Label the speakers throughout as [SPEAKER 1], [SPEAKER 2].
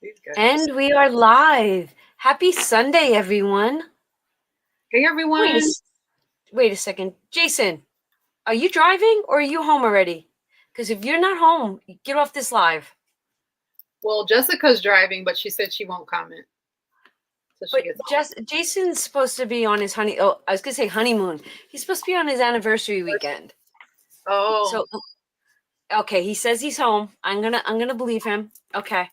[SPEAKER 1] These guys.
[SPEAKER 2] And we are live. Happy Sunday, everyone.
[SPEAKER 1] Hey, everyone.
[SPEAKER 2] Wait a second. Jason, are you driving or are you home already? Because if you're not home, get off this live.
[SPEAKER 1] Well, Jessica's driving, but she said she won't comment. So
[SPEAKER 2] Jason's supposed to be on his honeymoon. He's supposed to be on his anniversary weekend.
[SPEAKER 1] Oh.
[SPEAKER 2] So okay, he says he's home. I'm gonna believe him. Okay.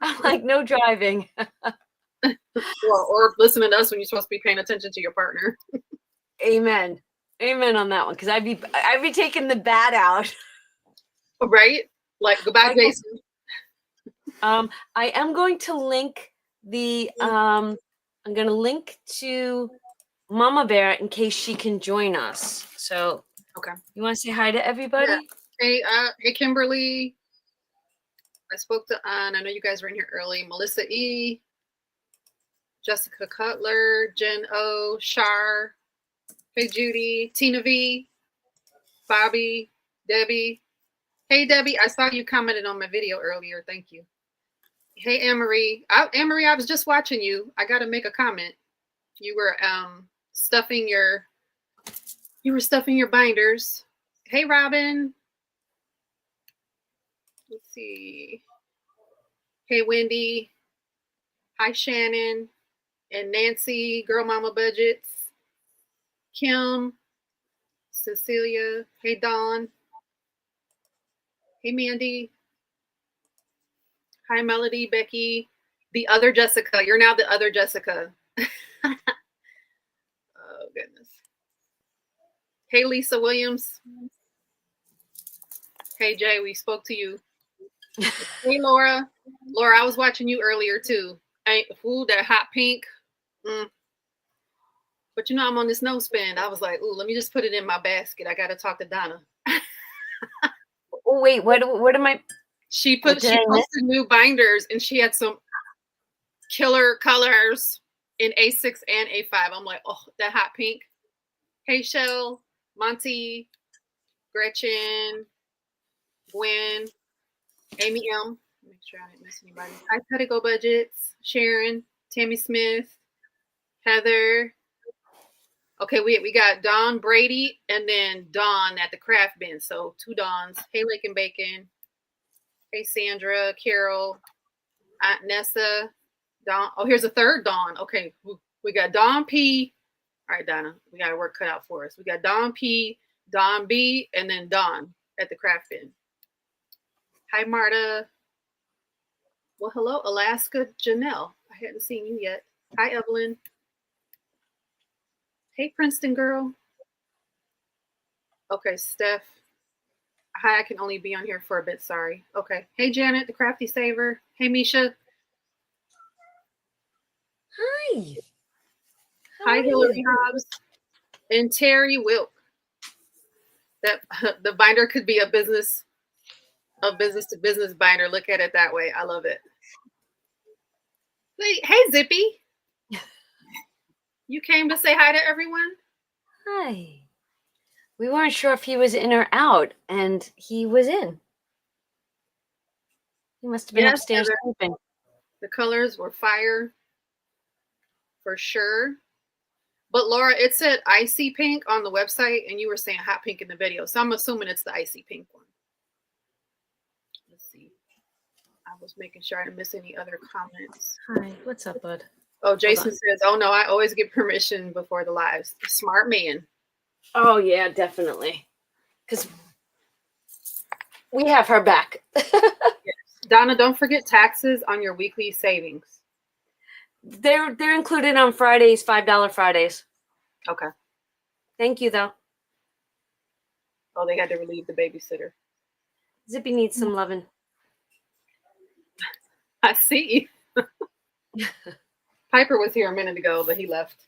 [SPEAKER 2] I'm like, no driving.
[SPEAKER 1] Well, or listening to us when you're supposed to be paying attention to your partner.
[SPEAKER 2] Amen on that one, because I'd be taking the bad out.
[SPEAKER 1] Right? Like, goodbye, Jason.
[SPEAKER 2] I am going to link the I'm gonna link to Mama Bear in case she can join us. So
[SPEAKER 1] okay,
[SPEAKER 2] you want to say hi to everybody?
[SPEAKER 1] Yeah. Hey Kimberly. I spoke to Ann. I know you guys were in here early. Melissa E, Jessica Cutler, Jen O, Shar, hey Judy, Tina V, Bobby, Debbie. Hey Debbie, I saw you commented on my video earlier. Thank you. Hey Anne-Marie. Anne-Marie, I was just watching you. I gotta make a comment. You were stuffing your binders. Hey Robin. Let's see. Hey Wendy. Hi Shannon and Nancy, Girl Mama Budgets. Kim, Cecilia. Hey Dawn. Hey Mandy. Hi Melody, Becky. The other Jessica. You're now the other Jessica. Oh goodness. Hey Lisa Williams. Hey Jay, we spoke to you. Hey Laura. Laura, I was watching you earlier too. That hot pink. But you know, I'm on this nose spin. I was like, ooh, let me just put it in my basket. I got to talk to Donna.
[SPEAKER 2] Oh wait, what am I?
[SPEAKER 1] She posted new binders, and she had some killer colors in A6 and A5. I'm like, oh, that hot pink. Hey Shell, Monty, Gretchen, Gwen, Amy M. Make sure I didn't miss anybody. Hi Pedigo Budgets, Sharon, Tammy Smith, Heather. Okay, we got Dawn Brady and then Dawn at the craft bin. So 2 Dawns. Hey Lake and Bacon. Hey Sandra, Carol, Aunt Nessa, Dawn. Oh, here's a third Dawn. Okay, we got Dawn P. All right, Donna, we got work cut out for us. We got Dawn P, Dawn B, and then Dawn at the craft bin. Hi Marta. Well, hello Alaska Janelle. I hadn't seen you yet. Hi Evelyn. Hey, Princeton girl. Okay, Steph. Hi, I can only be on here for a bit. Sorry. Okay. Hey, Janet, the Crafty Saver. Hey, Misha.
[SPEAKER 2] Hi.
[SPEAKER 1] Hi, Hillary Hobbs. And Terry Wilk. That the binder could be a business to business binder. Look at it that way. I love it. Hey, Zippy. You came to say hi to everyone?
[SPEAKER 2] Hi. We weren't sure if he was in or out, and he was in. He must have been upstairs sleeping.
[SPEAKER 1] The colors were fire, for sure. But Laura, it said icy pink on the website, and you were saying hot pink in the video. So I'm assuming it's the icy pink one. Let's see. I was making sure I didn't miss any other comments.
[SPEAKER 2] Hi, what's up, bud?
[SPEAKER 1] Oh, Jason says, oh no, I always get permission before the lives. Smart man.
[SPEAKER 2] Oh yeah, definitely. Because we have her back.
[SPEAKER 1] Yes. Donna, don't forget taxes on your weekly savings.
[SPEAKER 2] They're included on Fridays, $5 Fridays.
[SPEAKER 1] Okay.
[SPEAKER 2] Thank you, though.
[SPEAKER 1] Oh, they had to relieve the babysitter.
[SPEAKER 2] Zippy needs some loving.
[SPEAKER 1] I see. Piper was here a minute ago, but he left.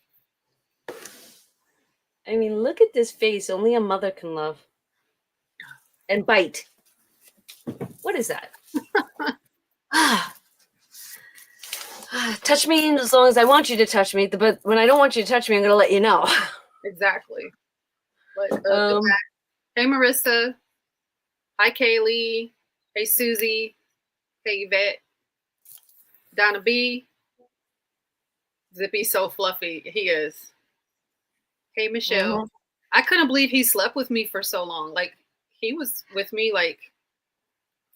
[SPEAKER 2] I mean, look at this face. Only a mother can love. And bite. What is that? Touch me as long as I want you to touch me, but when I don't want you to touch me, I'm going to let you know.
[SPEAKER 1] Exactly. But, hey, Marissa. Hi, Kaylee. Hey, Susie. Hey, Yvette. Donna B. Zippy's so fluffy. He is. Hey, Michelle.
[SPEAKER 2] Mm-hmm.
[SPEAKER 1] I couldn't believe he slept with me for so long. Like, he was with me, like,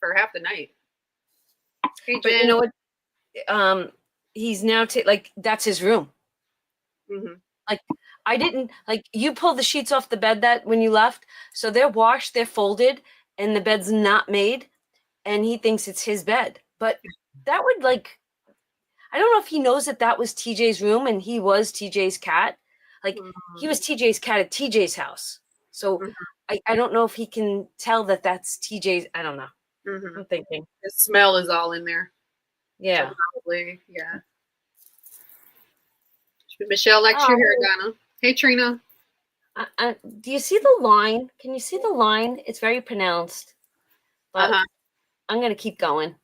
[SPEAKER 1] for half the night. Hey,
[SPEAKER 2] But
[SPEAKER 1] Jen.
[SPEAKER 2] you know what? He's now like that's his room.
[SPEAKER 1] Mm-hmm.
[SPEAKER 2] Like I didn't like you pulled the sheets off the bed that when you left, so they're washed, they're folded, and the bed's not made, and he thinks it's his bed. But that would like I don't know if he knows that that was TJ's room and he was TJ's cat. Like he was TJ's cat at TJ's house. So I don't know if he can tell that that's TJ's. I don't know.
[SPEAKER 1] Mm-hmm.
[SPEAKER 2] I'm thinking.
[SPEAKER 1] The smell is all in there.
[SPEAKER 2] Yeah.
[SPEAKER 1] So probably, yeah. Michelle likes your hair, Donna. Hey, Trina.
[SPEAKER 2] Do you see the line? Can you see the line? It's very pronounced. But I'm going to keep going.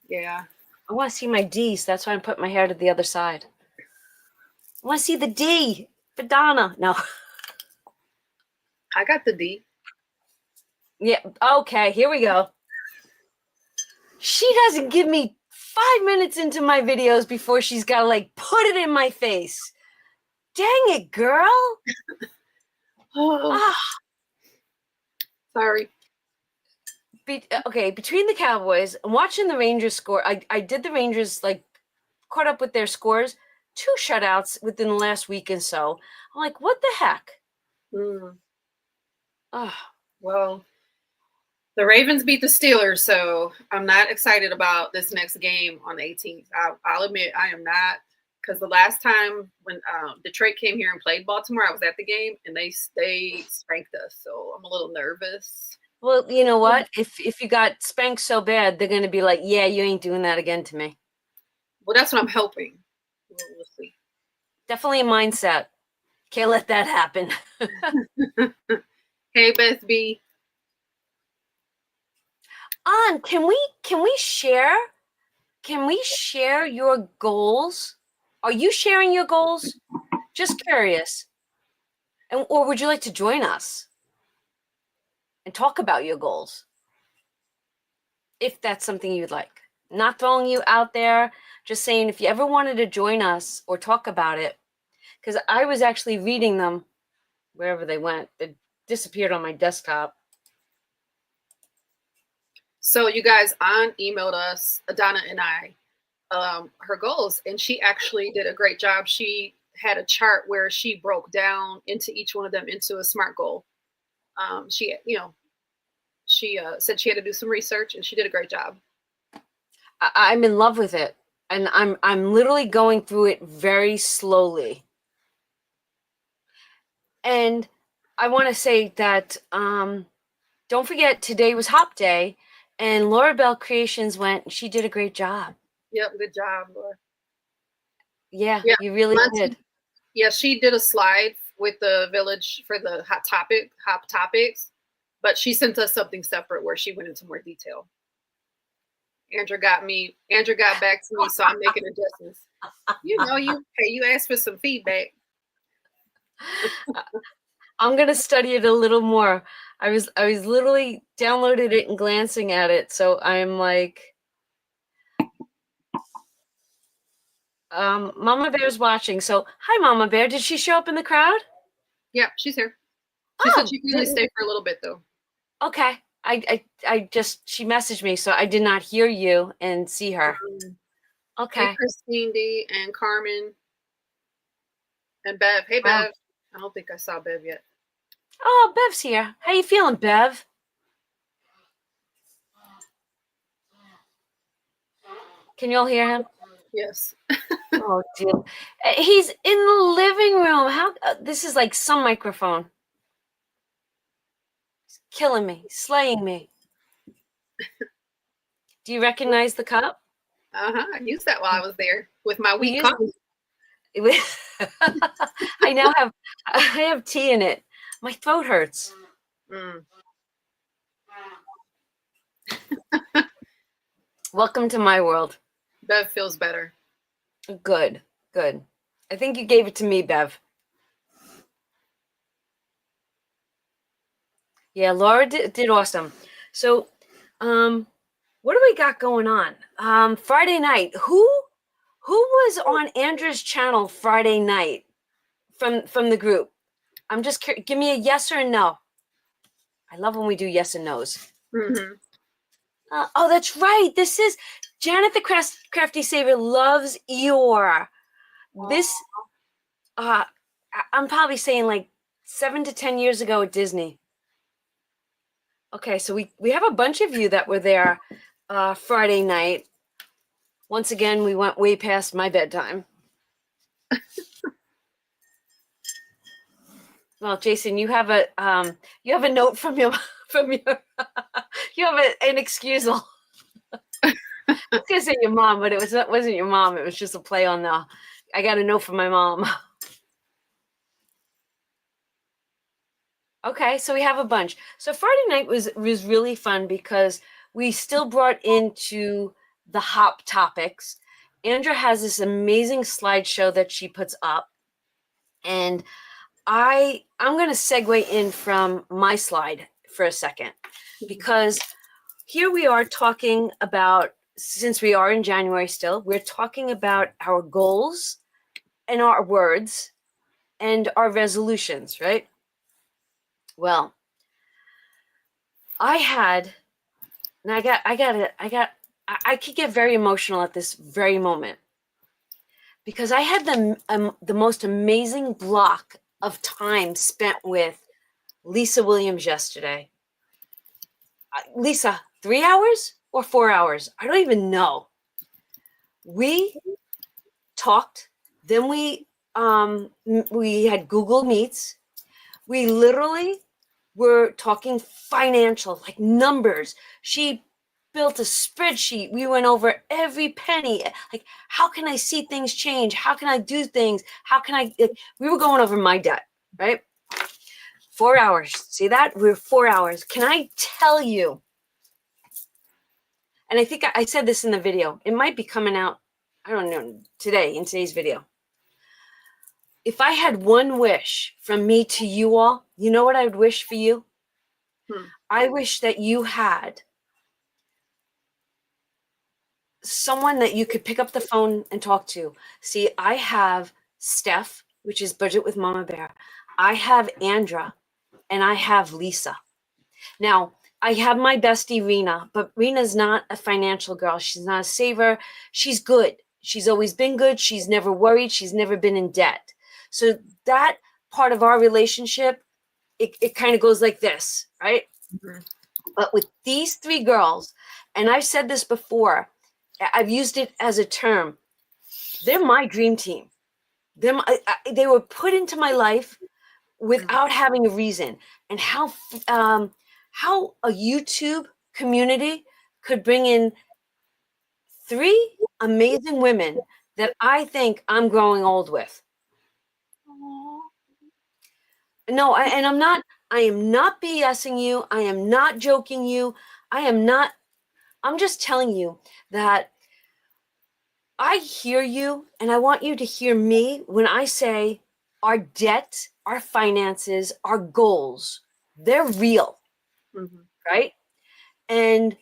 [SPEAKER 1] Yeah.
[SPEAKER 2] I want to see my D, so that's why I'm putting my hair to the other side. I want to see the D for Donna. No.
[SPEAKER 1] I got the D.
[SPEAKER 2] Yeah. Okay, here we go. She doesn't give me 5 minutes into my videos before she's got to like put it in my face. Dang it, girl.
[SPEAKER 1] Sorry.
[SPEAKER 2] Okay, between the Cowboys and watching the Rangers score, I did the Rangers, like, caught up with their scores. 2 shutouts within the last week and so. I'm like, what the heck?
[SPEAKER 1] Well, the Ravens beat the Steelers, so I'm not excited about this next game on the 18th. I'll admit I am not, because the last time when Detroit came here and played Baltimore, I was at the game, and they spanked us, so I'm a little nervous.
[SPEAKER 2] Well, you know what? If you got spanked so bad, they're going to be like, yeah, you ain't doing that again to me.
[SPEAKER 1] Well, that's what I'm hoping. We'll see.
[SPEAKER 2] Definitely a mindset. Can't let that happen.
[SPEAKER 1] Hey, Beth B.
[SPEAKER 2] Can we share? Can we share your goals? Are you sharing your goals? Just curious. Or would you like to join us and talk about your goals? If that's something you'd like. Not throwing you out there, just saying if you ever wanted to join us or talk about it, because I was actually reading them wherever they went. They disappeared on my desktop.
[SPEAKER 1] So you guys, emailed us, Donna and I, her goals, and she actually did a great job. She had a chart where she broke down into each one of them into a SMART goal. She said she had to do some research, and she did a great job.
[SPEAKER 2] I'm in love with it, and I'm literally going through it very slowly. And I want to say that don't forget today was Hop Day, and Laura Bell Creations went. She did a great job.
[SPEAKER 1] Yep, good job, Laura.
[SPEAKER 2] Yeah, you really did.
[SPEAKER 1] Yeah, she did a slide with the village for the hot topics, but she sent us something separate where she went into more detail. Andrew got back to me, so I'm making adjustments. You asked for some feedback.
[SPEAKER 2] I'm gonna study it a little more. I was literally downloaded it and glancing at it, so I'm like, Mama Bear's watching. So hi, Mama Bear. Did she show up in the crowd?
[SPEAKER 1] Yeah, she's here. She said she can only stay for a little bit though.
[SPEAKER 2] Okay. She messaged me, so I did not hear you and see her. Okay.
[SPEAKER 1] Hey, Christine D and Carmen and Bev. Hey, Bev. I don't think I saw Bev yet.
[SPEAKER 2] Oh, Bev's here. How you feeling, Bev? Can you all hear him?
[SPEAKER 1] Yes.
[SPEAKER 2] Oh, dear. He's in the living room. How? This is like some microphone. He's killing me, slaying me. Do you recognize the cup?
[SPEAKER 1] I used that while I was there with my weak coffee.
[SPEAKER 2] I have tea in it. My throat hurts. Welcome to my world.
[SPEAKER 1] Bev feels better.
[SPEAKER 2] Good. I think you gave it to me, Bev. Yeah, Laura did awesome. So, What do we got going on? Friday night. Who was on Andrew's channel Friday night from the group? I'm just curious. Give me a yes or a no. I love when we do yes and no's.
[SPEAKER 1] Mm-hmm.
[SPEAKER 2] Oh, that's right. This is Janet the Crafty Saver loves Eeyore. This, I'm probably saying like 7 to 10 years ago at Disney. Okay, so we have a bunch of you that were there Friday night. Once again, we went way past my bedtime. Well, Jason, you have a note from your you have an excusal. I was gonna say your mom, but it wasn't your mom. It was just a play on the. I got a note from my mom. Okay, so we have a bunch. So Friday night was really fun because we still brought into the hop topics. Andrea has this amazing slideshow that she puts up, and I'm going to segue in from my slide for a second, because here we are talking about, since we are in January still, we're talking about our goals and our words and our resolutions, right? Well, I could get very emotional at this very moment because I had the most amazing block of time spent with Lisa Williams yesterday. Lisa, 3 hours or 4 hours? I don't even know. We talked, then we had Google Meets. We literally were talking financial, like numbers. She built a spreadsheet. We went over every penny. Like, how can I see things change? How can I do things? How can I? We were going over my debt, right? 4 hours. See that? We're 4 hours. Can I tell you? And I think I said this in the video. It might be coming out, I don't know, today, in today's video. If I had one wish from me to you all, you know what I would wish for you? I wish that you had someone that you could pick up the phone and talk to. See, I have Steph, which is Budget with Mama Bear. I have Andra, and I have Lisa. Now, I have my bestie, Rena, but Rena's not a financial girl. She's not a saver. She's good. She's always been good. She's never worried. She's never been in debt. So that part of our relationship, it kind of goes like this, right? Mm-hmm. But with these three girls, and I've said this before, I've used it as a term, they're my dream team. They were put into my life without having a reason. And how a YouTube community could bring in three amazing women that I think I'm growing old with. No, I am not BSing you. I am not joking you. I'm just telling you that I hear you, and I want you to hear me when I say our debt, our finances, our goals, they're real, right? And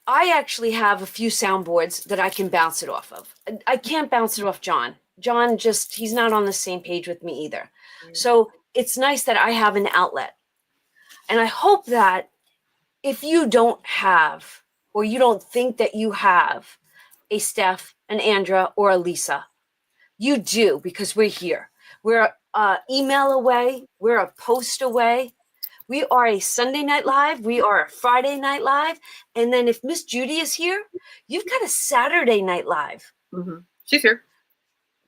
[SPEAKER 2] I actually have a few soundboards that I can bounce it off of. I can't bounce it off John. John he's not on the same page with me either. So it's nice that I have an outlet. And I hope that if you don't have, or you don't think that you have a Steph, an Andra, or a Lisa, you do, because we're here. We're an email away. We're a post away. We are a Sunday Night Live. We are a Friday Night Live. And then if Miss Judy is here, you've got a Saturday Night Live.
[SPEAKER 1] Mm-hmm. She's here.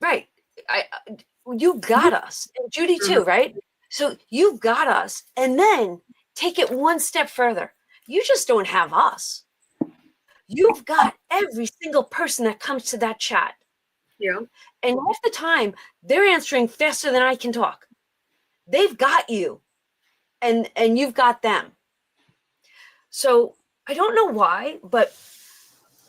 [SPEAKER 2] Right. You got us. And Judy too, right? So you've got us. And then take it one step further. You just don't have us. You've got every single person that comes to that chat.
[SPEAKER 1] Yeah.
[SPEAKER 2] And half the time, they're answering faster than I can talk. They've got you. And you've got them. So I don't know why, but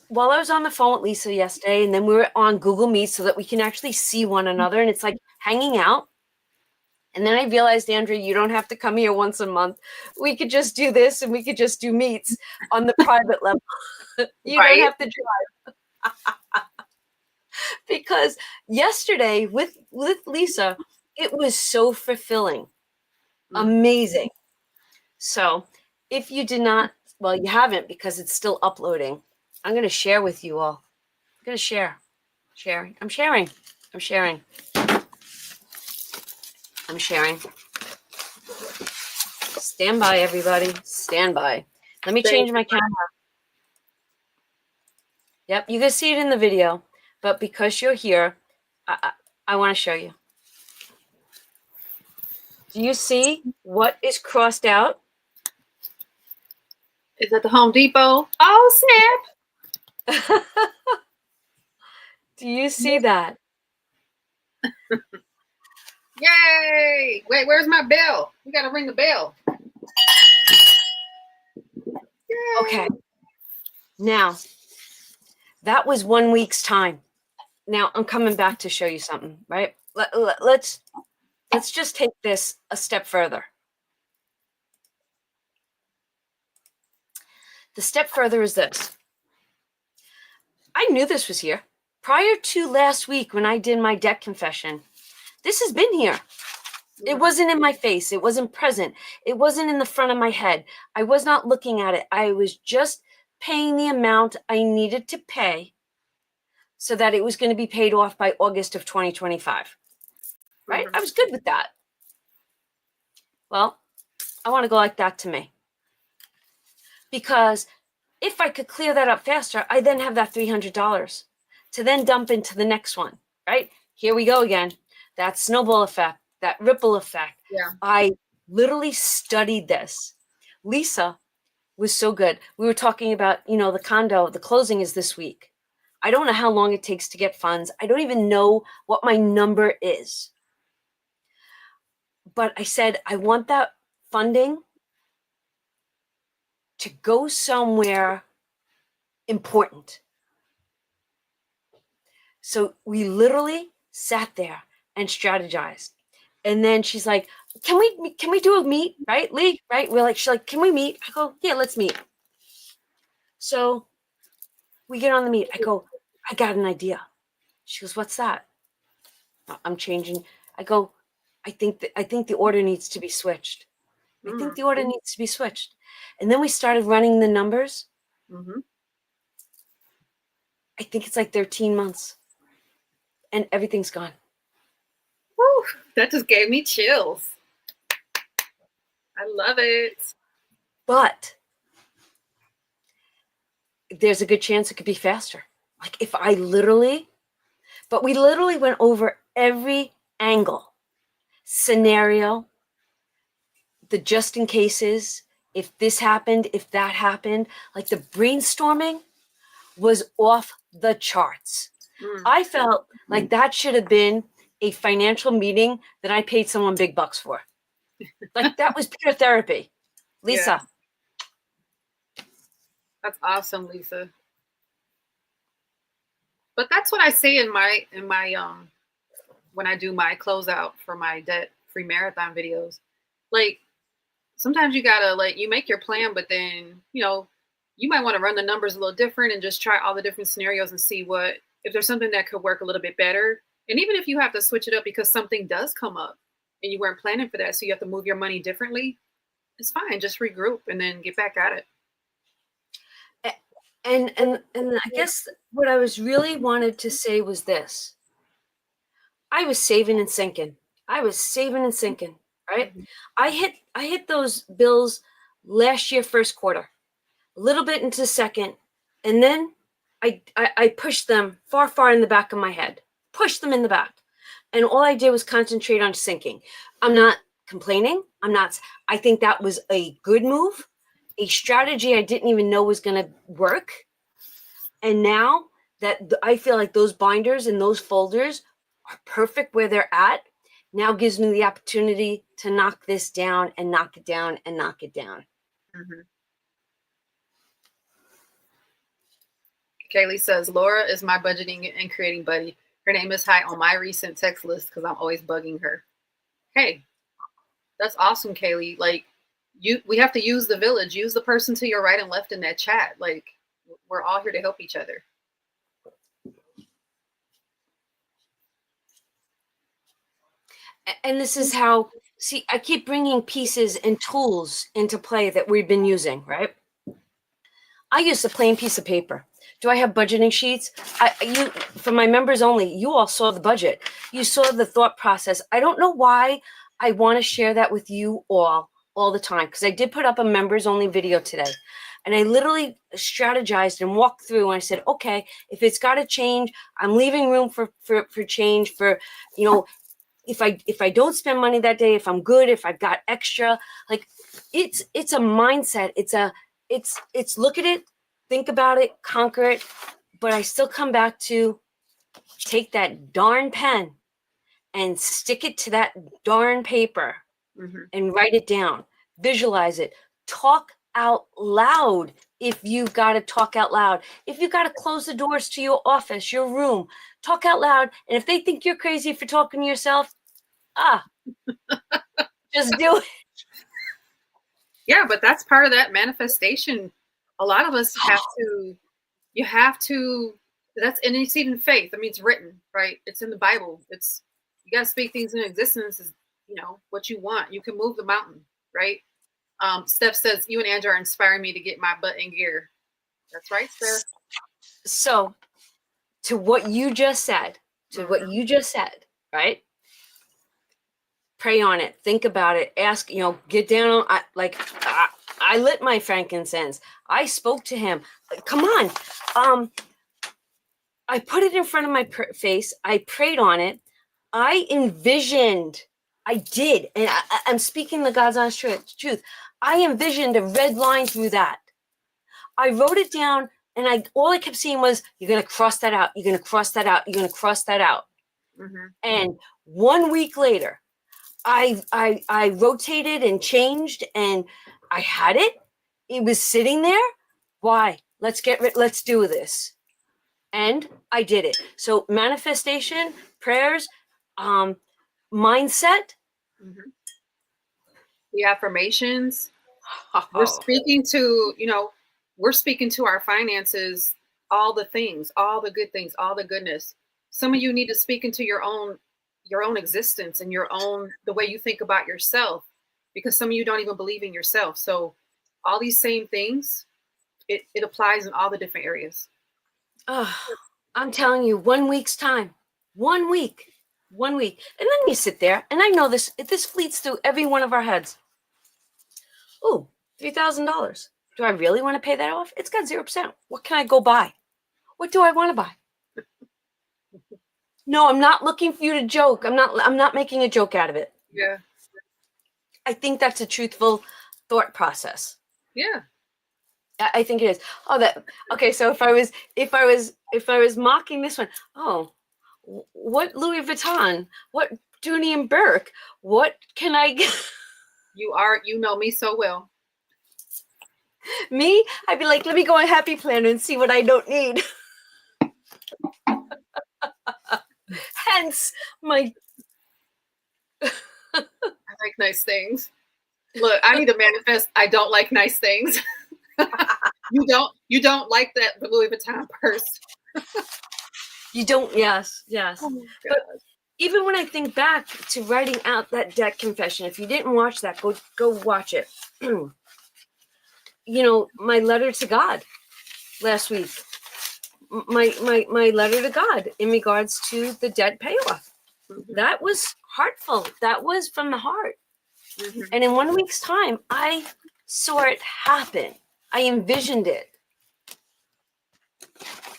[SPEAKER 2] while I was on the phone with Lisa yesterday, and then we were on Google Meet so that we can actually see one another, and it's like hanging out. And then I realized, Andrea, you don't have to come here once a month. We could just do this and we could just do meets on the private level. You don't have to drive. Because yesterday with Lisa, it was so fulfilling. Amazing. So if you did not, well, you haven't because it's still uploading. I'm going to share with you all. I'm going to share. I'm sharing. Stand by, everybody. Stand by. Let me change my camera. Yep, you can see it in the video, but because you're here, I want to show you. Do you see what is crossed out?
[SPEAKER 1] Is that the Home Depot? Oh, snap.
[SPEAKER 2] Do you see that?
[SPEAKER 1] Yay! Wait, where's my bell? We got to ring the bell. Yay.
[SPEAKER 2] Okay. Now, that was 1 week's time. Now, I'm coming back to show you something, right? Let's just take this a step further. The step further is this. I knew this was here. Prior to last week when I did my debt confession, this has been here. It wasn't in my face. It wasn't present. It wasn't in the front of my head. I was not looking at it. I was just paying the amount I needed to pay so that it was going to be paid off by August of 2025. Right? I was good with that. Well, I want to go like that to me. Because if I could clear that up faster, I then have that $300 to then dump into the next one, right? Here we go again. That snowball effect, that ripple effect.
[SPEAKER 1] Yeah.
[SPEAKER 2] I literally studied this. Lisa was so good. We were talking about, the condo, the closing is this week. I don't know how long it takes to get funds. I don't even know what my number is. But I said, I want that funding to go somewhere important. So we literally sat there and strategized. And then she's like, can we do a meet? Right, Lee? Right? She's like, can we meet? I go, yeah, let's meet. So we get on the meet. I go, I got an idea. She goes, what's that? I'm changing. I go, I think the order needs to be switched. I think the order needs to be switched. And then we started running the numbers. I think it's like 13 months. And everything's gone.
[SPEAKER 1] Whew, that just gave me chills. I love it.
[SPEAKER 2] But there's a good chance it could be faster. Like if I but we literally went over every angle, scenario, the just in cases, if this happened, if that happened, like the brainstorming was off the charts. I felt like that should have been a financial meeting that I paid someone big bucks for. Like that was pure therapy. Lisa.
[SPEAKER 1] Yeah. That's awesome, Lisa. But that's what I say in my when I do my closeout for my debt-free marathon videos. Like sometimes you gotta you make your plan, but then you might want to run the numbers a little different and just try all the different scenarios and see if there's something that could work a little bit better. And even if you have to switch it up because something does come up and you weren't planning for that, so you have to move your money differently, it's fine. Just regroup and then get back at it.
[SPEAKER 2] And I guess what I was really wanted to say was this. I was saving and sinking. Right? I hit those bills last year, first quarter, a little bit into second, and then I pushed them far in the back of my head, pushed them in the back. And all I did was concentrate on sinking. I'm not complaining. I think that was a good move, a strategy I didn't even know was going to work. And now that I feel like those binders and those folders are perfect where they're at, now gives me the opportunity to knock this down and knock it down and knock it down.
[SPEAKER 1] Kaylee says, Laura is my budgeting and creating buddy. Her name is high on my recent text list because I'm always bugging her. Hey, That's awesome, Kaylee. Like we have to use the village, use the person to your right and left in that chat. Like we're all here to help each other.
[SPEAKER 2] And this is how, see, I keep bringing pieces and tools into play that we've been using, right? I used a plain piece of paper. Do I have budgeting sheets? For my members only, you all saw the budget. You saw the thought process. I don't know why I want to share that with you all the time, because I did put up a members only video today. And I literally strategized and walked through and I said, okay, if it's got to change, I'm leaving room for change, for, you know, if I don't spend money that day, if I'm good, if I've got extra, like it's a mindset. It's look at it, think about it, conquer it. But I still come back to take that darn pen and stick it to that darn paper and write it down, visualize it, talk out loud. If you've got to talk out loud, if you've got to close the doors to your office, your room, talk out loud. And if they think you're crazy for talking to yourself, just do it.
[SPEAKER 1] Yeah, but that's part of that manifestation. A lot of us have to, and it's even faith. I mean, it's written, right? It's in the Bible. You got to speak things into existence, is, you know, what you want. You can move the mountain, right? Steph says, you and Andrew are inspiring me to get my butt in gear. That's right, Steph.
[SPEAKER 2] So to what you just said, right? Pray on it. Think about it. Ask, you know, get down on, I lit my frankincense. I spoke to him. Come on. I put it in front of my face. I prayed on it. I envisioned. I did. And I'm speaking the God's honest truth. I envisioned a red line through that. I wrote it down, and all I kept seeing was, you're going to cross that out. You're going to cross that out. You're going to cross that out. And 1 week later, I rotated and changed, and I had it. It was sitting there. Why? Let's do this. And I did it. So manifestation, prayers, mindset.
[SPEAKER 1] The affirmations. We're speaking to, we're speaking to our finances, all the things, all the good things, all the goodness. Some of you need to speak into your own existence and the way you think about yourself, because some of you don't even believe in yourself. So all these same things, it applies in all the different areas.
[SPEAKER 2] Oh, I'm telling you, 1 week's time, 1 week. And then you sit there, and I know this fleets through every one of our heads. Oh, $3,000. Do I really want to pay that off? It's got 0%. What can I go buy? What do I want to buy? No, I'm not looking for you to joke. I'm not making a joke out of it.
[SPEAKER 1] Yeah.
[SPEAKER 2] I think that's a truthful thought process.
[SPEAKER 1] Yeah.
[SPEAKER 2] I think it is. Okay. So if I was mocking this one, what Louis Vuitton, what Dooney and Burke, what can I get?
[SPEAKER 1] You know me so well.
[SPEAKER 2] Me? I'd be like, let me go on Happy Planner and see what I don't need. Hence my.
[SPEAKER 1] I like nice things. Look, I need to manifest. I don't like nice things. You don't like the Louis Vuitton purse.
[SPEAKER 2] You don't. Yes.
[SPEAKER 1] Oh my God.
[SPEAKER 2] But even when I think back to writing out that debt confession, if you didn't watch that, go watch it. My letter to God last week. My letter to God in regards to the debt payoff. That was heartfelt. That was from the heart. And in 1 week's time, I saw it happen. I envisioned it.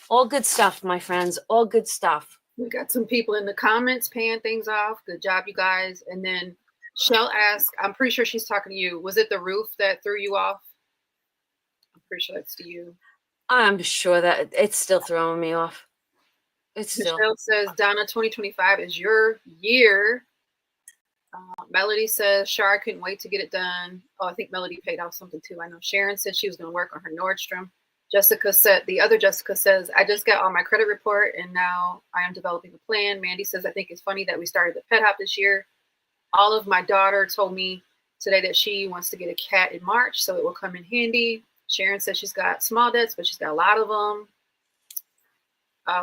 [SPEAKER 2] All good stuff, my friends. All good stuff.
[SPEAKER 1] We got some people in the comments paying things off. Good job, you guys. And then Shell asked, I'm pretty sure she's talking to you. Was it the roof that threw you off? I'm pretty sure that's to you.
[SPEAKER 2] I'm sure that it's still throwing me off.
[SPEAKER 1] Michelle says, Donna, 2025 is your year. Melody says, Shar, couldn't wait to get it done. Oh, I think Melody paid off something too. I know Sharon said she was going to work on her Nordstrom. The other Jessica says, I just got on my credit report and now I am developing a plan. Mandy says, I think it's funny that we started the pet hop this year. All of my daughter told me today that she wants to get a cat in March, so it will come in handy. Sharon says she's got small debts, but she's got a lot of them.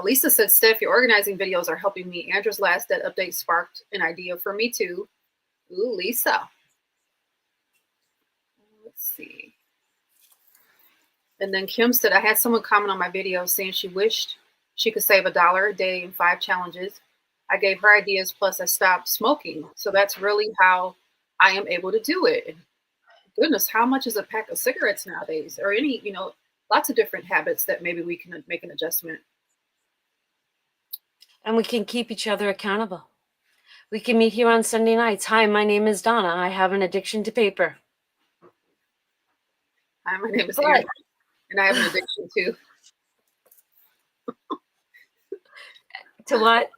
[SPEAKER 1] Lisa said, Steph, your organizing videos are helping me. Andrew's last debt update sparked an idea for me too. Ooh, Lisa. Let's see. And then Kim said, I had someone comment on my video saying she wished she could save $1 a day in 5 challenges. I gave her ideas, plus I stopped smoking. So that's really how I am able to do it. And goodness, how much is a pack of cigarettes nowadays? Or any, lots of different habits that maybe we can make an adjustment.
[SPEAKER 2] And we can keep each other accountable. We can meet here on Sunday nights. Hi, my name is Donna. I have an addiction to paper.
[SPEAKER 1] Hi, my name is Donna, and I have an addiction to.
[SPEAKER 2] To what?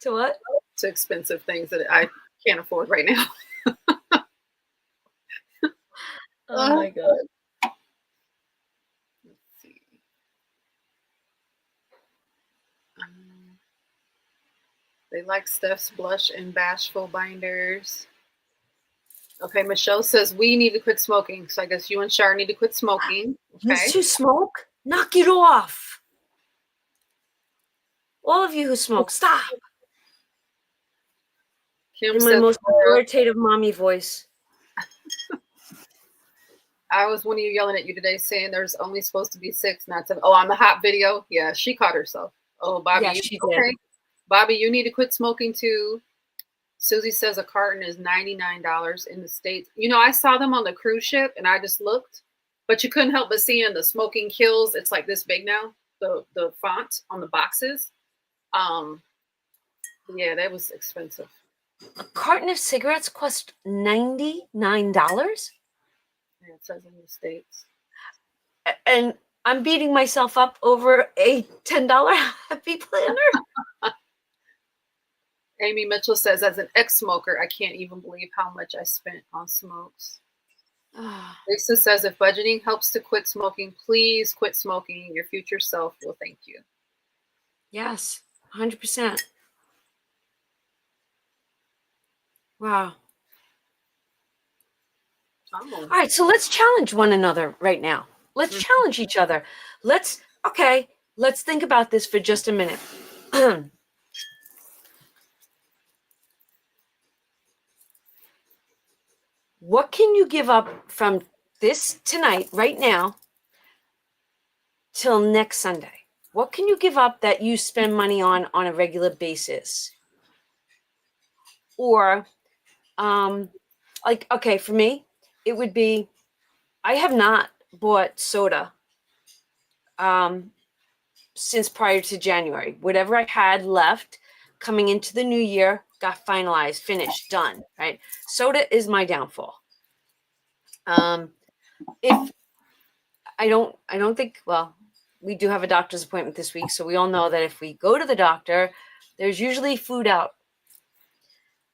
[SPEAKER 2] To what?
[SPEAKER 1] To expensive things that I can't afford right now.
[SPEAKER 2] Oh my God.
[SPEAKER 1] Let's see. They like Steph's blush and bashful binders. Okay, Michelle says we need to quit smoking. So I guess you and Shar need to quit smoking. Okay.
[SPEAKER 2] You two smoke? Knock it off. All of you who smoke, stop.
[SPEAKER 1] Kim
[SPEAKER 2] in my
[SPEAKER 1] says,
[SPEAKER 2] most authoritative mommy voice.
[SPEAKER 1] I was one of you yelling at you today saying there's only supposed to be 6, not 7. Oh, on the hot video? Yeah, she caught herself. Oh, Bobby,
[SPEAKER 2] Yeah, she did.
[SPEAKER 1] Bobby, you need to quit smoking too. Susie says a carton is $99 in the States. I saw them on the cruise ship and I just looked, but you couldn't help but seeing the smoking kills. It's like this big now, the font on the boxes. Yeah, that was expensive.
[SPEAKER 2] A carton of cigarettes cost $99?
[SPEAKER 1] Yeah, it says in the States.
[SPEAKER 2] And I'm beating myself up over a $10 Happy Planner.
[SPEAKER 1] Amy Mitchell says, as an ex-smoker, I can't even believe how much I spent on smokes. Lisa says, if budgeting helps to quit smoking, please quit smoking. Your future self will thank you.
[SPEAKER 2] Yes, 100%. Wow.
[SPEAKER 1] Oh.
[SPEAKER 2] All right, so let's challenge one another right now. Let's challenge each other. Let's think about this for just a minute. What can you give up from this tonight, right now, till next Sunday? What can you give up that you spend money on a regular basis? Or, okay, for me, it would be, I have not bought soda since prior to January. Whatever I had left coming into the new year got finalized, finished, done, right? Soda is my downfall. If I don't think, well, we do have a doctor's appointment this week, so we all know that if we go to the doctor, there's usually food out.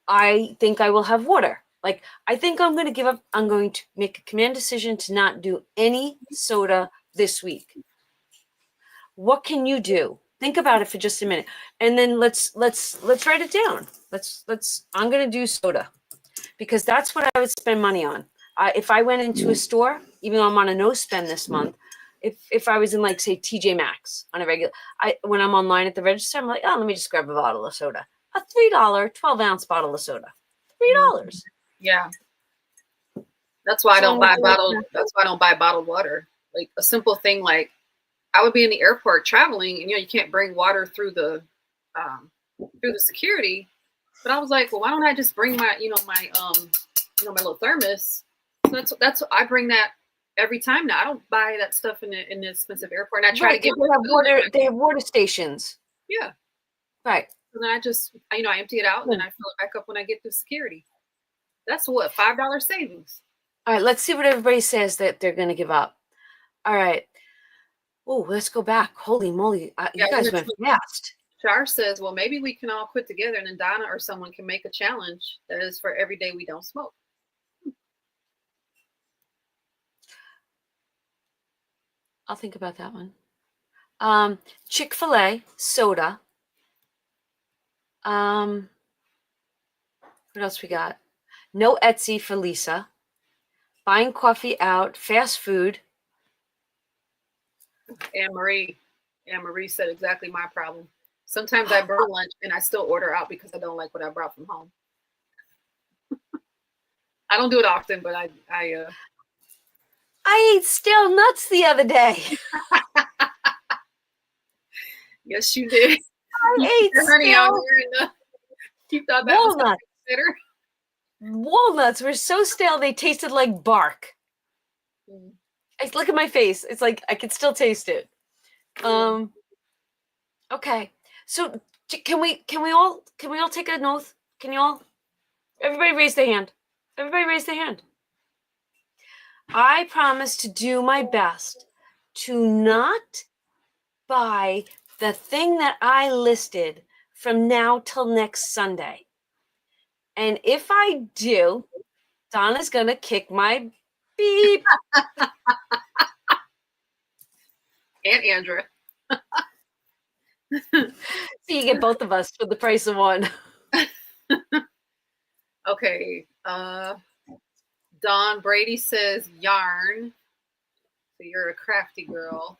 [SPEAKER 2] I think I will have water. I think I'm going to make a command decision to not do any soda this week. What can you do? Think about it for just a minute. And then let's write it down. I'm going to do soda because that's what I would spend money on. If I went into a store, even though I'm on a no spend this month, if I was in say TJ Maxx on a regular, when I'm online at the register, I'm like, oh, let me just grab a bottle of soda. A $3 12-ounce bottle of soda. $3.
[SPEAKER 1] Yeah. That's why I don't buy bottled water. Like a simple thing, like I would be in the airport traveling, and you can't bring water through the security. But I was like, well, why don't I just bring my my little thermos? That's I bring that every time now. I don't buy that stuff in the expensive airport. And I try to get
[SPEAKER 2] water. They have water stations.
[SPEAKER 1] Yeah.
[SPEAKER 2] Right.
[SPEAKER 1] And then I just I empty it out and then I fill it back up when I get through security. That's what, $5 savings.
[SPEAKER 2] All right, let's see what everybody says that they're going to give up. All right. Oh, let's go back. Holy moly. You guys went fast.
[SPEAKER 1] Char says, well, maybe we can all quit together and then Donna or someone can make a challenge that is for every day we don't smoke.
[SPEAKER 2] I'll think about that one. Chick-fil-A, soda. What else we got? No Etsy for Lisa. buying coffee out, fast food.
[SPEAKER 1] Anne Marie said exactly my problem. Sometimes I burn lunch and I still order out because I don't like what I brought from home. I don't do it often, but I
[SPEAKER 2] ate stale nuts the other day.
[SPEAKER 1] Yes, you did.
[SPEAKER 2] I ate
[SPEAKER 1] honey out
[SPEAKER 2] stale
[SPEAKER 1] there you thought that was
[SPEAKER 2] walnuts.
[SPEAKER 1] bitter.
[SPEAKER 2] Walnuts were so stale they tasted like bark. Look at my face. It's like I can still taste it. Okay. So can we all take an oath? Can you all? Everybody raise their hand. Everybody raise their hand. I promise to do my best to not buy the thing that I listed from now till next Sunday. And if I do, Donna's gonna kick my beep.
[SPEAKER 1] And Andrea.
[SPEAKER 2] So you get both of us for the price of one.
[SPEAKER 1] Okay. Dawn Brady says yarn. So you're a crafty girl.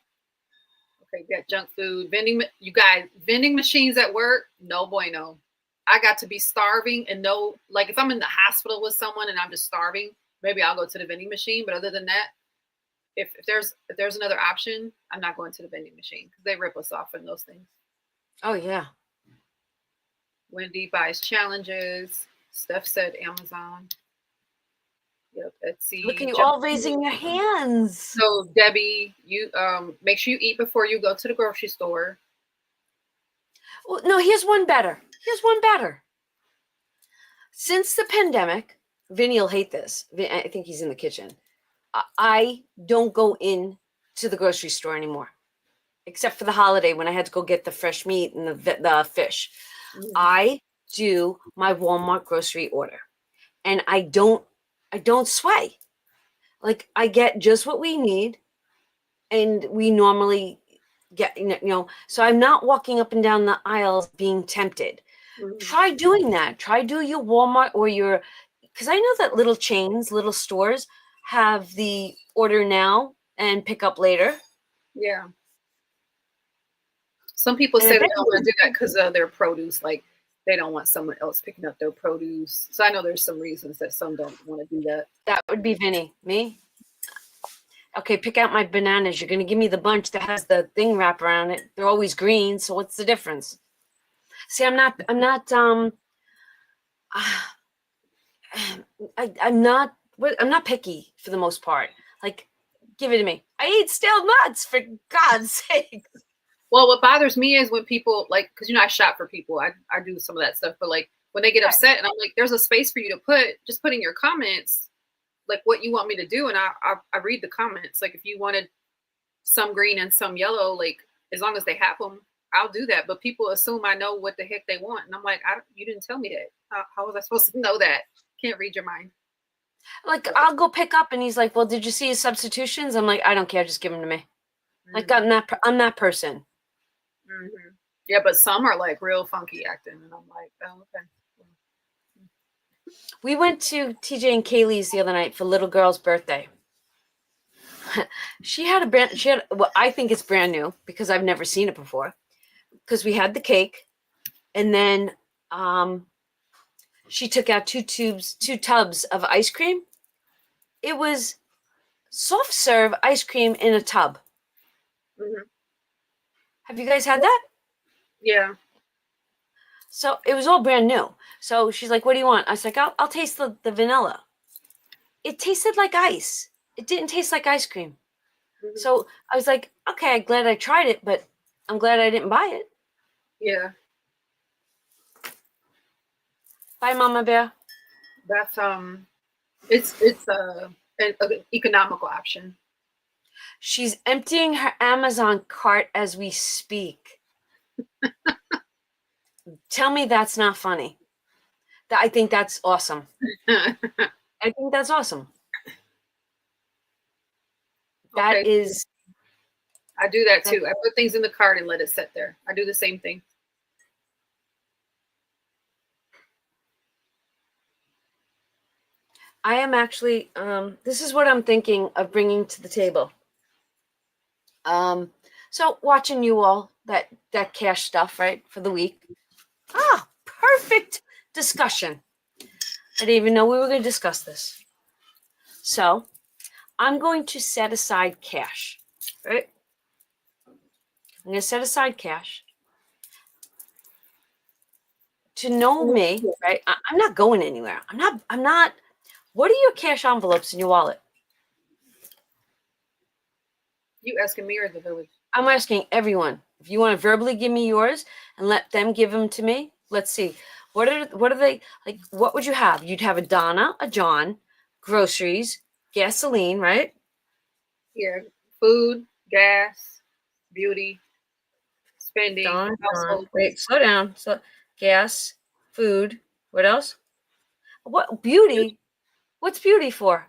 [SPEAKER 1] Okay, got junk food. You guys, vending machines at work, no bueno. I got to be starving and no, like if I'm in the hospital with someone and I'm just starving, maybe I'll go to the vending machine. But other than that, if there's another option, I'm not going to the vending machine because they rip us off in those things.
[SPEAKER 2] Oh yeah.
[SPEAKER 1] Wendy buys challenges. Steph said Amazon. Yep, Etsy.
[SPEAKER 2] Look at you all raising your hands.
[SPEAKER 1] So Debbie, you make sure you eat before you go to the grocery store.
[SPEAKER 2] Well, no, here's one better. Since the pandemic, Vinny will hate this. I think he's in the kitchen. I don't go in to the grocery store anymore, except for the holiday when I had to go get the fresh meat and the fish. Mm-hmm. I do my Walmart grocery order, and I don't sway. Like I get just what we need, and we normally get, so I'm not walking up and down the aisles being tempted. Mm-hmm. Try doing that. Try do your Walmart or because I know that little chains, little stores have the order now and pick up later.
[SPEAKER 1] Yeah. Some people say they don't want to do that because of their produce. Like they don't want someone else picking up their produce. So I know there's some reasons that some don't want to do that.
[SPEAKER 2] That would be Vinny. Me? Okay, pick out my bananas. You're going to give me the bunch that has the thing wrapped around it. They're always green. So what's the difference? See, I'm not picky for the most part. Like, give it to me. I eat stale nuts, for God's sake.
[SPEAKER 1] Well, what bothers me is when people, like, because, I shop for people. I do some of that stuff. But, like, when they get upset and I'm like, there's a space for you to just put in your comments, like, what you want me to do. And I read the comments. Like, if you wanted some green and some yellow, like, as long as they have them, I'll do that. But people assume I know what the heck they want. And I'm like, you didn't tell me that. How was I supposed to know that? Can't read your mind.
[SPEAKER 2] Like, I'll go pick up and he's like, well, did you see his substitutions? I'm like, I don't care. Just give them to me. Mm-hmm. Like, I'm that person.
[SPEAKER 1] Mm-hmm. Yeah, but some are like real funky acting. And I'm like, oh, okay.
[SPEAKER 2] We went to TJ and Kaylee's the other night for little girl's birthday. She had well, I think it's brand new because I've never seen it before. Because we had the cake, and then she took out two tubs of ice cream. It was soft serve ice cream in a tub. Mm-hmm. Have you guys had that?
[SPEAKER 1] Yeah.
[SPEAKER 2] So it was all brand new. So she's like, what do you want? I was like, I'll taste the vanilla. It tasted like ice. It didn't taste like ice cream. Mm-hmm. So I was like, okay, I'm glad I tried it, but I'm glad I didn't buy it.
[SPEAKER 1] Yeah.
[SPEAKER 2] Bye, Mama Bear.
[SPEAKER 1] That's it's an economical option.
[SPEAKER 2] She's emptying her Amazon cart as we speak. Tell me that's not funny. I think that's awesome. I think that's awesome. That
[SPEAKER 1] okay.
[SPEAKER 2] is.
[SPEAKER 1] I do that too. I put things in the cart and let it sit there. I do the same thing.
[SPEAKER 2] I am actually, this is what I'm thinking of bringing to the table. So watching you all, that cash stuff, right, for the week. Ah, perfect discussion. I didn't even know we were going to discuss this. So I'm going to set aside cash, right? I'm going to set aside cash. To know me, right? I'm not going anywhere. I'm not. What are your cash envelopes in your wallet?
[SPEAKER 1] You asking me or the village?
[SPEAKER 2] I'm asking everyone. If you want to verbally give me yours and let them give them to me, let's see. What are they like? What would you have? You'd have a Donna, a John, groceries, gasoline, right?
[SPEAKER 1] Yeah, food, gas, beauty, spending,
[SPEAKER 2] Donna, John.
[SPEAKER 1] household.
[SPEAKER 2] Wait, slow down. So gas, food. What else? What beauty? What's beauty for?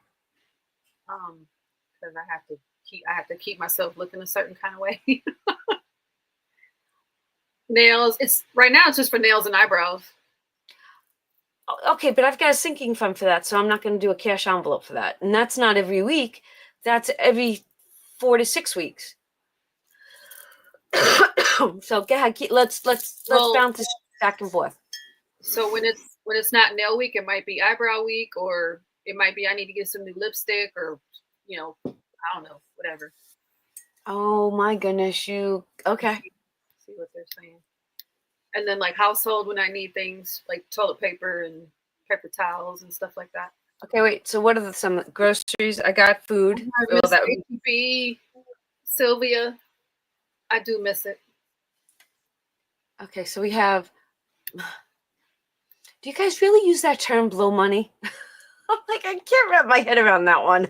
[SPEAKER 1] Because I have to keep myself looking a certain kind of way. Nails. It's right now. It's just for nails and eyebrows.
[SPEAKER 2] Okay, but I've got a sinking fund for that, so I'm not going to do a cash envelope for that. And that's not every week. That's every 4 to 6 weeks. So go ahead. Let's bounce this back and forth.
[SPEAKER 1] So when it's not nail week, it might be eyebrow week, or it might be I need to get some new lipstick, or I don't know, whatever.
[SPEAKER 2] Oh my goodness, you okay?
[SPEAKER 1] See what they're saying. And then like household when I need things like toilet paper and paper towels and stuff like that.
[SPEAKER 2] Okay, wait. So what are some groceries? I got food.
[SPEAKER 1] Miss ATB, Sylvia. I do miss it.
[SPEAKER 2] Okay, so we have. Do you guys really use that term "blow money"? I'm like, I can't wrap my head around that one.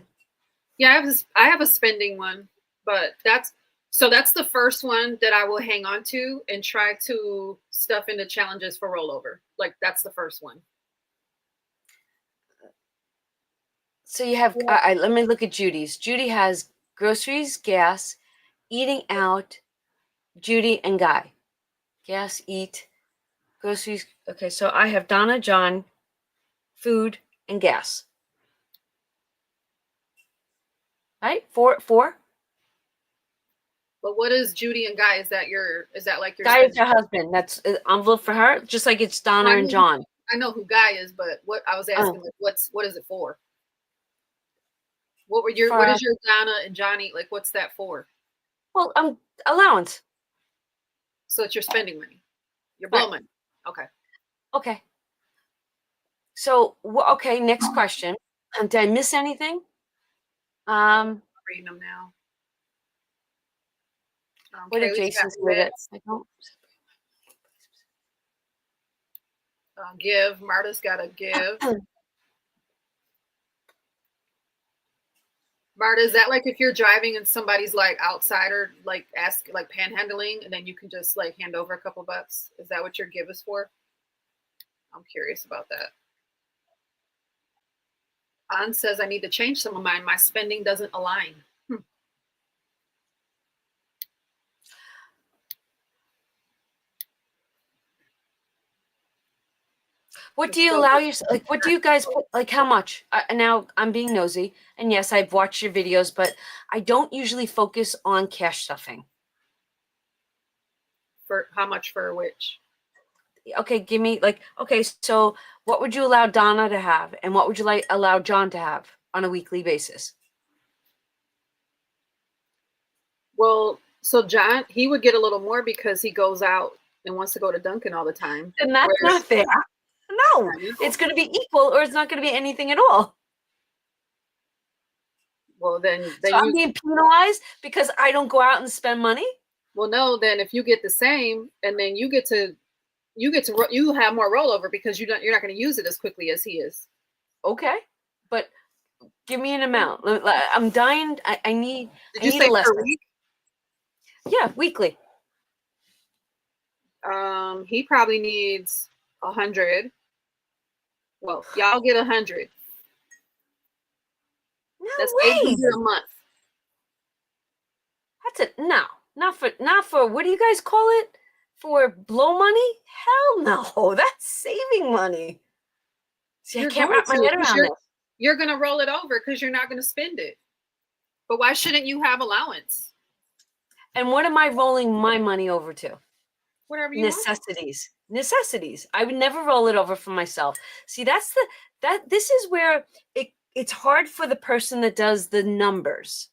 [SPEAKER 1] Yeah, I have a spending one, but that's the first one that I will hang on to and try to stuff into challenges for rollover. Like that's the first one.
[SPEAKER 2] So you have. Let me look at Judy's. Judy has groceries, gas, eating out. Judy and Guy. Gas, eat, groceries. Okay, so I have Donna, John, food, and gas. Right? Four.
[SPEAKER 1] But what is Judy and Guy? Is that like your
[SPEAKER 2] Guy is her husband. That's an envelope for her, just like it's Donna and John.
[SPEAKER 1] I know who Guy is, but what I was asking what is it for? What is your Donna and Johnny like? What's that for?
[SPEAKER 2] Well, allowance.
[SPEAKER 1] So it's your spending money, your blow money. Okay.
[SPEAKER 2] So okay. Next question. Did I miss anything?
[SPEAKER 1] I'm reading them now.
[SPEAKER 2] What did Jason say? I don't.
[SPEAKER 1] Give. Marta's got to give. Marta, is that like if you're driving and somebody's like outsider, like ask, like panhandling, and then you can just like hand over a couple bucks? Is that what your give is for? I'm curious about that. Ann says I need to change some of mine. My spending doesn't align.
[SPEAKER 2] What do you allow yourself? Like, what do you guys like? How much? Now I'm being nosy, and yes, I've watched your videos, but I don't usually focus on cash stuffing.
[SPEAKER 1] For how much for which?
[SPEAKER 2] Okay, give me okay. So, what would you allow Donna to have, and what would you allow John to have on a weekly basis?
[SPEAKER 1] Well, so John, he would get a little more because he goes out and wants to go to Dunkin' all the time.
[SPEAKER 2] And that's not fair. No, it's going to be equal, or it's not going to be anything at all.
[SPEAKER 1] Well, then
[SPEAKER 2] so I'm being penalized because I don't go out and spend money.
[SPEAKER 1] Well, no, then if you get the same, and then you have more rollover because you're not going to use it as quickly as he is.
[SPEAKER 2] Okay, but give me an amount. I'm dying. I need.
[SPEAKER 1] Did you say per week?
[SPEAKER 2] Yeah, weekly.
[SPEAKER 1] He probably needs 100. Well, y'all get 100.
[SPEAKER 2] No
[SPEAKER 1] That's
[SPEAKER 2] way.
[SPEAKER 1] $800 a month.
[SPEAKER 2] That's it. No, not for. What do you guys call it? For blow money? Hell no. That's saving money. See, I can't wrap my head around it.
[SPEAKER 1] you're going to roll it over because you're not going to spend it. But why shouldn't you have allowance?
[SPEAKER 2] And what am I rolling my money over to?
[SPEAKER 1] Whatever you
[SPEAKER 2] necessities. Want. Necessities. I would never roll it over for myself. See, this is where it's hard for the person that does the numbers.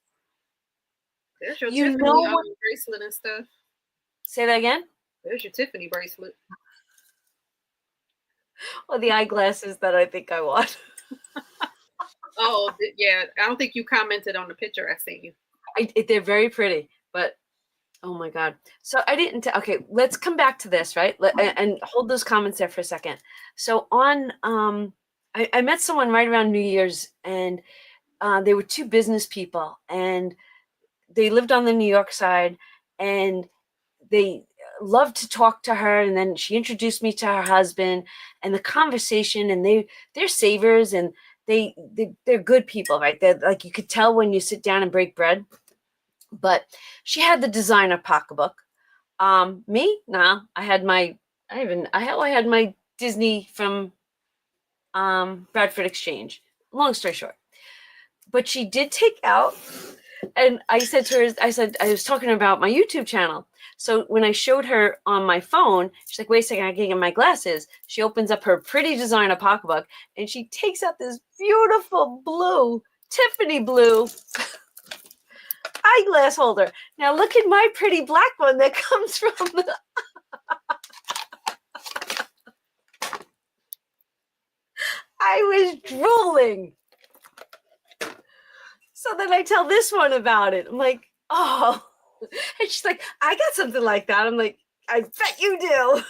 [SPEAKER 1] There's your Tiffany bracelet and stuff.
[SPEAKER 2] Say that again?
[SPEAKER 1] There's your Tiffany bracelet.
[SPEAKER 2] Or the eyeglasses that I think I want.
[SPEAKER 1] Oh, yeah. I don't think you commented on the picture I sent you.
[SPEAKER 2] They're very pretty, but oh my God. So I didn't, okay, let's come back to this, right? And hold those comments there for a second. So on, I met someone right around New Year's, and they were two business people, and they lived on the New York side, and they loved to talk to her. And then she introduced me to her husband, and the conversation, and they're savers, and they're good people, right? They're like, you could tell when you sit down and break bread. But she had the designer pocketbook. Me, nah. I had my Disney from Bradford Exchange. Long story short, but she did take out, and I said to her, I was talking about my YouTube channel. So when I showed her on my phone, she's like, wait a second, I can get my glasses. She opens up her pretty designer pocketbook, and she takes out this beautiful blue, Tiffany blue eyeglass holder. Now look at my pretty black one that comes from the I was drooling. So then I tell this one about it. I'm like, oh. And she's like, I got something like that. I'm like, I bet you do.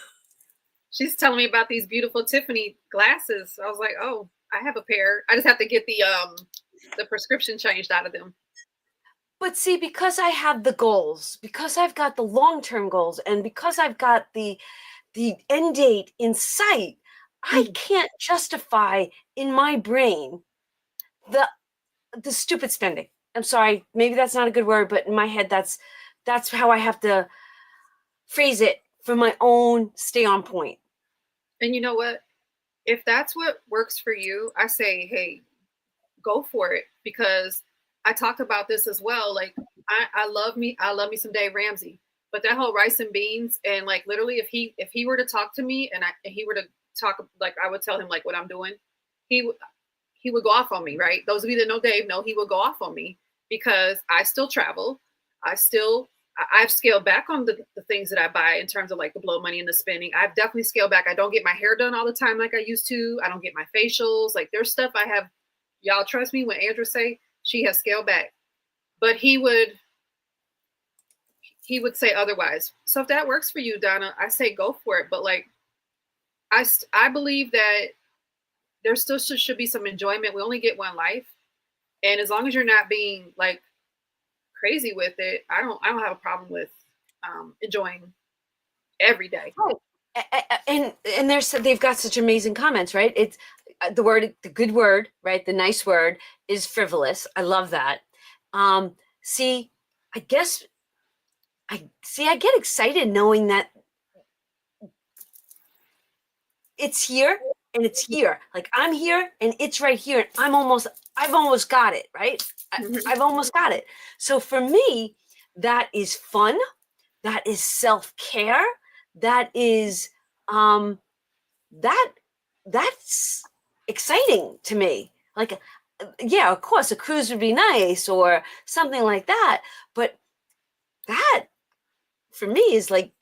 [SPEAKER 1] She's telling me about these beautiful Tiffany glasses. I was like, oh, I have a pair. I just have to get the prescription changed out of them.
[SPEAKER 2] But see, because I have the goals, because I've got the long-term goals, and because I've got the end date in sight, I can't justify in my brain the stupid spending. I'm sorry, maybe that's not a good word, but in my head, that's how I have to phrase it for my own stay on point.
[SPEAKER 1] And you know what? If that's what works for you, I say, hey, go for it, because I talked about this as well. Like, I love me some Dave Ramsey, but that whole rice and beans, and like literally, if he were to talk to me and he were to talk, like I would tell him like what I'm doing, he would go off on me, right? Those of you that know Dave know he would go off on me, because I still travel. I've scaled back on the things that I buy in terms of like the blow money and the spending. I've definitely scaled back. I don't get my hair done all the time like I used to. I don't get my facials. Like, there's stuff I have. Y'all trust me when Andrew say she has scaled back, but he would say otherwise. So if that works for you, Donna, I say go for it. But like, I believe that there still should be some enjoyment. We only get one life, and as long as you're not being like crazy with it, I don't have a problem with enjoying every day.
[SPEAKER 2] Oh, and they've got such amazing comments, right? It's the good word, right? The nice word is frivolous. I love that. See, I guess I get excited knowing that it's here and it's here. Like, I'm here and it's right here. And I've almost got it, right? I've almost got it. So for me, that is fun. That is self-care. That is, that's exciting to me. Like, yeah, of course, a cruise would be nice or something like that. But that, for me, is like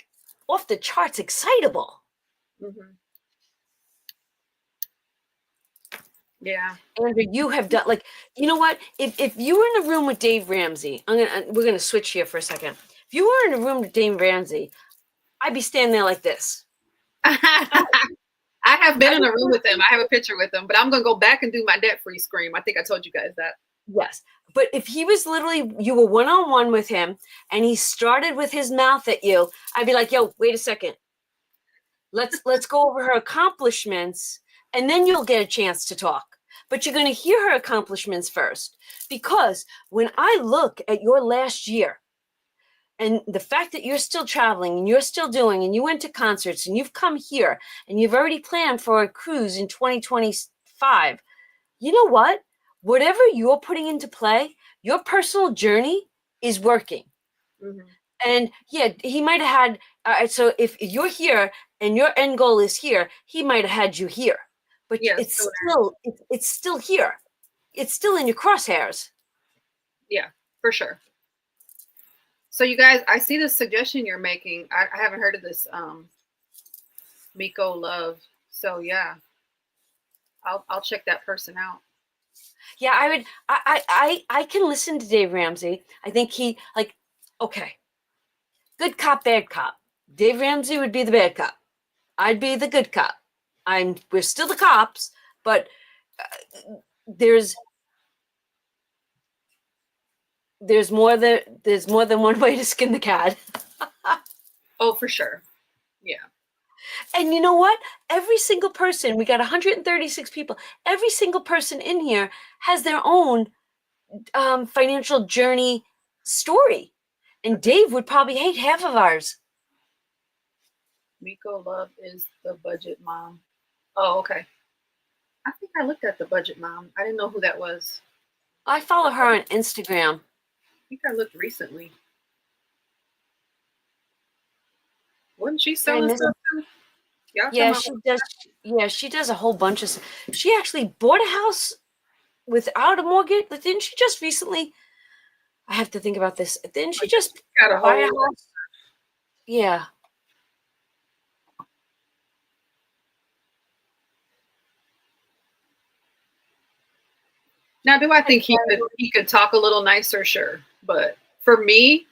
[SPEAKER 2] off the charts excitable.
[SPEAKER 1] Mm-hmm. Yeah.
[SPEAKER 2] Andrew, you have done, like, you know what? If you were in a room with Dave Ramsey, we're gonna switch here for a second. If you were in a room with Dave Ramsey, I'd be standing there like this.
[SPEAKER 1] I have been in a room with him. I have a picture with him, but I'm gonna go back and do my debt-free scream. I think I told you guys that.
[SPEAKER 2] Yes, but if he was literally, you were one-on-one with him, and he started with his mouth at you, I'd be like, yo, wait a second. Let's go over her accomplishments, and then you'll get a chance to talk. But you're going to hear her accomplishments first. Because when I look at your last year, and the fact that you're still traveling and you're still doing, and you went to concerts and you've come here and you've already planned for a cruise in 2025, you know what? Whatever you're putting into play, your personal journey is working.
[SPEAKER 1] Mm-hmm.
[SPEAKER 2] And yeah, he might have had, so if you're here and your end goal is here, he might have had you here, but
[SPEAKER 1] Yes,
[SPEAKER 2] it's still here. It's still in your crosshairs.
[SPEAKER 1] Yeah, for sure. So you guys, I see the suggestion you're making. I haven't heard of this Miko Love. So yeah, I'll check that person out.
[SPEAKER 2] Yeah, I can listen to Dave Ramsey. I think he like okay. Good cop, bad cop. Dave Ramsey would be the bad cop. I'd be the good cop. We're still the cops, but there's more than one way to skin the cat.
[SPEAKER 1] Oh, for sure. Yeah.
[SPEAKER 2] And you know what? Every single person, we got 136 people. Every single person in here has their own financial journey story. And Dave would probably hate half of ours.
[SPEAKER 1] Miko Love is the budget mom. Oh, okay. I think I looked at the budget mom. I didn't know who that was.
[SPEAKER 2] I follow her on Instagram.
[SPEAKER 1] I think I looked recently. Wasn't she selling stuff too?
[SPEAKER 2] Yeah, she does. Yeah, she does a whole bunch of. She actually bought a house without a mortgage. Didn't she just recently? I have to think about this. Didn't she just buy a house? Yeah.
[SPEAKER 1] Now, do I think he could talk a little nicer? Sure, but for me,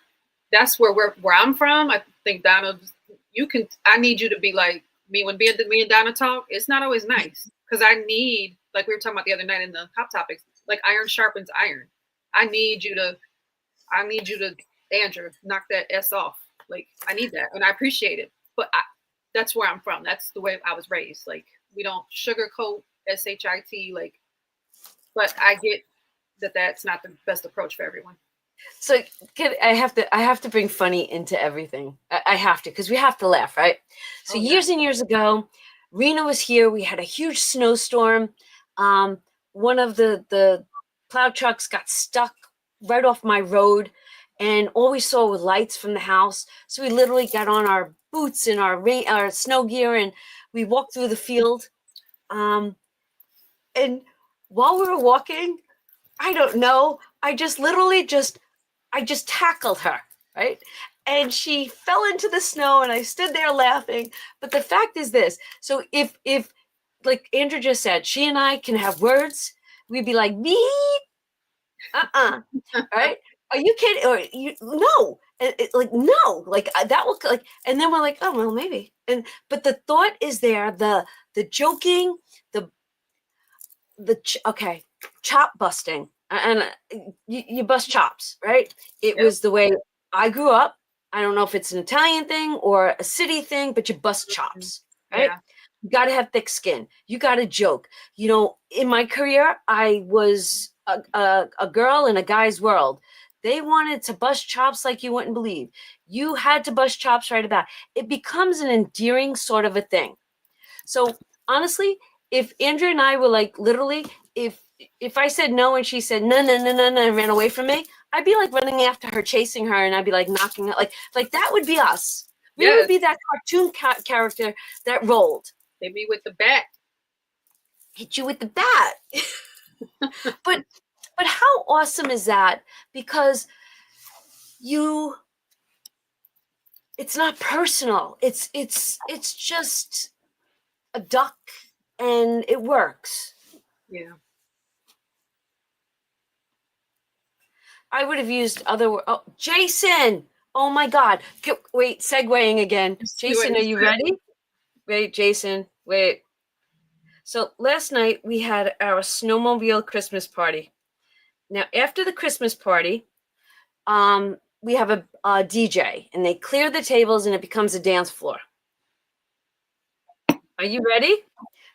[SPEAKER 1] that's where I'm from. I think Donna, I need you to be like me when me and Donna talk. It's not always nice because I need, like we were talking about the other night in the Hot Topics, like iron sharpens iron. I need you to, Andrew, knock that S off. Like I need that, and I appreciate it. But that's where I'm from. That's the way I was raised. Like we don't sugarcoat shit. Like, but I get that that's not the best approach for everyone.
[SPEAKER 2] So I have to bring funny into everything. I have to, because we have to laugh, right? So years and years ago, Rena was here. We had a huge snowstorm. One of the plow trucks got stuck right off my road, and all we saw were lights from the house. So we literally got on our boots and our snow gear, and we walked through the field. And while we were walking, I don't know, I just tackled her, right? And she fell into the snow, and I stood there laughing. But the fact is this: so if like Andrew just said, she and I can have words, we'd be like, me, right? Are you kidding? Or no? Like no, like that will like, and then we're like, oh well, maybe. But the thought is there, the joking, okay, chop busting, and you bust chops, right? It was the way I grew up. I don't know if it's an Italian thing or a city thing, but you bust chops, right? Yeah. You got to have thick skin. You got to joke. You know, in my career, I was a girl in a guy's world. They wanted to bust chops like you wouldn't believe. You had to bust chops right about. It becomes an endearing sort of a thing. So honestly, if Andrea and I were like literally, if I said no and she said no and ran away from me, I'd be like running after her, chasing her, and I'd be like knocking it, like that would be us. We would be that cartoon character that rolled.
[SPEAKER 1] They'd be with the bat.
[SPEAKER 2] Hit you with the bat. but how awesome is that? Because it's not personal. It's just a duck, and it works.
[SPEAKER 1] Yeah.
[SPEAKER 2] I would have used other. Oh, Jason! Oh my God! Wait, segueing again. Jason, are you ready? Wait, Jason. Wait. So last night we had our snowmobile Christmas party. Now after the Christmas party, we have a DJ, and they clear the tables, and it becomes a dance floor. Are you ready?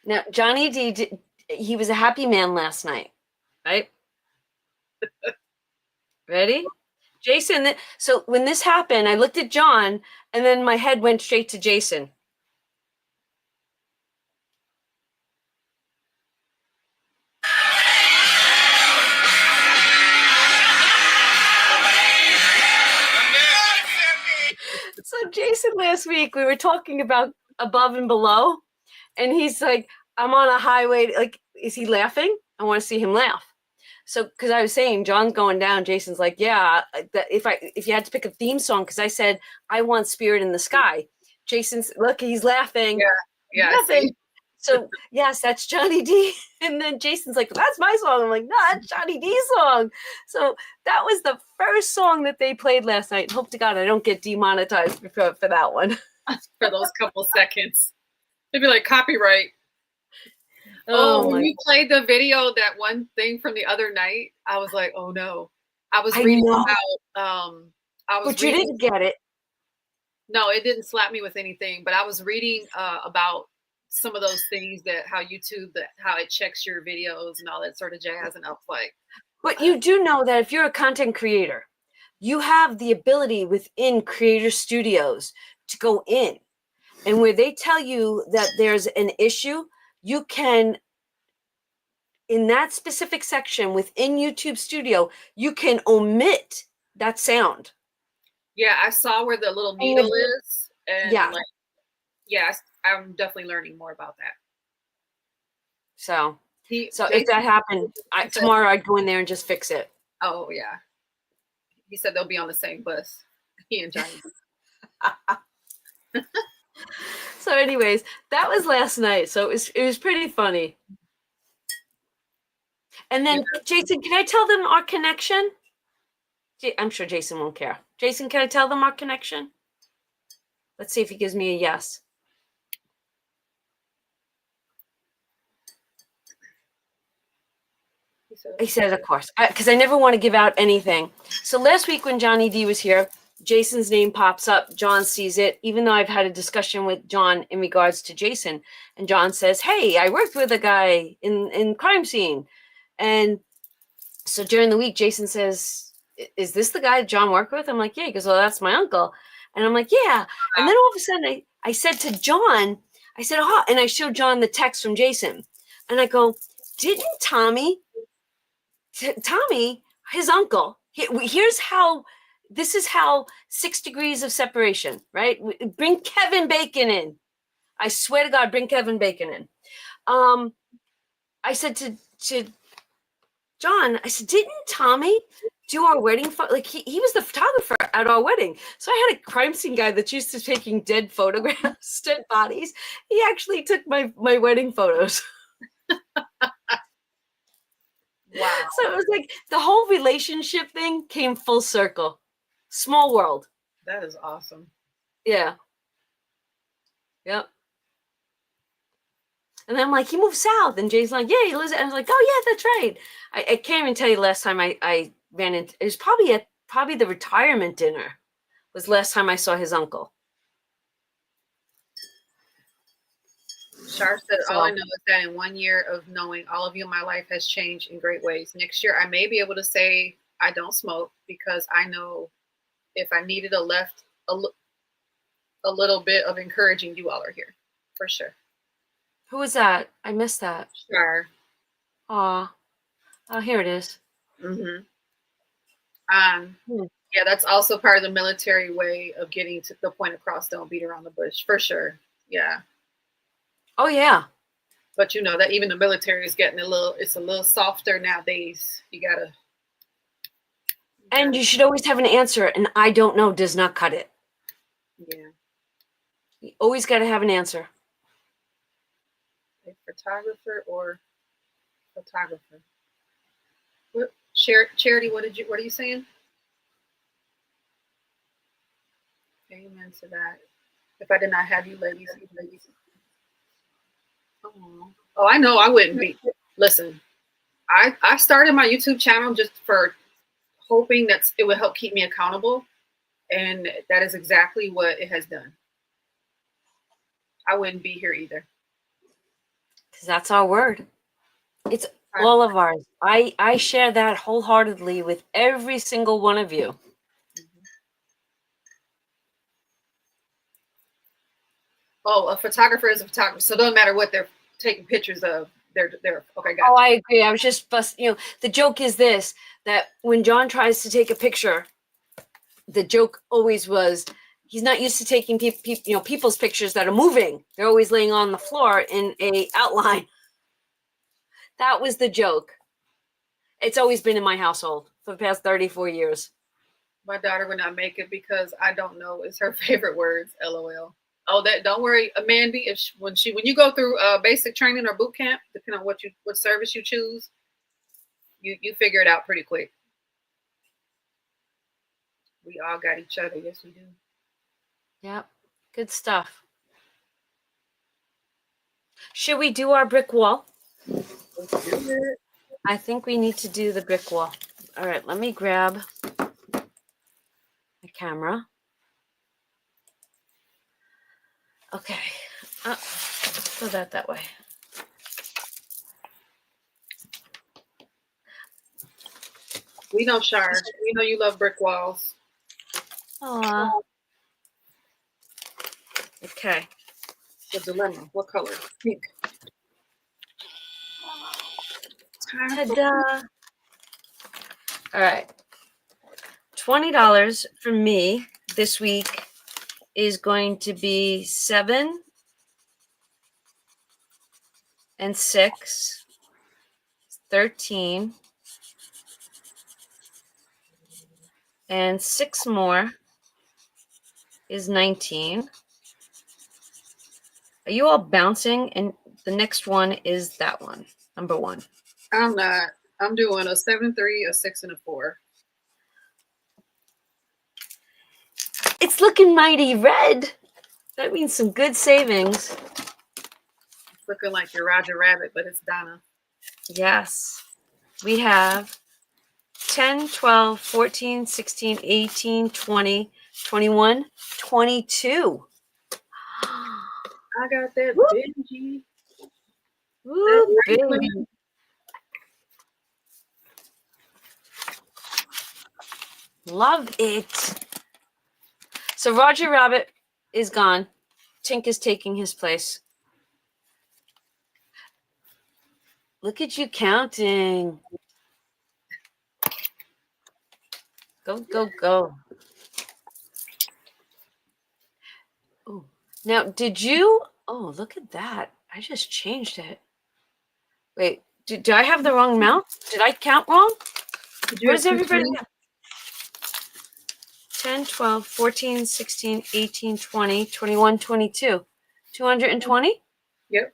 [SPEAKER 2] Now Johnny D. He was a happy man last night, right? Ready? Jason, so when this happened, I looked at John, and then my head went straight to Jason. Jason, last week we were talking about above and below, and he's like, I'm on a highway. Like, is he laughing? I want to see him laugh. So, because I was saying John's going down, Jason's like, yeah, that if you had to pick a theme song, because I said I want Spirit in the Sky. Jason's look, he's laughing.
[SPEAKER 1] Yeah,
[SPEAKER 2] laughing. So yes, that's Johnny D. And then Jason's like, that's my song. I'm like, no, that's Johnny D's song. So that was the first song that they played last night. Hope to God I don't get demonetized for that one.
[SPEAKER 1] For those couple seconds. They'd be like, copyright. When you played the video, that one thing from the other night, I was like, oh no. I was reading about
[SPEAKER 2] But you didn't get it.
[SPEAKER 1] No, it didn't slap me with anything, but I was reading about some of those things, that how YouTube, how it checks your videos and all that sort of jazz, and I was like,
[SPEAKER 2] but you do know that if you're a content creator, you have the ability within Creator Studios to go in, and where they tell you that there's an issue, you can, in that specific section within YouTube Studio, you can omit that sound.
[SPEAKER 1] Yeah, I saw where the little needle is, and I'm definitely learning more about that.
[SPEAKER 2] So if that happened, tomorrow I'd go in there and just fix it.
[SPEAKER 1] Oh yeah. He said they'll be on the same bus. He and Johnny.
[SPEAKER 2] So anyways, that was last night. So it was pretty funny. And then Jason, can I tell them our connection? I'm sure Jason won't care. Jason, can I tell them our connection? Let's see if he gives me a yes. He said, of course, because I never want to give out anything. So last week when Johnny D was here, Jason's name pops up. John sees it, even though I've had a discussion with John in regards to Jason. And John says, hey, I worked with a guy in crime scene. And so during the week, Jason says, is this the guy John worked with? I'm like, yeah. He goes, well, that's my uncle. And I'm like, yeah. And then all of a sudden I said to John, I said, oh, and I showed John the text from Jason. And I go, didn't Tommy, his uncle, this is how 6 degrees of separation, right? Bring Kevin Bacon in. I swear to God, bring Kevin Bacon in. I said to John, I said, didn't Tommy do our wedding? Like he was the photographer at our wedding. So I had a crime scene guy that's used to taking dead photographs, dead bodies. He actually took my wedding photos.
[SPEAKER 1] Wow.
[SPEAKER 2] So it was like the whole relationship thing came full circle. Small world.
[SPEAKER 1] That is awesome.
[SPEAKER 2] Yeah. Yep. And then I'm like, he moved south. And Jay's like, yeah, he lives. And I was like, oh, yeah, that's right. I can't even tell you last time I ran into, it was probably the retirement dinner was last time I saw his uncle.
[SPEAKER 1] Shar said, all I know is that in 1 year of knowing all of you, my life has changed in great ways. Next year, I may be able to say I don't smoke, because I know if I needed a little bit of encouraging, you all are here for sure.
[SPEAKER 2] Who was that? I missed that.
[SPEAKER 1] Shar.
[SPEAKER 2] Oh, here it is.
[SPEAKER 1] Mm-hmm. Yeah, that's also part of the military way of getting to the point across. Don't beat around the bush, for sure. Yeah.
[SPEAKER 2] Oh yeah.
[SPEAKER 1] But you know that even the military is getting it's a little softer nowadays. You gotta.
[SPEAKER 2] And you should always have an answer. And I don't know does not cut it.
[SPEAKER 1] Yeah.
[SPEAKER 2] You always got to have an answer.
[SPEAKER 1] A photographer or photographer. What, Charity? What are you saying? Amen to that. If I did not have you, ladies. Oh, I know I wouldn't be. Listen, I started my YouTube channel just for hoping that it would help keep me accountable, and that is exactly what it has done. I wouldn't be here either.
[SPEAKER 2] Because that's our word. It's all of ours. I share that wholeheartedly with every single one of you.
[SPEAKER 1] Oh, a photographer is a photographer, so it doesn't matter what they're taking pictures of. They're okay. Gotcha.
[SPEAKER 2] Oh, I agree. I was just the joke is this, that when John tries to take a picture, the joke always was he's not used to taking people's pictures that are moving. They're always laying on the floor in a outline. That was the joke. It's always been in my household for the past 34 years.
[SPEAKER 1] My daughter would not make it because I don't know is her favorite words. LOL. Oh, that don't worry, Mandy. When you go through basic training or boot camp, depending on what service you choose, you figure it out pretty quick. We all got each other. Yes, we do.
[SPEAKER 2] Yep, good stuff. Should we do our brick wall?
[SPEAKER 1] Let's do it.
[SPEAKER 2] I think we need to do the brick wall. All right, let me grab the camera. Okay, let's go that way.
[SPEAKER 1] We know, Shar. We know you love brick walls.
[SPEAKER 2] Aw. Okay.
[SPEAKER 1] The dilemma. What color? Pink.
[SPEAKER 2] Ta-da. All right. $20 for me this week is going to be 7 and 6, 13, and 6 more is 19. Are you all bouncing? And the next one is that one, number 1.
[SPEAKER 1] I'm not. I'm doing a 7, 3, a 6, and a 4.
[SPEAKER 2] It's looking mighty red. That means some good savings.
[SPEAKER 1] It's looking like you're Roger Rabbit, but it's Donna.
[SPEAKER 2] Yes. We have 10, 12, 14, 16, 18, 20, 21, 22.
[SPEAKER 1] I got that Benji.
[SPEAKER 2] Woo, baby. Love it. So Roger Rabbit is gone. Tink is taking his place. Look at you counting. Go, go, go. Oh, now did you? Oh, look at that. I just changed it. Wait, did I have the wrong amount? Did I count wrong? What does everybody have? 10, 12, 14, 16, 18, 20, 21, 22. 220?
[SPEAKER 1] Yep.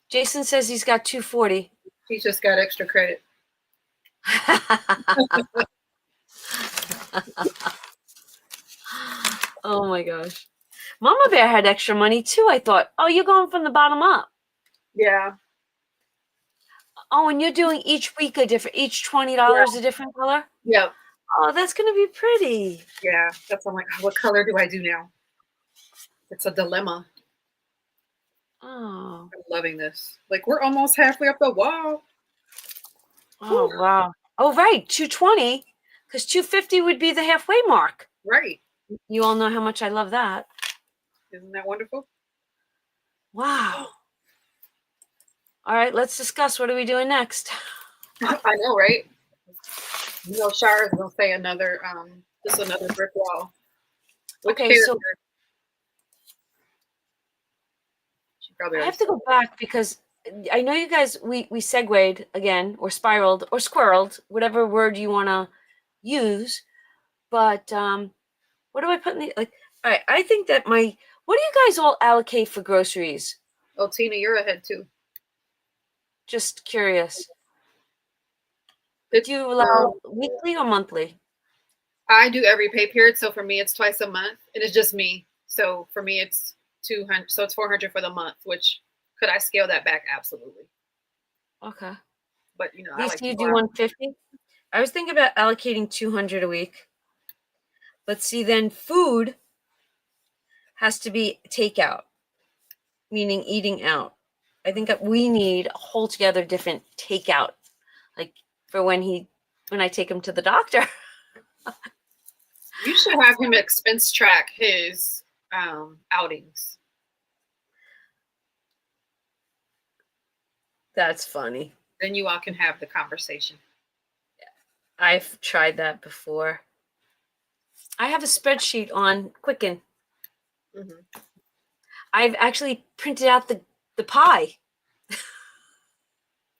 [SPEAKER 2] Jason says he's got 240.
[SPEAKER 1] He just got extra credit.
[SPEAKER 2] Oh my gosh. Mama Bear had extra money too. I thought, oh, you're going from the bottom up.
[SPEAKER 1] Yeah.
[SPEAKER 2] Oh, and you're doing each week each $20 a different color?
[SPEAKER 1] Yep.
[SPEAKER 2] Oh, that's going to be pretty.
[SPEAKER 1] Yeah. That's I'm like, what color do I do now? It's a dilemma.
[SPEAKER 2] Oh.
[SPEAKER 1] I'm loving this. Like we're almost halfway up the wall.
[SPEAKER 2] Oh, wow. Oh, right. 220. Because 250 would be the halfway mark.
[SPEAKER 1] Right.
[SPEAKER 2] You all know how much I love that.
[SPEAKER 1] Isn't that wonderful?
[SPEAKER 2] Wow. All right, let's discuss. What are we doing next?
[SPEAKER 1] I know, right? You know, Shar is gonna say another brick wall.
[SPEAKER 2] Okay, so I have to go back because I know you guys. We segued again, or spiraled, or squirreled, whatever word you want to use. But what do I put in the like? All right, I think that what do you guys all allocate for groceries?
[SPEAKER 1] Oh, Tina, you're ahead too.
[SPEAKER 2] Just curious. Do you allow weekly or monthly?
[SPEAKER 1] I do every pay period, so for me it's twice a month, and it's just me. So for me it's 200, so it's 400 for the month. Which could I scale that back? Absolutely.
[SPEAKER 2] Okay.
[SPEAKER 1] But you know,
[SPEAKER 2] At least you do 150. I was thinking about allocating 200 a week. But see, then food has to be takeout, meaning eating out. I think that we need a whole together different takeout, like for when I take him to the doctor.
[SPEAKER 1] You should have him expense track his outings.
[SPEAKER 2] That's funny.
[SPEAKER 1] Then you all can have the conversation.
[SPEAKER 2] I've tried that before. I have a spreadsheet on Quicken.
[SPEAKER 1] Mm-hmm.
[SPEAKER 2] I've actually printed out the pie.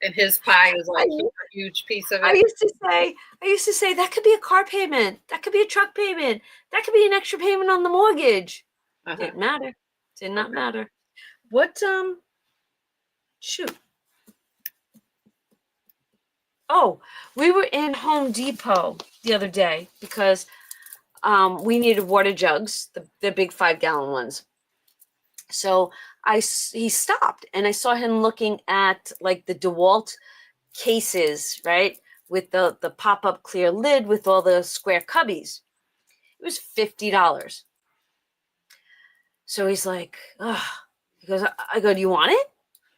[SPEAKER 1] And his pie is like a huge piece of it.
[SPEAKER 2] I used to say that could be a car payment, that could be a truck payment, that could be an extra payment on the mortgage. Didn't matter. Did not matter. What shoot. Oh, we were in Home Depot the other day because we needed water jugs, the big 5-gallon ones. So he stopped and I saw him looking at like the DeWalt cases, right? With the pop-up clear lid with all the square cubbies. It was $50. So he's like, ugh. He goes, I go, do you want it?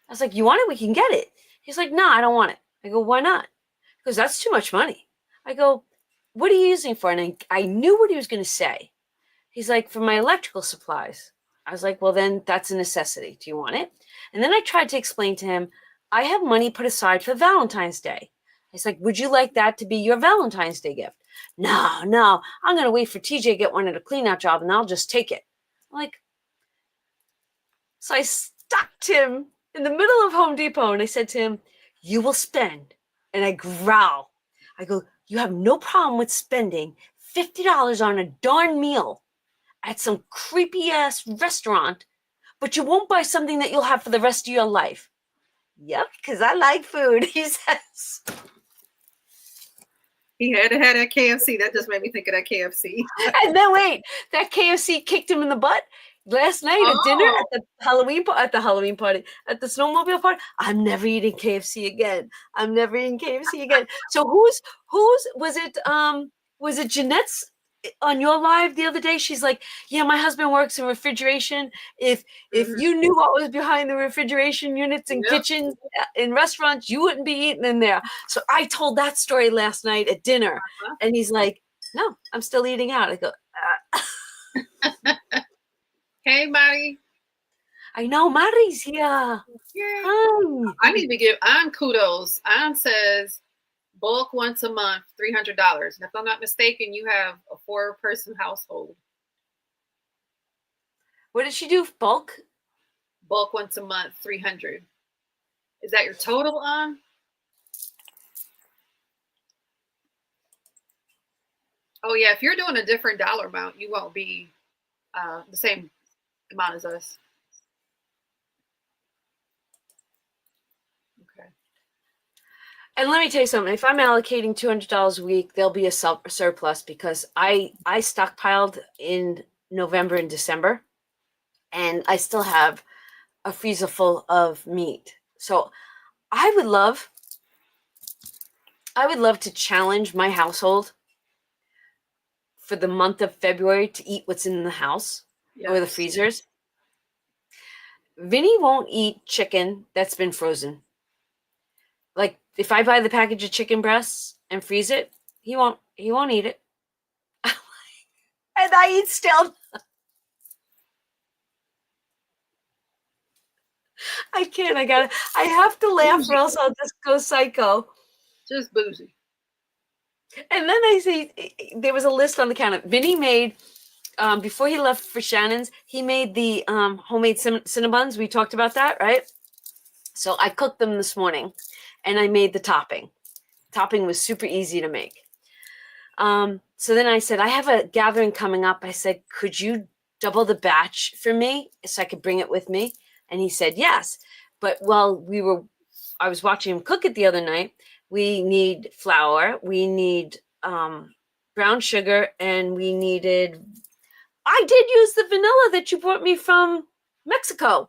[SPEAKER 2] I was like, you want it? We can get it. He's like, no, I don't want it. I go, why not? Because that's too much money. I go, what are you using for? And I knew what he was going to say. He's like, for my electrical supplies. I was like, well, then that's a necessity. Do you want it? And then I tried to explain to him, I have money put aside for Valentine's Day. He's like, would you like that to be your Valentine's Day gift? No, I'm going to wait for TJ to get one at a clean out job and I'll just take it. I'm like, so I stopped him in the middle of Home Depot and I said to him, you will spend. And I growl. I go, you have no problem with spending $50 on a darn meal at some creepy ass restaurant, but you won't buy something that you'll have for the rest of your life. Yep, because I like food, he says.
[SPEAKER 1] He had to have that KFC. That just made me think of that KFC.
[SPEAKER 2] And then wait, that KFC kicked him in the butt last night at dinner at the Halloween party, at the snowmobile party. I'm never eating KFC again. I'm never eating KFC again. So whose was it? Was it Jeanette's on your live the other day? She's like, yeah, my husband works in refrigeration. If you knew what was behind the refrigeration units and kitchens in restaurants, you wouldn't be eating in there. So I told that story last night at dinner, and he's like, no, I'm still eating out. I go,
[SPEAKER 1] hey, Mari.
[SPEAKER 2] I know Mari's here.
[SPEAKER 1] Yeah. Hi. I need to give Ann kudos. Ann says bulk once a month, $300. And if I'm not mistaken, you have a 4-person household.
[SPEAKER 2] What did she do? Bulk
[SPEAKER 1] once a month, $300. Is that your total, Ann? Oh yeah, if you're doing a different dollar amount, you won't be the same amount as us. Okay.
[SPEAKER 2] And let me tell you something. If I'm allocating $200 a week, there'll be a surplus because I stockpiled in November and December, and I still have a freezer full of meat. So I would love to challenge my household for the month of February to eat what's in the house or the freezers. Vinny won't eat chicken that's been frozen. Like if I buy the package of chicken breasts and freeze it, he won't eat it. And I eat still. I can't. I have to laugh or else I'll just go psycho.
[SPEAKER 1] Just bougie.
[SPEAKER 2] And then I see there was a list on the counter. Vinny made, before he left for Shannon's, he made the homemade Cinnabons. We talked about that, right? So I cooked them this morning, and I made the topping. Topping was super easy to make. So then I said, I have a gathering coming up. I said, could you double the batch for me so I could bring it with me? And he said, yes. But while I was watching him cook it the other night, we need flour, we need brown sugar, and I did use the vanilla that you brought me from Mexico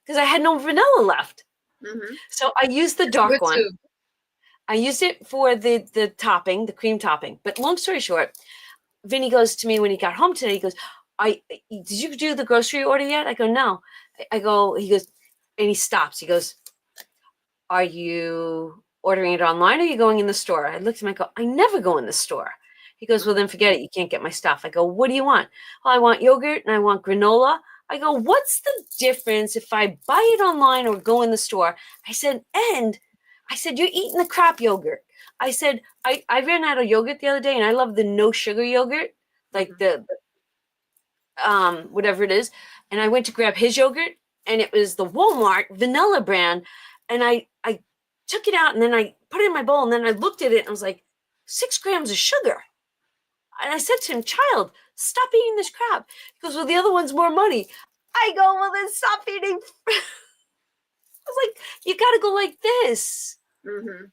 [SPEAKER 2] because I had no vanilla left. Mm-hmm. So I used the dark one. Too. I used it for the topping, the cream topping. But long story short, Vinny goes to me when he got home today, he goes, did you do the grocery order yet? I go, no. He goes, and he stops. He goes, are you ordering it online or are you going in the store? I looked at him, I go, I never go in the store. He goes, well, then forget it. You can't get my stuff. I go, what do you want? Well, I want yogurt and I want granola. I go, what's the difference if I buy it online or go in the store? I said, you're eating the crap yogurt. I said, I ran out of yogurt the other day and I love the no sugar yogurt. like the whatever it is, and I went to grab his yogurt, and it was the Walmart vanilla brand, and I took it out, and then I put it in my bowl, and then I looked at it, and I was like, 6 grams of sugar. And I said to him, child, stop eating this crap. He goes, well, the other one's more money. I go, well, then stop eating. I was like, you got to go like this.
[SPEAKER 1] Mm-hmm.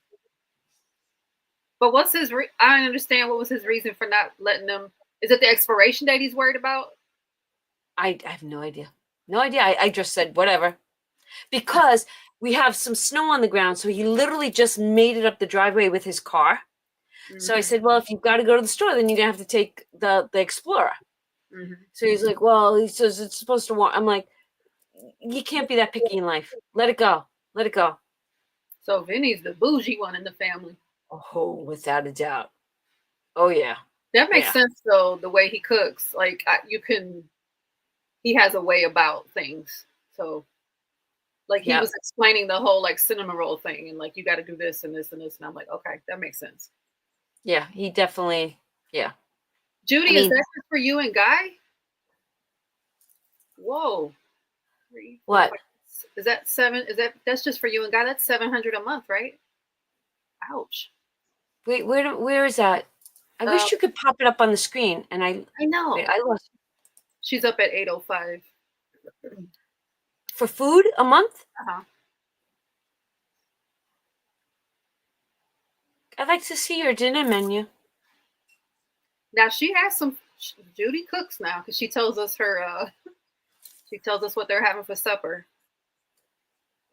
[SPEAKER 1] But what's his? I understand. What was his reason for not letting them? Is it the expiration date he's worried about?
[SPEAKER 2] I have no idea. No idea. I just said whatever, because we have some snow on the ground. So he literally just made it up the driveway with his car. Mm-hmm. So I said, well, if you've got to go to the store, then you're gonna have to take the Explorer. Mm-hmm. So he's like, well, he says it's supposed to warm. I'm like, you can't be that picky in life. Let it go. Let it go.
[SPEAKER 1] So Vinny's the bougie one in the family.
[SPEAKER 2] Oh, without a doubt. Oh yeah.
[SPEAKER 1] That makes sense though. The way he cooks, like he has a way about things. So, like he was explaining the whole like cinnamon roll thing, and like you got to do this and this and this, and I'm like, okay, that makes sense.
[SPEAKER 2] Yeah, he definitely. Yeah.
[SPEAKER 1] Judy, is that just for you and Guy? Whoa. 3, 4,
[SPEAKER 2] what?
[SPEAKER 1] 5, is that 7? That's just for you and Guy? That's $700 a month, right? Ouch.
[SPEAKER 2] Wait, where is that? I wish you could pop it up on the screen. And I
[SPEAKER 1] know.
[SPEAKER 2] Wait, I lost.
[SPEAKER 1] She's up at 8:05.
[SPEAKER 2] For food a month?
[SPEAKER 1] Uh-huh.
[SPEAKER 2] I'd like to see your dinner menu.
[SPEAKER 1] Now she has some. Judy cooks now because she tells us she tells us what they're having for supper.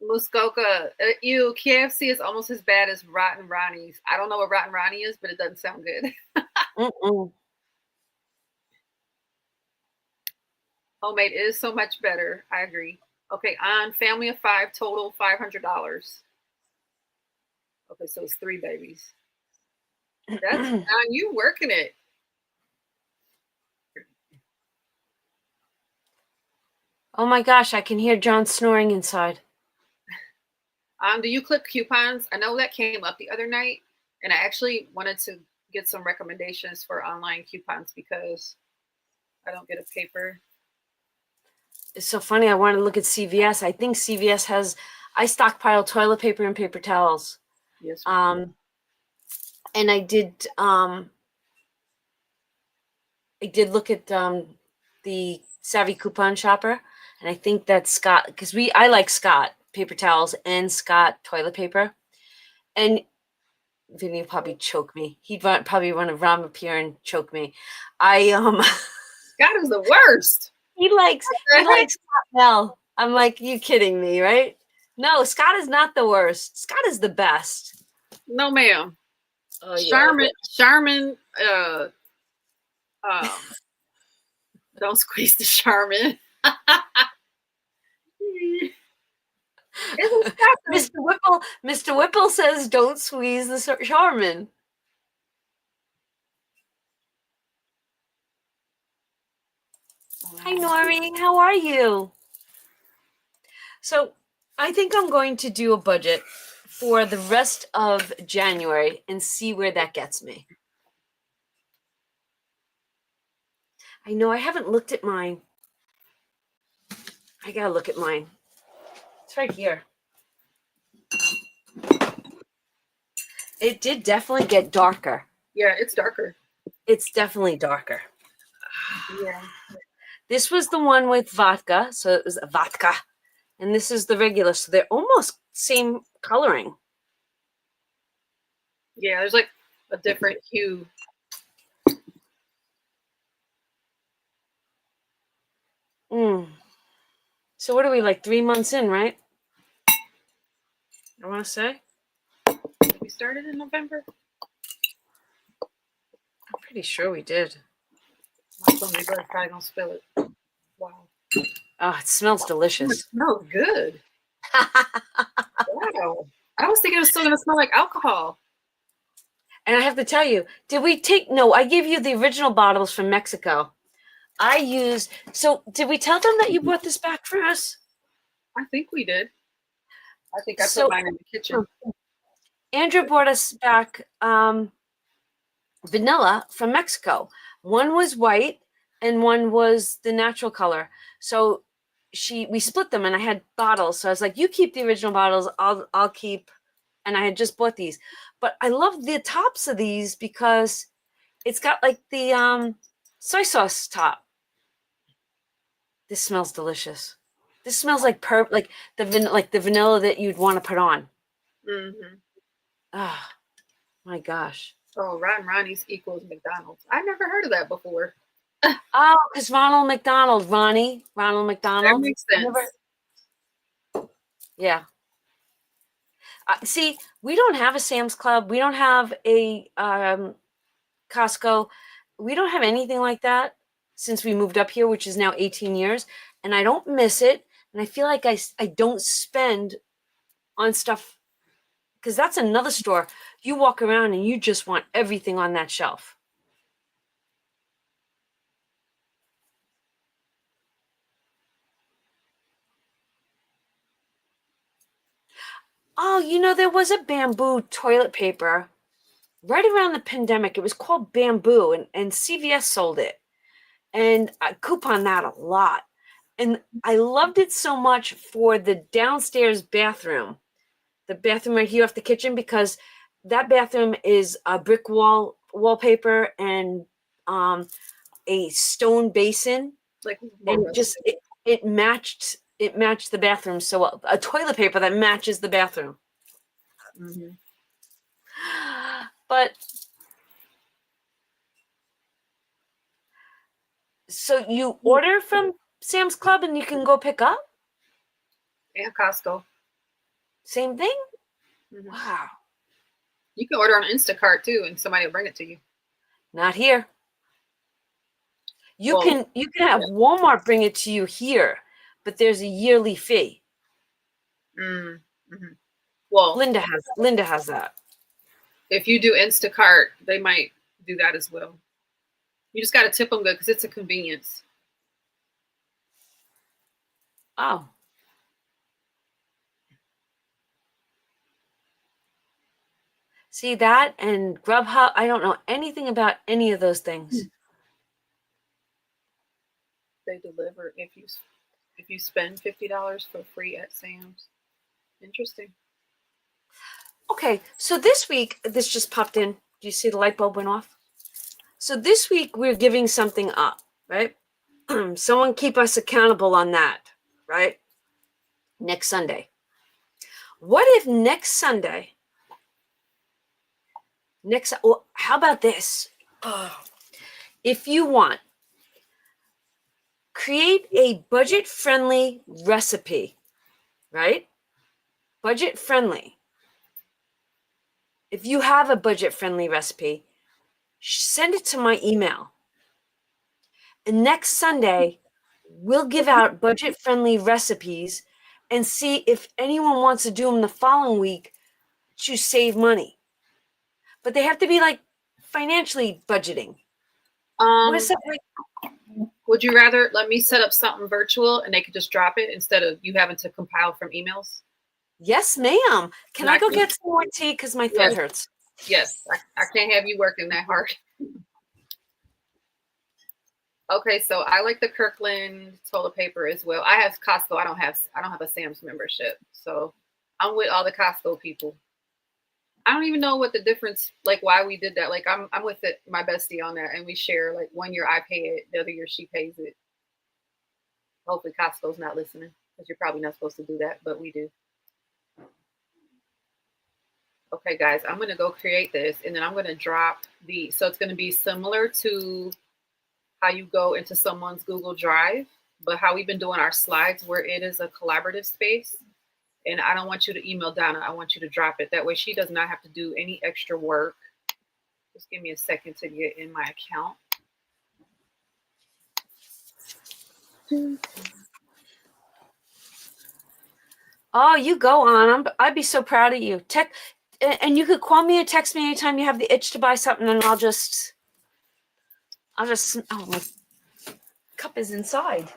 [SPEAKER 1] Muskoka, KFC is almost as bad as Rotten Ronnie's. I don't know what Rotten Ronnie is, but it doesn't sound good. Homemade is so much better. I agree. Okay, on family of 5, total $500. Okay, so it's 3 babies. That's on you working it.
[SPEAKER 2] Oh my gosh, I can hear John snoring inside.
[SPEAKER 1] Do you click coupons? I know that came up the other night, and I actually wanted to get some recommendations for online coupons because I don't get a paper.
[SPEAKER 2] It's so funny. I want to look at CVS. I think CVS has. I stockpile toilet paper and paper towels.
[SPEAKER 1] Yes.
[SPEAKER 2] And I did. I did look at the Savvy Coupon Shopper, and I think that Scott, because I like Scott paper towels and Scott toilet paper, and Vinny will probably choke me. He'd probably want to run up here and choke me.
[SPEAKER 1] Scott is the worst.
[SPEAKER 2] He likes Scott Bell. I'm like, you kidding me, right? No, Scott is not the worst. Scott is the best.
[SPEAKER 1] No, ma'am.
[SPEAKER 2] Oh,
[SPEAKER 1] Charmin. Don't squeeze the Charmin.
[SPEAKER 2] Mr. Whipple says, "Don't squeeze the Charmin." Hi, Noreen. How are you? So, I think I'm going to do a budget for the rest of January and see where that gets me. I know I haven't looked at mine. I gotta look at mine. It's right here. It did definitely get darker.
[SPEAKER 1] Yeah, it's darker.
[SPEAKER 2] It's definitely darker.
[SPEAKER 1] Yeah.
[SPEAKER 2] This was the one with vodka, so it was a vodka. And this is the regular, so they're almost same coloring.
[SPEAKER 1] Yeah, there's like a different hue.
[SPEAKER 2] So what are we, like 3 months in, right? I want to say.
[SPEAKER 1] We started in November?
[SPEAKER 2] I'm pretty sure we did.
[SPEAKER 1] My probably gonna spill it. Wow.
[SPEAKER 2] Oh, it smells delicious.
[SPEAKER 1] It smells good. Wow. I was thinking it was still going to smell like alcohol.
[SPEAKER 2] And I have to tell you, I gave you the original bottles from Mexico. Did we tell them that you brought this back for us?
[SPEAKER 1] I think we did. I think I put mine in the kitchen.
[SPEAKER 2] Andrew brought us back vanilla from Mexico. One was white and one was the natural color. So we split them, and I had bottles. So I was like, you keep the original bottles, I'll keep, and I had just bought these. But I love the tops of these because it's got like the soy sauce top. This smells delicious. This smells like the vanilla that you'd want to put on.
[SPEAKER 1] Mm-hmm.
[SPEAKER 2] Ah, my gosh.
[SPEAKER 1] Oh, Ronnie's equals McDonald's. I never heard of that before.
[SPEAKER 2] Oh, because Ronald McDonald. Ronald McDonald.
[SPEAKER 1] That makes sense.
[SPEAKER 2] Yeah. See, we don't have a Sam's Club. We don't have a Costco. We don't have anything like that since we moved up here, which is now 18 years. And I don't miss it. And I feel like I don't spend on stuff, because that's another store. You walk around and you just want everything on that shelf. Oh, there was a bamboo toilet paper right around the pandemic. It was called Bamboo, and CVS sold it. And I couponed that a lot. And I loved it so much for the downstairs bathroom, the bathroom right here off the kitchen, because that bathroom is a brick wallpaper and a stone basin.
[SPEAKER 1] Like,
[SPEAKER 2] and it matched the bathroom so well. A toilet paper that matches the bathroom.
[SPEAKER 1] Mm-hmm.
[SPEAKER 2] But so you order from Sam's Club and you can go pick up?
[SPEAKER 1] And Costco.
[SPEAKER 2] Same thing?
[SPEAKER 1] Mm-hmm.
[SPEAKER 2] Wow.
[SPEAKER 1] You can order on Instacart too, and somebody will bring it to you.
[SPEAKER 2] Not here. You can have Walmart bring it to you here, but there's a yearly fee.
[SPEAKER 1] Mm-hmm. Well,
[SPEAKER 2] Linda has that.
[SPEAKER 1] If you do Instacart, they might do that as well. You just got to tip them good because it's a convenience.
[SPEAKER 2] Oh. See that and Grubhub? I don't know anything about any of those things.
[SPEAKER 1] They deliver if you spend $50 for free at Sam's. Interesting.
[SPEAKER 2] Okay, so this week, this just popped in. Do you see the light bulb went off? So this week we're giving something up, right? Someone keep us accountable on that, right? Next Sunday. What if next Sunday? How about this? If you want, create a budget-friendly recipe, right? Budget-friendly. If you have a budget-friendly recipe, send it to my email. And next Sunday, we'll give out budget-friendly recipes and see if anyone wants to do them the following week to save money. But they have to be like financially budgeting. What is that?
[SPEAKER 1] Would you rather let me set up something virtual and they could just drop it instead of you having to compile from emails?
[SPEAKER 2] Yes, ma'am. Can I go get some more tea because my throat hurts?
[SPEAKER 1] Yes, I can't have you working that hard. Okay, so I like the Kirkland toilet paper as well. I have Costco. I don't have a Sam's membership, so I'm with all the Costco people. I don't even know what the difference, like why we did that. Like I'm with my bestie on that, and we share. Like 1 year I pay it, the other year she pays it. Hopefully Costco's not listening because you're probably not supposed to do that, but we do. Okay, guys, I'm gonna go create this, and then I'm gonna drop so it's gonna be similar to how you go into someone's Google Drive, but how we've been doing our slides where it is a collaborative space. And I don't want you to email Donna. I want you to drop it. That way she does not have to do any extra work. Just give me a second to get in my account.
[SPEAKER 2] Oh, you go on. I'd be so proud of you. And you could call me or text me anytime you have the itch to buy something, and I'll just, oh, my cup is inside.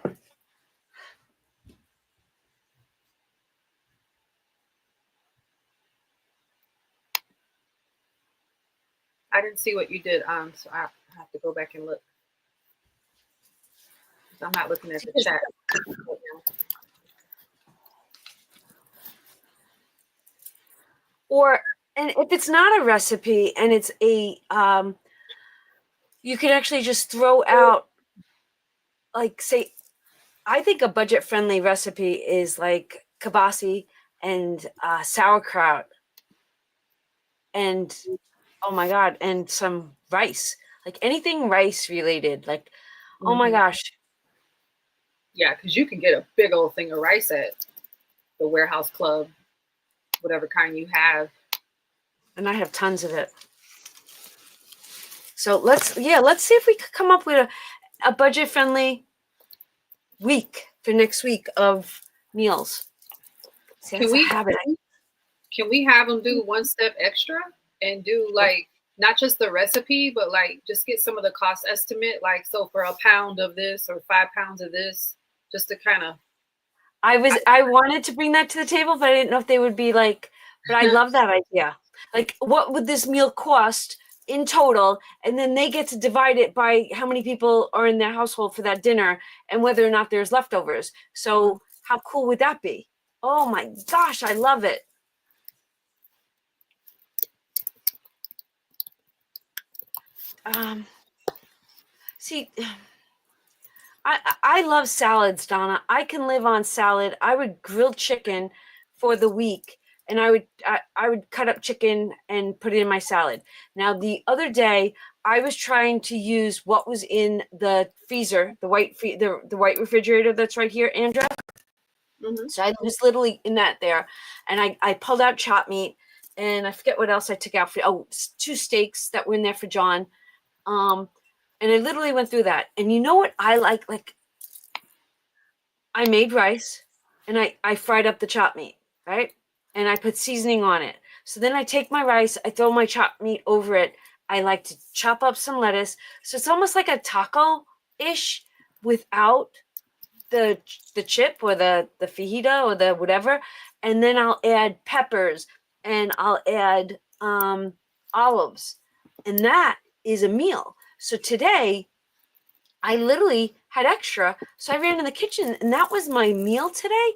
[SPEAKER 1] I didn't see what you did, so I have to go back and look. I'm not looking at the chat.
[SPEAKER 2] Or, and if it's not a recipe and it's a, you could actually just throw out, like, say, I think a budget-friendly recipe is like kibasi and sauerkraut and, oh my God, and some rice. Like anything rice related. Like, oh my gosh.
[SPEAKER 1] Yeah, because you can get a big old thing of rice at the warehouse club, whatever kind you have.
[SPEAKER 2] And I have tons of it. So let's see if we could come up with a budget-friendly week for next week of meals. See,
[SPEAKER 1] Can we have them do one step extra and do like not just the recipe, but like just get some of the cost estimate, like so for a pound of this or 5 pounds of this, just to kind of.
[SPEAKER 2] I wanted to bring that to the table, but I didn't know if they would be like. But I love that idea. Like, what would this meal cost in total? And then they get to divide it by how many people are in their household for that dinner and whether or not there's leftovers. So how cool would that be? Oh my gosh, I love it. See, I love salads, Donna. I can live on salad. I would grill chicken for the week, and I would cut up chicken and put it in my salad. Now, the other day, I was trying to use what was in the freezer, the white refrigerator that's right here, Andrea. So I was literally in that there, and I pulled out chopped meat, and I forget what else I took out for. Oh, 2 steaks that were in there for John. And I literally went through that. And you know what I like? Like, I made rice and I fried up the chopped meat, right? And I put seasoning on it. So then I take my rice, I throw my chopped meat over it. I like to chop up some lettuce. So it's almost like a taco-ish without the chip or the fajita or the whatever. And then I'll add peppers and I'll add olives. And that is a meal. So today, I literally had extra. So I ran in the kitchen, and that was my meal today.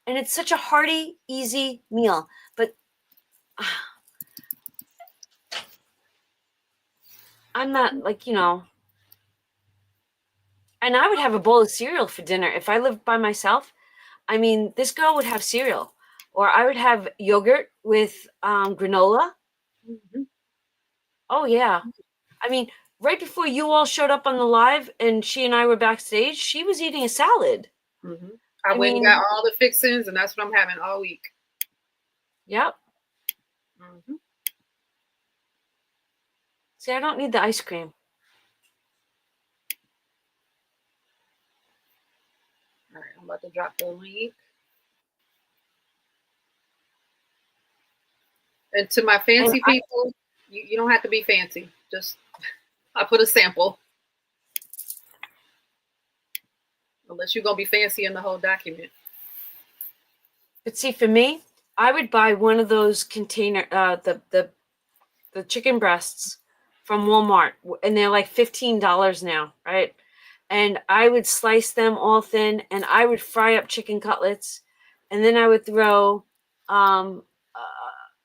[SPEAKER 2] And it's such a hearty, easy meal. But I'm not like, and I would have a bowl of cereal for dinner. If I lived by myself, I mean, this girl would have cereal. Or I would have yogurt with granola. Oh, yeah. I mean, right before you all showed up on the live and she and I were backstage, she was eating a salad.
[SPEAKER 1] I went and got all the fixings, and that's what I'm having all week.
[SPEAKER 2] Yep. See, I don't need the ice cream.
[SPEAKER 1] All right, I'm about to drop the link. And to my fancy people, you don't have to be fancy. Just, I put a sample. Unless you're going to be fancy in the whole document.
[SPEAKER 2] But see, for me, I would buy one of those container, the chicken breasts from Walmart, and they're like $15 now, right? And I would slice them all thin, and I would fry up chicken cutlets, and then I would throw a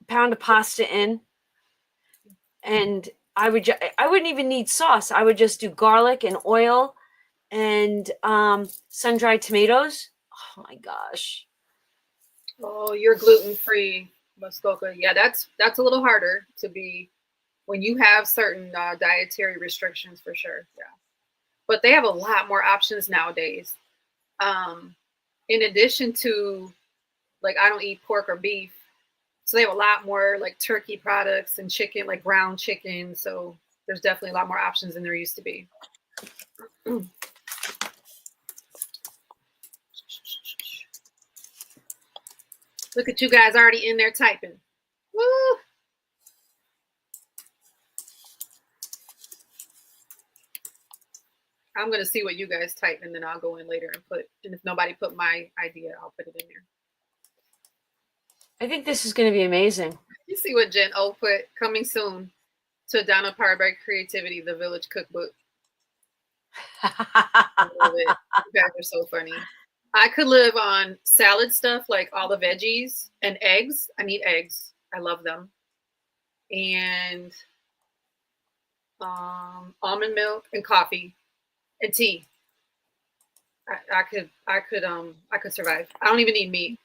[SPEAKER 2] pound of pasta in, and I wouldn't even need sauce. I would just do garlic and oil and sun-dried tomatoes. Oh my gosh.
[SPEAKER 1] Oh, you're gluten-free, Muskoka. Yeah, that's a little harder to be when you have certain dietary restrictions, for sure. Yeah, but they have a lot more options nowadays. In addition to, like, I don't eat pork or beef, so they have a lot more like turkey products and chicken, like ground chicken. So there's definitely a lot more options than there used to be. Look at you guys already in there typing. Woo! I'm going to see what you guys type, and then I'll go in later and if nobody put my idea, I'll put it in there.
[SPEAKER 2] I think this is going to be amazing.
[SPEAKER 1] You see what Jen O put? Coming soon to Donna Powered by Creativity, the Village Cookbook. I love it. You guys are so funny. I could live on salad stuff, like all the veggies and eggs. I need eggs. I love them. And almond milk and coffee and tea. I could survive. I don't even need meat.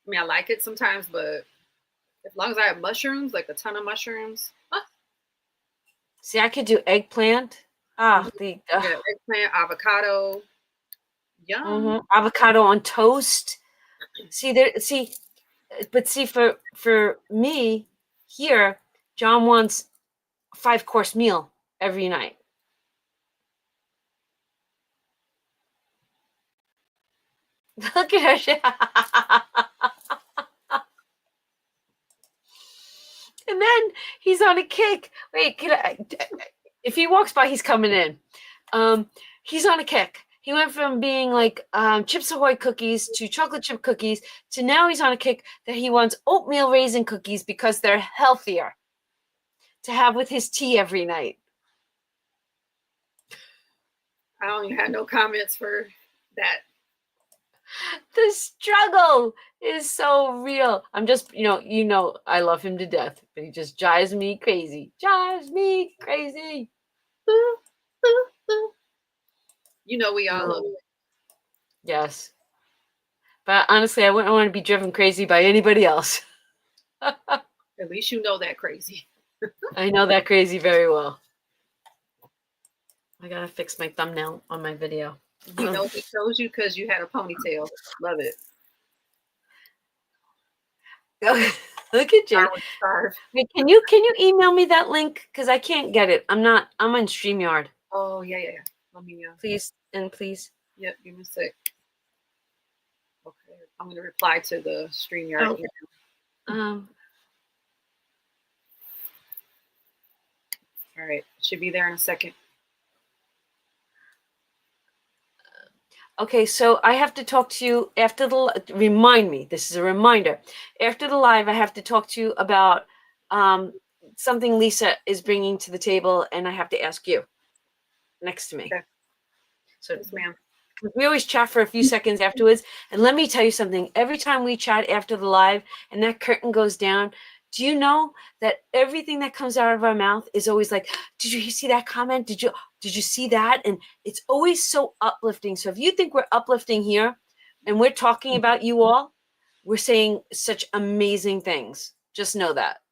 [SPEAKER 1] I mean, I like it sometimes, but as long as I have mushrooms, like a ton of mushrooms.
[SPEAKER 2] See, I could do eggplant.
[SPEAKER 1] Yeah, eggplant, avocado. Yum.
[SPEAKER 2] Avocado on toast. But for me here, John wants a 5-course meal every night. Look at her. And then he's on a kick. Wait, if he walks by, he's coming in. He's on a kick. He went from being like Chips Ahoy cookies to chocolate chip cookies to now he's on a kick that he wants oatmeal raisin cookies because they're healthier to have with his tea every night.
[SPEAKER 1] I don't even have no comments for that.
[SPEAKER 2] The struggle is so real. I'm just, I love him to death, but he just drives me crazy. Drives me crazy.
[SPEAKER 1] We all love it.
[SPEAKER 2] Yes. But honestly, I wouldn't want to be driven crazy by anybody else.
[SPEAKER 1] At least you know that crazy.
[SPEAKER 2] I know that crazy very well. I gotta fix my thumbnail on my video.
[SPEAKER 1] He knows he chose you because you had a ponytail. Love it.
[SPEAKER 2] Look at you. Hey, can you email me that link? Because I can't get it. I'm on StreamYard.
[SPEAKER 1] Oh, yeah. Let me
[SPEAKER 2] please.
[SPEAKER 1] Yep, give me a sec. Okay. I'm gonna reply to the StreamYard email. All right. Should be there in a second.
[SPEAKER 2] Okay, so I have to talk to you after remind me, this is a reminder. After the live, I have to talk to you about something Lisa is bringing to the table, and I have to ask you next to me.
[SPEAKER 1] Okay.
[SPEAKER 2] So,
[SPEAKER 1] yes, ma'am.
[SPEAKER 2] We always chat for a few seconds afterwards. And let me tell you something. Every time we chat after the live and that curtain goes down, do you know that everything that comes out of our mouth is always like, did you see that comment? Did you see that? And it's always so uplifting. So if you think we're uplifting here and we're talking about you all, we're saying such amazing things. Just know that.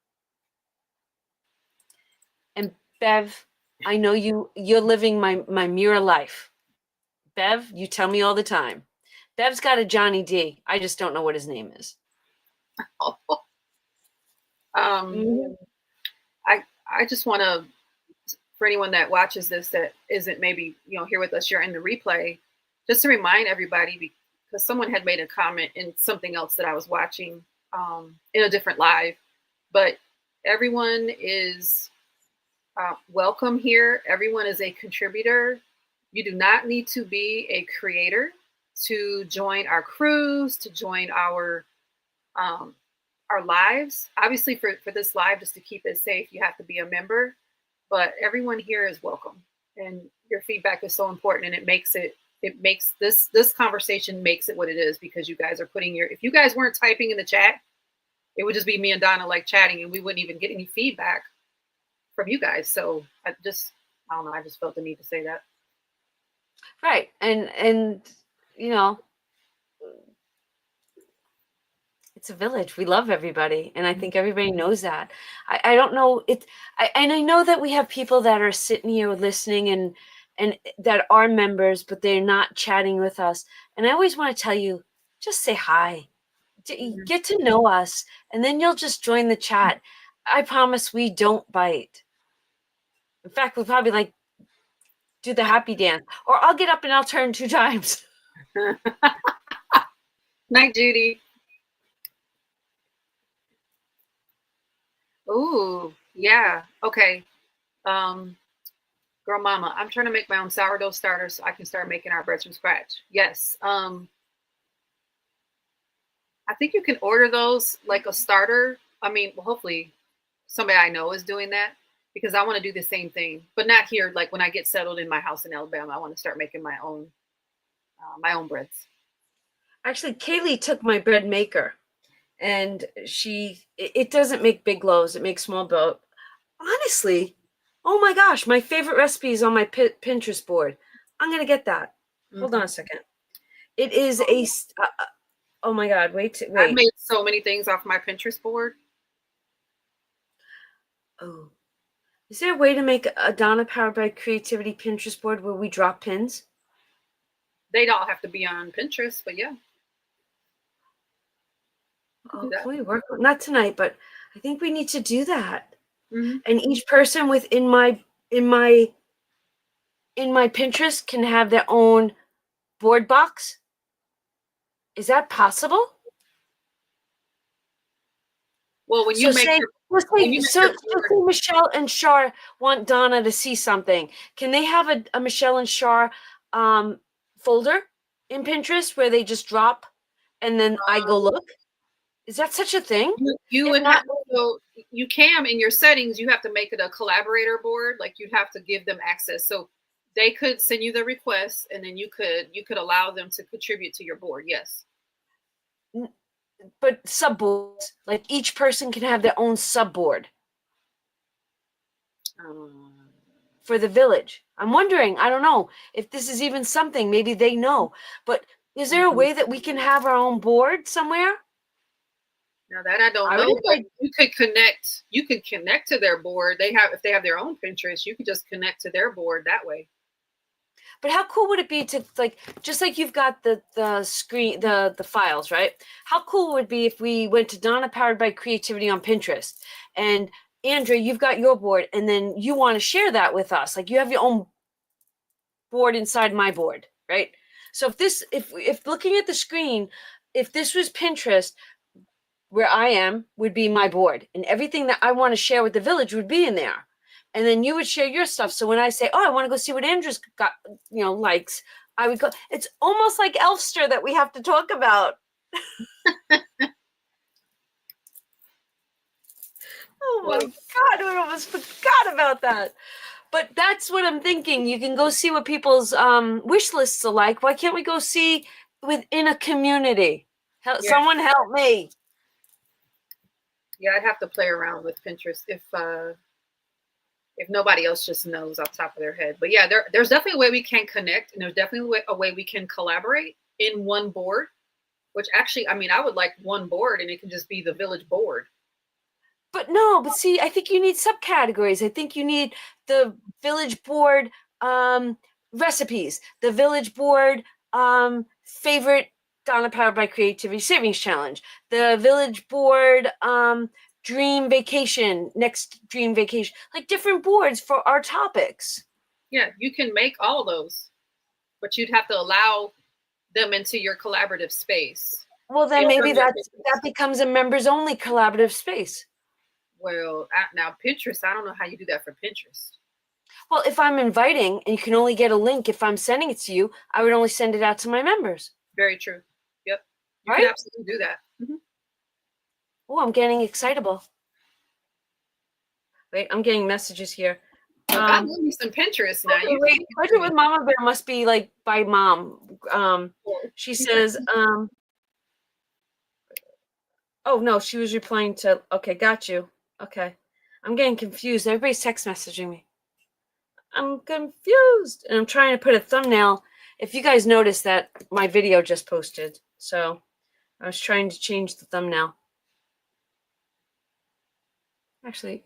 [SPEAKER 2] And Bev, I know you're living my mirror life. Bev, you tell me all the time. Bev's got a Johnny D. I just don't know what his name is.
[SPEAKER 1] I just want to, for anyone that watches this that isn't maybe here with us, you're in the replay, just to remind everybody, because someone had made a comment in something else that I was watching in a different live, but everyone is welcome here. Everyone is a contributor. You do not need to be a creator to join our crews, to join our lives. Obviously, for this live, just to keep it safe, you have to be a member. But everyone here is welcome, and your feedback is so important, and it makes this conversation makes it what it is, because you guys are putting if you guys weren't typing in the chat, it would just be me and Donna like chatting, and we wouldn't even get any feedback from you guys. So I don't know. I just felt the need to say that.
[SPEAKER 2] Right. And it's a village. We love everybody. And I think everybody knows that. I don't know and I know that we have people that are sitting here listening and that are members, but they're not chatting with us. And I always want to tell you, just say hi. Get to know us, and then you'll just join the chat. I promise we don't bite. In fact, we'll probably do the happy dance, or I'll get up and I'll turn 2 times.
[SPEAKER 1] Night, Judy. Ooh, yeah. Okay. Girl mama, I'm trying to make my own sourdough starter so I can start making our breads from scratch. Yes. I think you can order those like a starter. I mean, well, hopefully somebody I know is doing that. because I want to do the same thing, but not here. Like when I get settled in my house in Alabama, I want to start making my own breads.
[SPEAKER 2] Actually, Kaylee took my bread maker, and it doesn't make big loaves. It makes small dough. Honestly, oh my gosh, my favorite recipe is on my Pinterest board. I'm going to get that. Hold on a second. It is oh my God, wait.
[SPEAKER 1] I've made so many things off my Pinterest board.
[SPEAKER 2] Oh, is there a way to make a Donna Powered by Creativity Pinterest board where we drop pins?
[SPEAKER 1] They'd all have to be on Pinterest, but yeah.
[SPEAKER 2] Oh, can we work? Not tonight, but I think we need to do that.
[SPEAKER 1] Mm-hmm.
[SPEAKER 2] And each person within my Pinterest can have their own board box. Is that possible?
[SPEAKER 1] Well, when you say
[SPEAKER 2] Michelle and Shar want Donna to see something, can they have a Michelle and Shar folder in Pinterest where they just drop and then I go look? Is that such a thing?
[SPEAKER 1] You would have to, you can in your settings, you have to make it a collaborator board. Like you'd have to give them access. So they could send you the request and then you could allow them to contribute to your board. Yes.
[SPEAKER 2] But subboards, like each person can have their own subboard for the village. I'm wondering, I don't know if this is even something, maybe they know, but is there a way that we can have our own board somewhere?
[SPEAKER 1] Now that I don't know, but you could connect to their board. If they have their own Pinterest, you could just connect to their board that way.
[SPEAKER 2] But how cool would it be to, like, just like you've got the screen, the files, right? How cool would it be if we went to Donna Powered by Creativity on Pinterest, and Andrea, you've got your board, and then you want to share that with us, like you have your own board inside my board, right? So if looking at the screen, if this was Pinterest, where I am would be my board, and everything that I want to share with the village would be in there. And then you would share your stuff. So when I say, oh, I want to go see what Andrew's got, likes, I would go. It's almost like Elfster that we have to talk about. Oh my God, I almost forgot about that. But that's what I'm thinking. You can go see what people's wish lists are like. Why can't we go see within a community? Someone help me.
[SPEAKER 1] Yeah, I'd have to play around with Pinterest if nobody else just knows off the top of their head. But yeah, there's definitely a way we can connect, and there's definitely a way we can collaborate in one board, which actually, I mean, I would like one board and it can just be the village board.
[SPEAKER 2] But see, I think you need subcategories. I think you need the village board recipes, the village board favorite Donna Powered by Creativity Savings Challenge, the village board dream vacation, next dream vacation, like different boards for our topics.
[SPEAKER 1] Yeah, you can make all those, but you'd have to allow them into your collaborative space.
[SPEAKER 2] Well, then maybe that becomes a members only collaborative space.
[SPEAKER 1] Well, now Pinterest, I don't know how you do that for Pinterest.
[SPEAKER 2] Well, if I'm inviting and you can only get a link, if I'm sending it to you, I would only send it out to my members.
[SPEAKER 1] Very true. Yep. You can absolutely do that. Mm-hmm.
[SPEAKER 2] Oh, I'm getting excitable. Wait, I'm getting messages here.
[SPEAKER 1] I'm doing some Pinterest now.
[SPEAKER 2] Wait, Budget with Mama Bear must be like by mom. She says, oh no, she was replying to, okay, got you. Okay. I'm getting confused. Everybody's text messaging me. I'm confused. And I'm trying to put a thumbnail. If you guys noticed that my video just posted. So I was trying to change the thumbnail. Actually,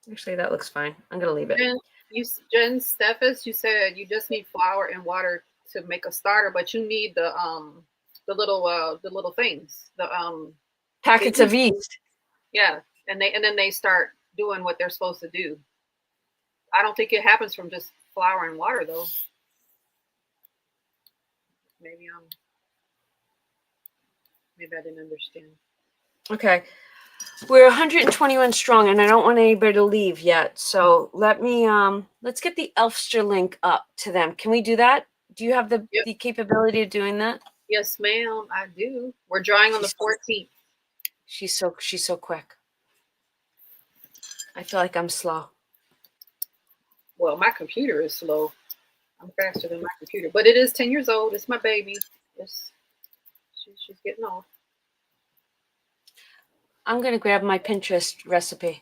[SPEAKER 2] that looks fine. I'm going to leave it.
[SPEAKER 1] Jen Steffes, you said you just need flour and water to make a starter, but you need the little things, the
[SPEAKER 2] packets of yeast.
[SPEAKER 1] Yeah, and then they start doing what they're supposed to do. I don't think it happens from just flour and water though. Maybe I didn't understand.
[SPEAKER 2] Okay. We're 121 strong, and I don't want anybody to leave yet. So let me let's get the Elfster link up to them. Can we do that? Do you have the capability of doing that?
[SPEAKER 1] Yes, ma'am, I do. We're drawing on the 14th.
[SPEAKER 2] She's so quick. I feel like I'm slow.
[SPEAKER 1] Well, my computer is slow. I'm faster than my computer, but it is 10 years old. It's my baby. She's getting old.
[SPEAKER 2] I'm going to grab my Pinterest recipe.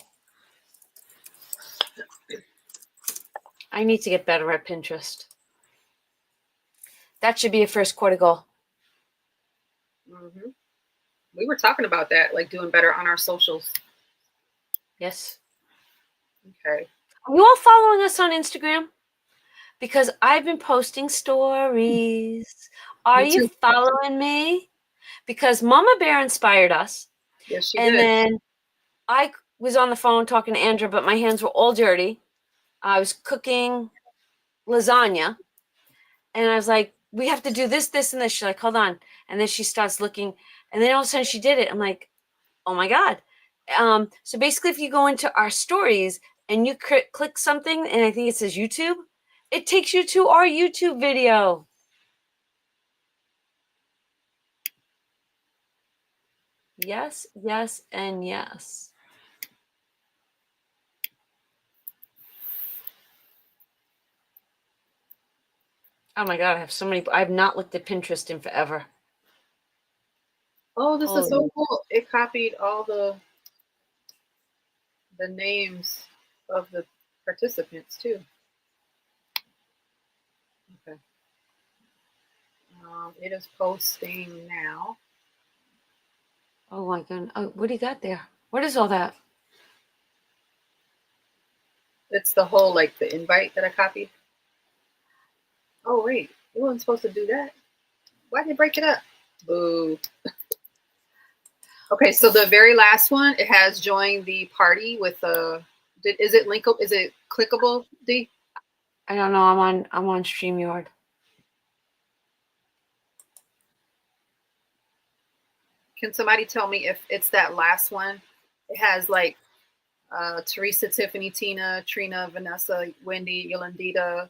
[SPEAKER 2] I need to get better at Pinterest. That should be a first quarter goal.
[SPEAKER 1] Mm-hmm. We were talking about that, like doing better on our socials.
[SPEAKER 2] Yes.
[SPEAKER 1] Okay.
[SPEAKER 2] Are you all following us on Instagram? Because I've been posting stories. Are you following me? Because Mama Bear inspired us.
[SPEAKER 1] Yes, she
[SPEAKER 2] and
[SPEAKER 1] did.
[SPEAKER 2] Then I was on the phone talking to Andrea, but my hands were all dirty. I was cooking lasagna. And I was like, we have to do this, this, and this. She's like, hold on. And then she starts looking. And then all of a sudden she did it. I'm like, oh my God. So basically, if you go into our stories and you click something, and I think it says YouTube, it takes you to our YouTube video. Yes, yes, and yes. Oh my God, I have so many. I've not looked at Pinterest in forever.
[SPEAKER 1] Oh, this is so cool. It copied all the names of the participants too. Okay. It is posting now.
[SPEAKER 2] Oh my God. Oh, what do you got there? What is all that?
[SPEAKER 1] It's the whole, like, the invite that I copied. Oh, wait. It wasn't supposed to do that. Why did it break it up? Boo. Okay, so the very last one, it has joined the party with is it linkable? Is it clickable, D?
[SPEAKER 2] I don't know. I'm on StreamYard.
[SPEAKER 1] Can somebody tell me if it's that last one? It has like Teresa, Tiffany, Tina, Trina, Vanessa, Wendy, Yolandita,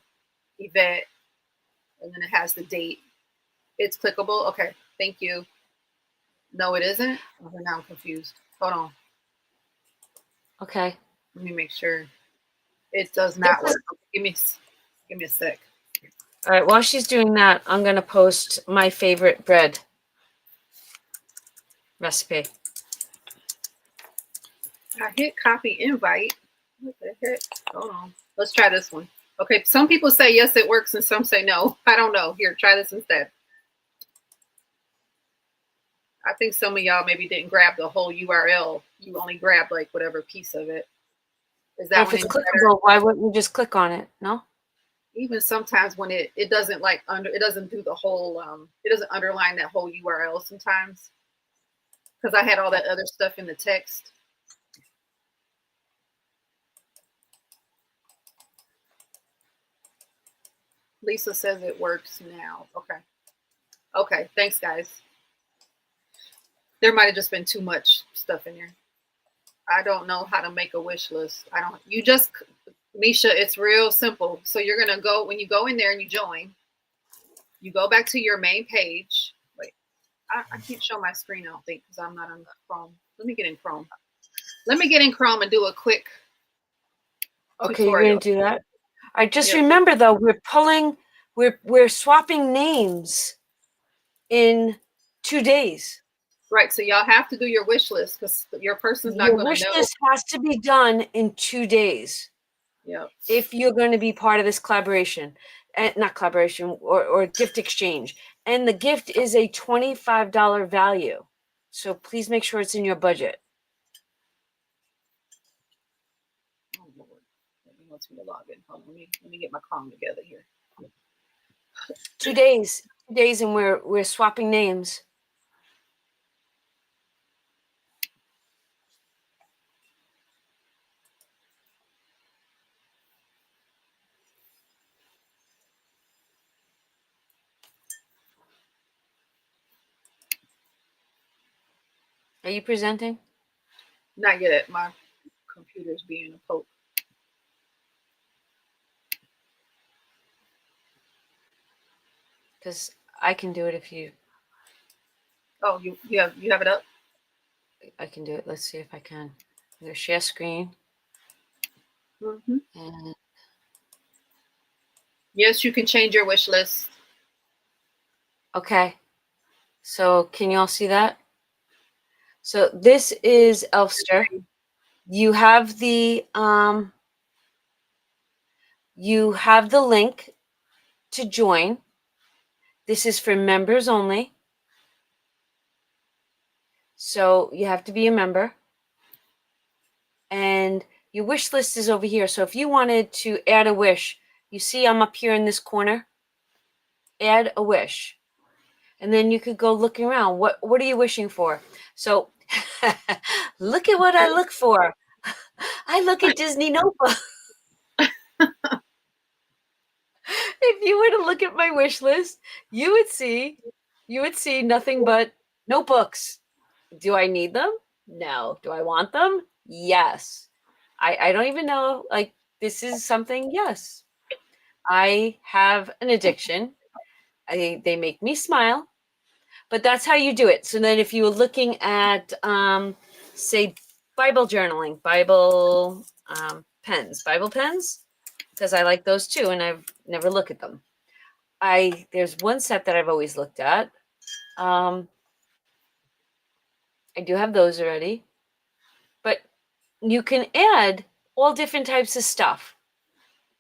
[SPEAKER 1] Yvette, and then it has the date. It's clickable? Okay, thank you. No, it isn't? Okay, now I'm confused. Hold on.
[SPEAKER 2] Okay.
[SPEAKER 1] Let me make sure. It does not work. Give me a sec.
[SPEAKER 2] All right. While she's doing that, I'm going to post my favorite bread recipe.
[SPEAKER 1] I hit copy invite. What the heck? Hold on. Let's try this one. Okay, some people say yes, it works, and some say no. I don't know. Here, try this instead. I think some of y'all maybe didn't grab the whole URL. You only grabbed like whatever piece of it. Is that
[SPEAKER 2] if it's clickable, why wouldn't you just click on it? No?
[SPEAKER 1] Even sometimes when it doesn't it doesn't do the whole it doesn't underline that whole URL sometimes. Because I had all that other stuff in the text. Lisa says it works now. Okay. Okay, thanks guys. There might have just been too much stuff in here. I don't know how to make a wish list. Misha, it's real simple. So you're going to go, when you go in there and you join, you go back to your main page. Wait, I can't show my screen, I don't think, because I'm not on Chrome. Let me get in Chrome. Let me get in Chrome and do a quick
[SPEAKER 2] Okay, you're going to do that? All right, just remember, though, we're swapping names in 2 days.
[SPEAKER 1] Right, so y'all have to do your wish list because your person's not going to know.
[SPEAKER 2] Your wish list has to be done in 2 days.
[SPEAKER 1] Yep.
[SPEAKER 2] If you're going to be part of this collaboration, not collaboration, or gift exchange. And the gift is a $25 value. So please make sure it's in your budget.
[SPEAKER 1] Oh, Lord. He wants me to log in. Hold on, let me get my Chrome together here.
[SPEAKER 2] 2 days. 2 days, and we're swapping names. Are you presenting?
[SPEAKER 1] Not yet. My computer's being a poke.
[SPEAKER 2] Because I can do it if you.
[SPEAKER 1] Oh, you have it up?
[SPEAKER 2] I can do it. Let's see if I can. I'm gonna share screen.
[SPEAKER 1] Mm-hmm.
[SPEAKER 2] And
[SPEAKER 1] yes, you can change your wish list.
[SPEAKER 2] okay. So can you all see that? So this is Elfster. You have the link to join. This is for members only. So you have to be a member. And your wish list is over here. So if you wanted to add a wish, you see I'm up here in this corner. Add a wish. And then you could go looking around. What are you wishing for? So look at what I look for. I look at Disney notebooks. If you were to look at my wish list, you would see nothing but notebooks. Do I need them? No. Do I want them? Yes. I don't even know. Like, this is something, yes. I have an addiction. They make me smile, but that's how you do it. So then if you were looking at, say, Bible journaling, Bible pens, because I like those too, and I've never looked at them. There's one set that I've always looked at. I do have those already, but you can add all different types of stuff.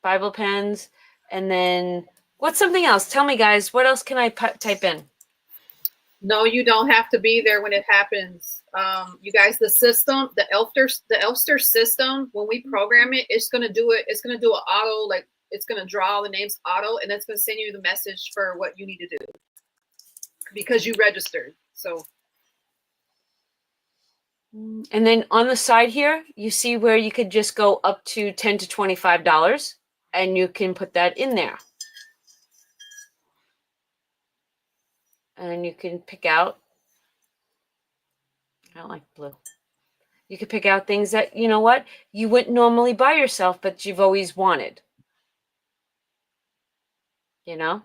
[SPEAKER 2] Bible pens, and then what's something else? Tell me, guys, what else can I type in?
[SPEAKER 1] No, you don't have to be there when it happens. You guys, the system, the Elfster system, when we program it, it's going to do it. It's going to do an auto, like it's going to draw the names auto, and it's going to send you the message for what you need to do because you registered. So.
[SPEAKER 2] And then on the side here, you see where you could just go up to $10 to $25, and you can put that in there. And you can pick out, I don't like blue. You could pick out things that, you know what, you wouldn't normally buy yourself, but you've always wanted. You know?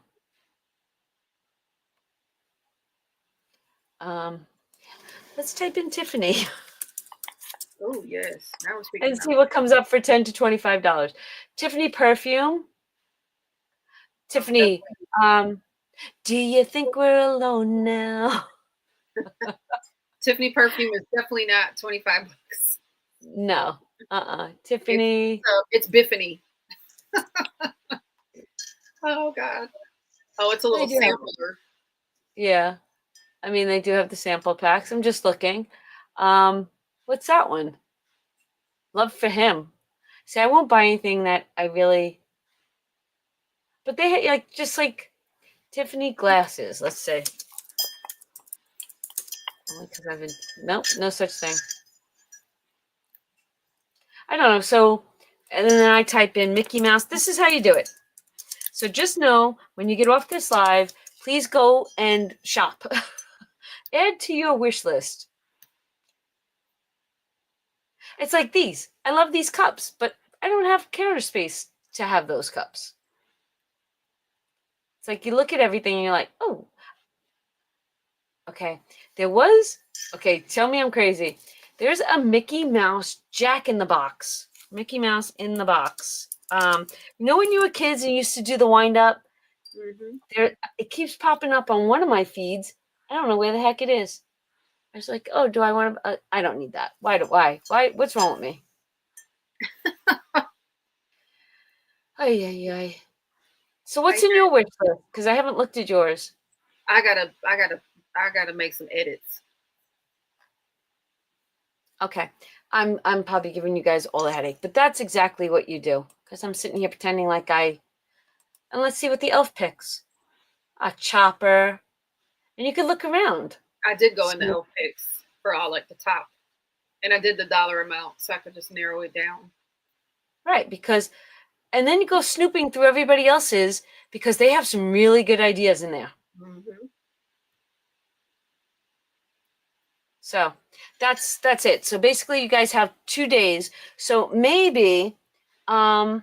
[SPEAKER 2] Let's type in Tiffany.
[SPEAKER 1] Oh, yes. Now we're speaking.
[SPEAKER 2] And see what comes up for $10 to $25. Tiffany perfume. Tiffany, do you think we're alone now?
[SPEAKER 1] Tiffany perfume is definitely not $25.
[SPEAKER 2] No. Tiffany.
[SPEAKER 1] It's Biffany. Oh, God. Oh, it's a little sampler.
[SPEAKER 2] Yeah. I mean, they do have the sample packs. I'm just looking. What's that one? Love for him. See, I won't buy anything that I really... But they like just like Tiffany glasses, let's say. Only because I've been... Nope, no such thing. I don't know. So, and then I type in Mickey Mouse. This is how you do it. So just know, when you get off this live, please go and shop. Add to your wish list. It's like these. I love these cups, but I don't have counter space to have those cups. It's like you look at everything and you're like, oh. Okay. Okay, tell me I'm crazy. There's a Mickey Mouse Jack in the Box. Mickey Mouse in the box. You know when you were kids and you used to do the wind up? Mm-hmm. It keeps popping up on one of my feeds. I don't know where the heck it is. I was like, oh, do I want to? I don't need that. Why? What's wrong with me? Ay. So what's in your wish list? Because I haven't looked at yours.
[SPEAKER 1] I gotta make some edits.
[SPEAKER 2] Okay. I'm probably giving you guys all a headache, but that's exactly what you do. Because I'm sitting here pretending like and let's see what the elf picks. A chopper. And you can look around.
[SPEAKER 1] I did go in the elf picks for all like the top. And I did the dollar amount so I could just narrow it down.
[SPEAKER 2] Right, and then you go snooping through everybody else's because they have some really good ideas in there. Mm-hmm. So that's it. So basically you guys have 2 days. So maybe I'll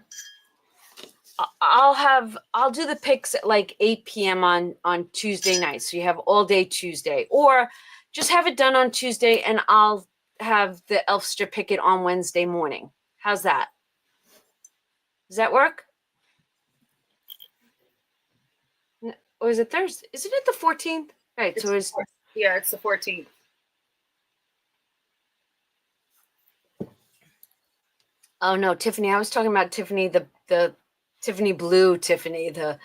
[SPEAKER 2] do the picks at like 8 p.m. on Tuesday night. So you have all day Tuesday, or just have it done on Tuesday and I'll have the Elfster pick it on Wednesday morning. How's that? Does that work? Or is it Thursday? Isn't it the 14th? Right. So it's
[SPEAKER 1] the 14th.
[SPEAKER 2] Oh no, Tiffany. I was talking about Tiffany, the Tiffany blue Tiffany, the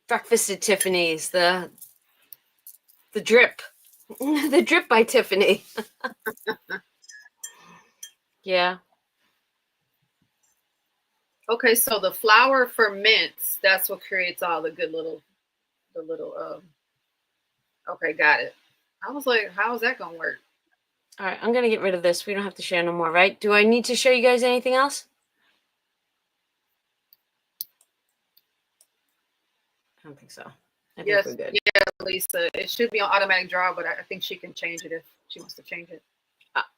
[SPEAKER 2] breakfast at Tiffany's, the drip. The drip by Tiffany. Yeah.
[SPEAKER 1] Okay, so the flour ferments. That's what creates all the good little. Okay, got it. I was like, how is that gonna work?
[SPEAKER 2] All right, I'm gonna get rid of this. We don't have to share no more, right? Do I need to show you guys anything else? I don't think so. I think we're good.
[SPEAKER 1] Yeah, Lisa. It should be on automatic draw, but I think she can change it if she wants to change it.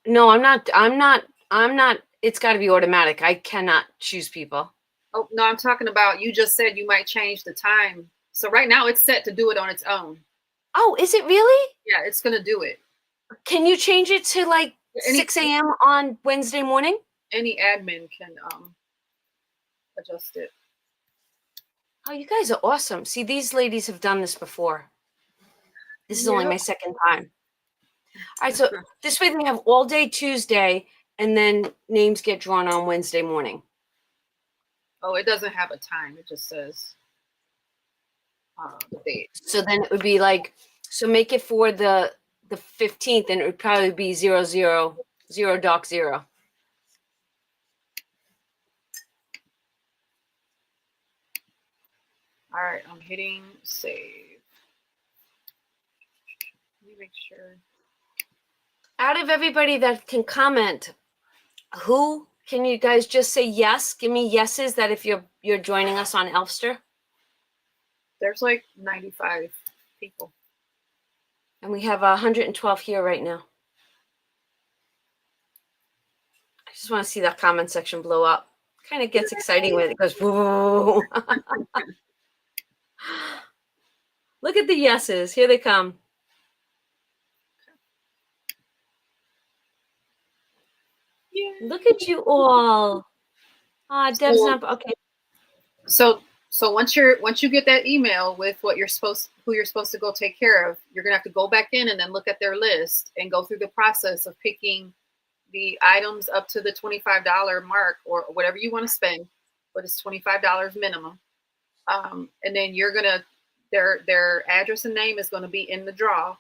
[SPEAKER 2] No, I'm not. It's got to be automatic. I cannot choose people.
[SPEAKER 1] Oh no, I'm talking about. You just said you might change the time. So right now it's set to do it on its own.
[SPEAKER 2] Oh, is it really?
[SPEAKER 1] Yeah, it's gonna do it.
[SPEAKER 2] Can you change it to like 6 a.m. on Wednesday morning?
[SPEAKER 1] Any admin can adjust it.
[SPEAKER 2] Oh, you guys are awesome. See, these ladies have done this before. This is only my second time. All right, so this way we have all day Tuesday, and then names get drawn on Wednesday morning.
[SPEAKER 1] Oh, it doesn't have a time. It just says the date.
[SPEAKER 2] So then it would be like, so make it for the 15th, and it would probably be 000 doc 0.
[SPEAKER 1] All right, I'm hitting save. Let me make sure.
[SPEAKER 2] Out of everybody that can comment, who can you guys just say yes? Give me yeses that if you're joining us on Elfster.
[SPEAKER 1] There's like 95 people.
[SPEAKER 2] And we have 112 here right now. I just want to see that comment section blow up. Kind of gets exciting when it goes whoa. Look at the yeses. Here they come. Yeah. Look at you all. Deb's not okay.
[SPEAKER 1] So once you get that email with who you're supposed to go take care of, you're gonna have to go back in and then look at their list and go through the process of picking the items up to the $25 mark or whatever you want to spend, but it's $25 minimum. And then you're gonna their address and name is going to be in the draw,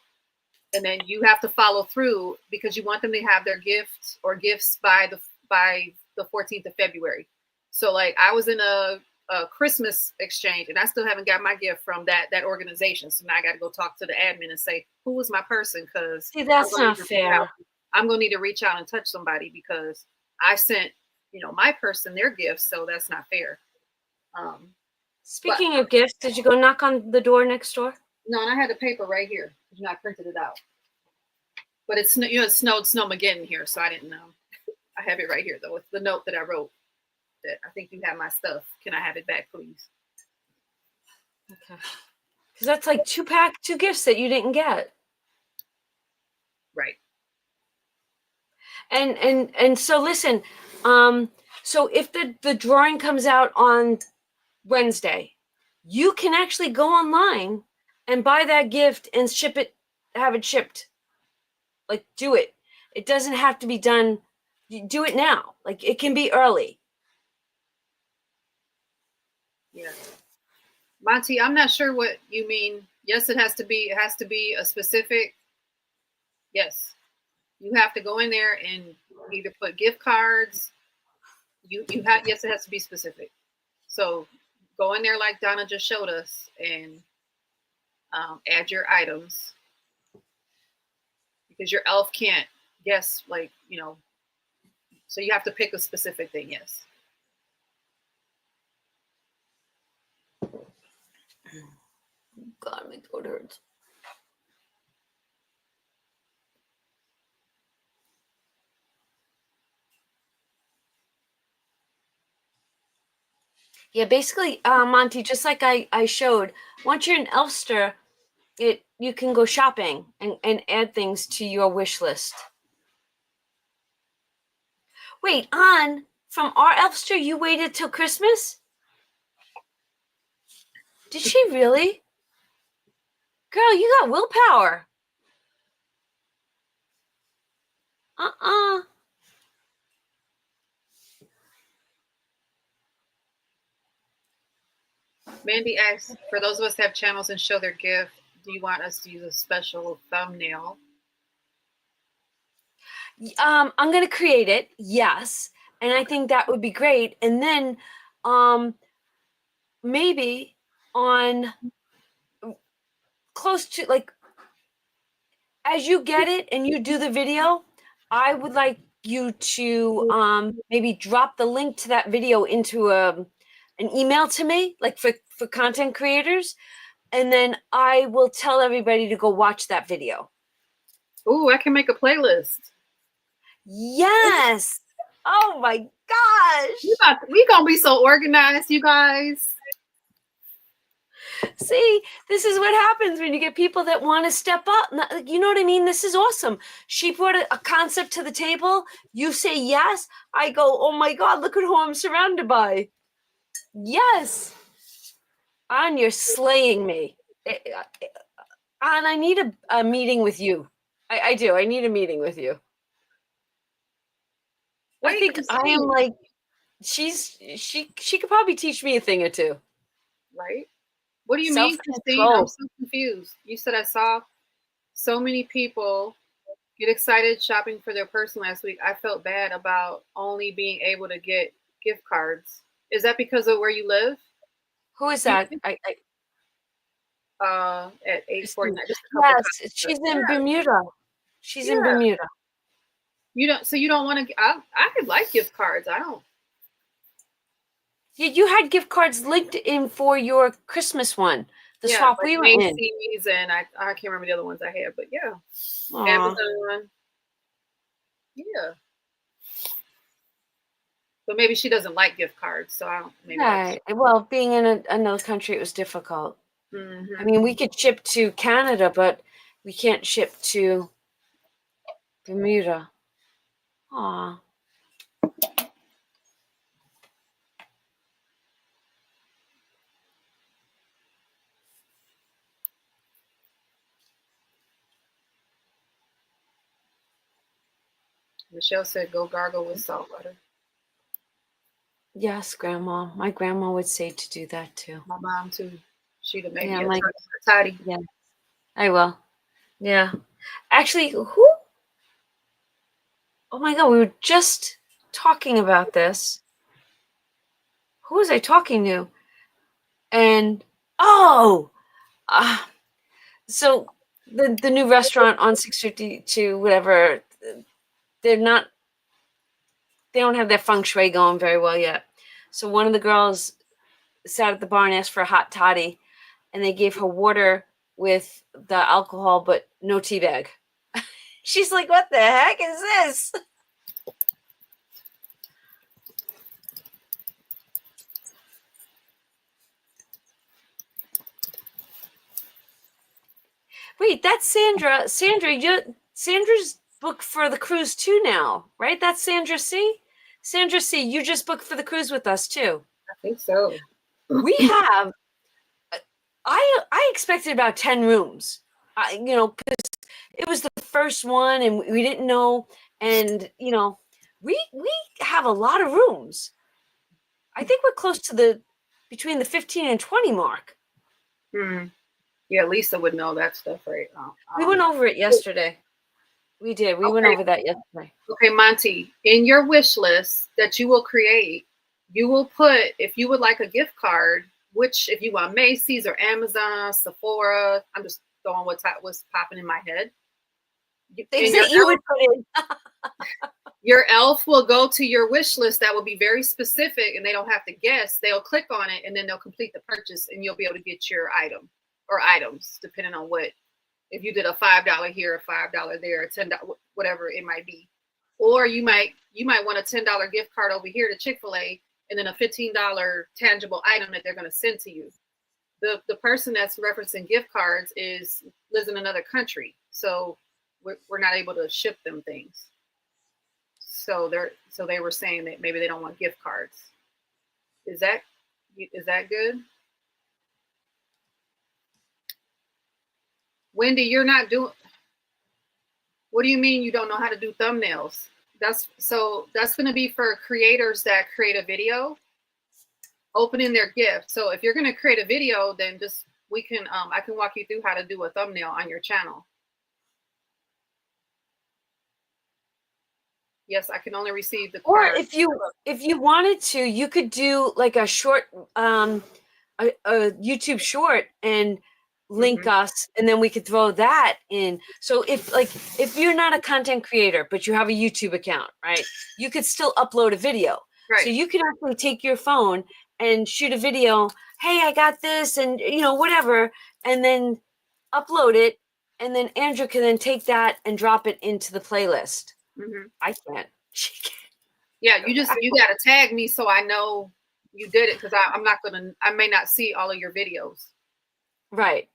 [SPEAKER 1] and then you have to follow through because you want them to have their gifts by the 14th of February. So like I was in a Christmas exchange and I still haven't got my gift from that organization. So now I got to go talk to the admin and say, who was my person? Because
[SPEAKER 2] see, that's not fair.
[SPEAKER 1] I'm going to need to reach out and touch somebody because I sent, my person their gifts. So that's not fair.
[SPEAKER 2] Speaking of gifts, did you go knock on the door next door?
[SPEAKER 1] No, and I had the paper right here. I printed it out. But it snowed snowmageddon here, so I didn't know. I have it right here though. It's the note that I wrote that I think you have my stuff. Can I have it back, please?
[SPEAKER 2] Okay. Because that's like two gifts that you didn't get.
[SPEAKER 1] Right.
[SPEAKER 2] And so listen, so if the drawing comes out on Wednesday, you can actually go online and buy that gift and have it shipped. Like, do it. It doesn't have to be done. You do it now. Like, it can be early.
[SPEAKER 1] Yeah. Monty, I'm not sure what you mean. Yes, it has to be a specific. Yes. You have to go in there and either put gift cards. Yes, it has to be specific. So go in there like Donna just showed us and add your items because your elf can't guess so you have to pick a specific thing. Yes.
[SPEAKER 2] God, my throat hurts. Yeah, basically, Monty, just like I showed, once you're in Elfster, you can go shopping and add things to your wish list. Wait, from our Elfster, you waited till Christmas? Did she really? Girl, you got willpower.
[SPEAKER 1] Mandy asks, for those of us that have channels and show their gift, do you want us to use a special thumbnail?
[SPEAKER 2] I'm going to create it. Yes. And I think that would be great. And then maybe on close to like, as you get it and you do the video, I would like you to maybe drop the link to that video into an email to me, like for content creators. And then I will tell everybody to go watch that video.
[SPEAKER 1] Ooh, I can make a playlist.
[SPEAKER 2] Yes. Oh my gosh.
[SPEAKER 1] We gonna be so organized, you guys.
[SPEAKER 2] See, this is what happens when you get people that want to step up. You know what I mean? This is awesome. She brought a concept to the table. You say yes. I go, oh my God, look at who I'm surrounded by. Yes. Ann, you're slaying me. Ann, I need a meeting with you. I do. I need a meeting with you. I think I am like, she could probably teach me a thing or two.
[SPEAKER 1] Right? What do you mean, Christine? I'm so confused. You said I saw so many people get excited shopping for their person last week. I felt bad about only being able to get gift cards. Is that because of where you live?
[SPEAKER 2] Who is that?
[SPEAKER 1] At 8:49.
[SPEAKER 2] Yes, she's in Bermuda. She's in Bermuda.
[SPEAKER 1] You don't want to. I could like gift cards. I don't.
[SPEAKER 2] You had gift cards linked in for your Christmas one. The swap we were in.
[SPEAKER 1] Macy's and I can't remember the other ones I had, but yeah. Aww. Amazon. Yeah. But maybe she doesn't like gift cards, so I don't. Maybe
[SPEAKER 2] right. Well, being in another country, it was difficult. Mm-hmm. I mean, we could ship to Canada, but we can't ship to Bermuda. Aw.
[SPEAKER 1] Michelle said, go gargle with salt water.
[SPEAKER 2] Yes, Grandma. My grandma would say to do that too.
[SPEAKER 1] My mom too. She'd have made me a toddy.
[SPEAKER 2] Yeah, I will. Yeah. Actually, who? Oh my God, we were just talking about this. Who was I talking to? And, so the new restaurant on 652, whatever, they don't have their feng shui going very well yet. So one of the girls sat at the bar and asked for a hot toddy, and they gave her water with the alcohol, but no tea bag. She's like, what the heck is this? Wait, that's Sandra. Sandra's booked for the cruise too now, right? That's Sandra C. Sandra C, you just booked for the cruise with us too.
[SPEAKER 1] I think so.
[SPEAKER 2] We have. I expected about 10 rooms. Because it was the first one, and we didn't know. And we have a lot of rooms. I think we're close to between the 15 and 20 mark.
[SPEAKER 1] Hmm. Yeah, Lisa would know that stuff, right?
[SPEAKER 2] We went over it yesterday. We did. We went over that yesterday.
[SPEAKER 1] Okay, Monty, in your wish list that you will create, you will put, if you would like a gift card, which if you want Macy's or Amazon, Sephora, I'm just throwing what's popping in my head. Your elf will go to your wish list that will be very specific, and they don't have to guess. They'll click on it, and then they'll complete the purchase, and you'll be able to get your item or items, depending on what. If you did a $5 here, a $5 there, a $10, whatever it might be. Or you might want a $10 gift card over here to Chick-fil-A, and then a $15 tangible item that they're going to send to you. The person that's referencing gift cards lives in another country, so we're not able to ship them things. So they were saying that maybe they don't want gift cards. Is that good? Wendy, you're not doing. What do you mean you don't know how to do thumbnails? That's going to be for creators that create a video, opening their gift. So if you're going to create a video, then just I can walk you through how to do a thumbnail on your channel. Yes, I can only receive the card.
[SPEAKER 2] Or if you wanted to, you could do like a short a YouTube short and link us, and then we could throw that in. So if you're not a content creator but you have a YouTube account, right, you could still upload a video. Right. So you can actually take your phone and shoot a video. Hey, I got this, and whatever, and then upload it, and then Andrew can then take that and drop it into the playlist. I can't. She can't.
[SPEAKER 1] Yeah, you got to tag me so I know you did it, because I may not see all of your videos.
[SPEAKER 2] Right.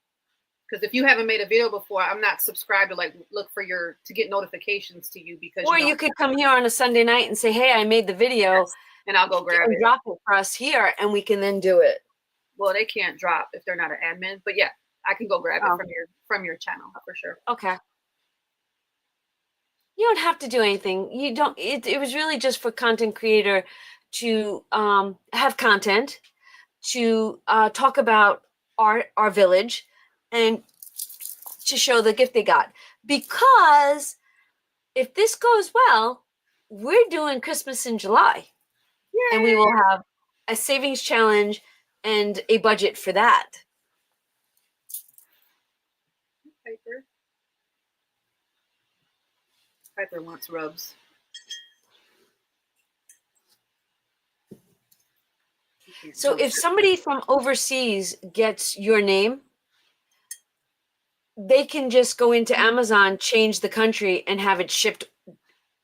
[SPEAKER 1] Because if you haven't made a video before, I'm not subscribed to look for to get notifications to you, because
[SPEAKER 2] you could come here on a Sunday night and say, hey, I made the video. Yes,
[SPEAKER 1] and I'll go grab it.
[SPEAKER 2] Drop it for us here, and we can then do it.
[SPEAKER 1] Well, they can't drop if they're not an admin, but yeah, I can go grab it from your channel for sure.
[SPEAKER 2] Okay. You don't have to do anything. You don't. It was really just for content creator to have content, to talk about our village, and to show the gift they got. Because if this goes well, we're doing Christmas in July. Yay! And we will have a savings challenge and a budget for that.
[SPEAKER 1] Piper wants rubs.
[SPEAKER 2] So if somebody from overseas gets your name, they can just go into Amazon, change the country, and have it shipped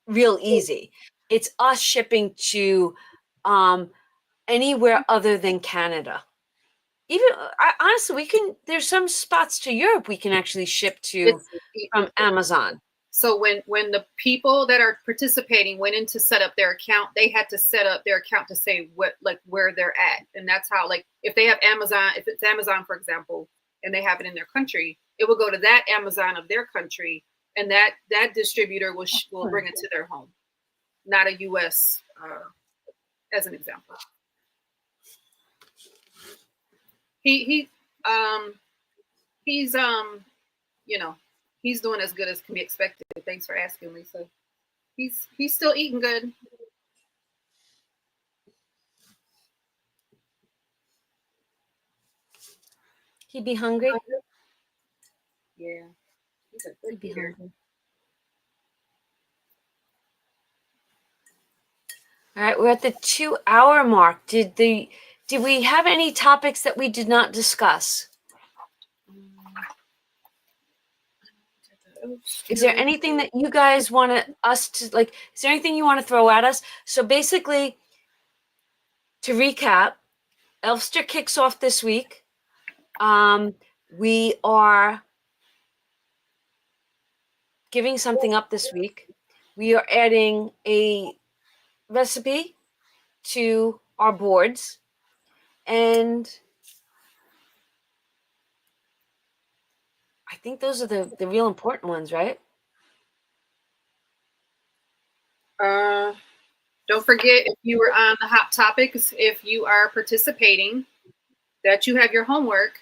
[SPEAKER 2] real easy. It's us shipping to anywhere other than Canada. Even honestly, there's some spots to Europe we can actually ship to from Amazon.
[SPEAKER 1] So when the people that are participating went in to set up their account, they had to set up their account to say where they're at. And that's how, if they have Amazon, if it's Amazon, for example, and they have it in their country, it will go to that Amazon of their country, and that distributor will bring it to their home, not a US, as an example. He's doing as good as can be expected. Thanks for asking, Lisa. He's still eating good.
[SPEAKER 2] He'd be hungry?
[SPEAKER 1] Yeah.
[SPEAKER 2] He'd be hungry. All right, we're at the 2-hour mark. Did we have any topics that we did not discuss? Is there anything that you guys want us to is there anything you want to throw at us? So basically, to recap, Elfster kicks off this week. We are giving something up this week. We are adding a recipe to our boards, and I think those are the real important ones, right?
[SPEAKER 1] Don't forget, if you were on the Hot Topics, if you are participating, that you have your homework.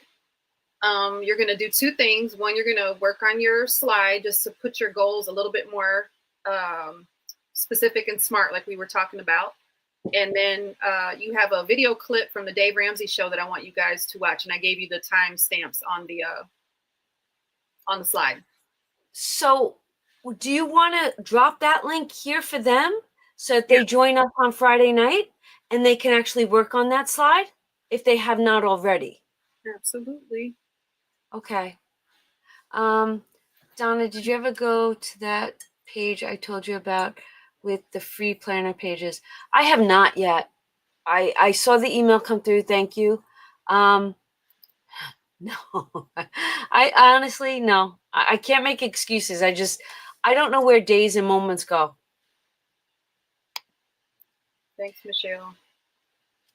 [SPEAKER 1] You're going to do two things. One, you're going to work on your slide just to put your goals a little bit more specific and smart, like we were talking about. And then you have a video clip from the Dave Ramsey show that I want you guys to watch. And I gave you the time stamps on the slide.
[SPEAKER 2] So do you want to drop that link here for them so that they join us on Friday night and they can actually work on that slide if they have not already?
[SPEAKER 1] Absolutely.
[SPEAKER 2] Okay. Donna, did you ever go to that page I told you about with the free planner pages? I have not yet. I saw the email come through. Thank you. No, I honestly, no. I can't make excuses. I don't know where days and moments go.
[SPEAKER 1] Thanks, Michelle.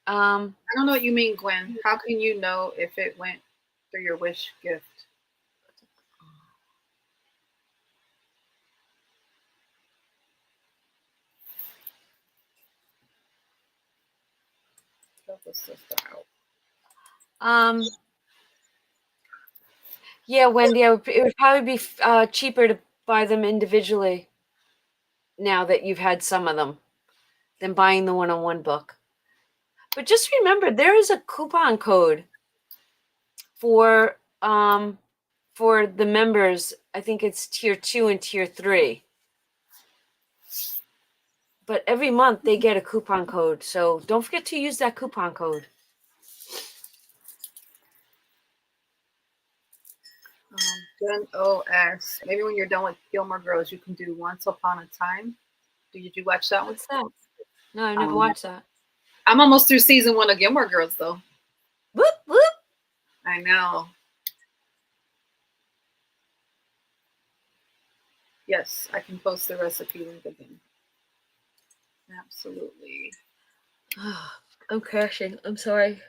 [SPEAKER 2] I
[SPEAKER 1] don't know what you mean, Gwen. How can you know if it went through your wish gift? Help a sister out.
[SPEAKER 2] Yeah, Wendy, it would probably be cheaper to buy them individually now that you've had some of them than buying the one-on-one book. But just remember, there is a coupon code for the members. I think it's tier 2 and tier 3. But every month they get a coupon code, so don't forget to use that coupon code.
[SPEAKER 1] Jen OS. Maybe when you're done with Gilmore Girls, you can do Once Upon a Time. Did you watch that one?
[SPEAKER 2] What's that? No, I never watched that.
[SPEAKER 1] I'm almost through season 1 of Gilmore Girls, though.
[SPEAKER 2] Whoop, whoop.
[SPEAKER 1] I know. Yes, I can post the recipe link again. Absolutely.
[SPEAKER 2] I'm crashing. I'm sorry.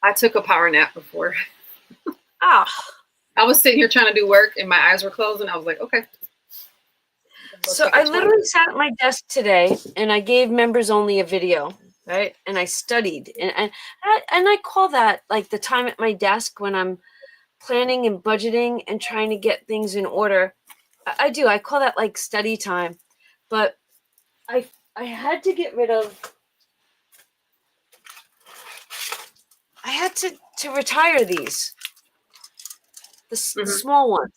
[SPEAKER 1] I took a power nap before.
[SPEAKER 2] Ah.
[SPEAKER 1] I was sitting here trying to do work and my eyes were closed and I was like, okay.
[SPEAKER 2] So I literally sat at my desk today and I gave members only a video, right? And I studied and I call that like the time at my desk when I'm planning and budgeting and trying to get things in order. I do. I call that like study time. But I had to get rid of. I had to retire these, the small ones.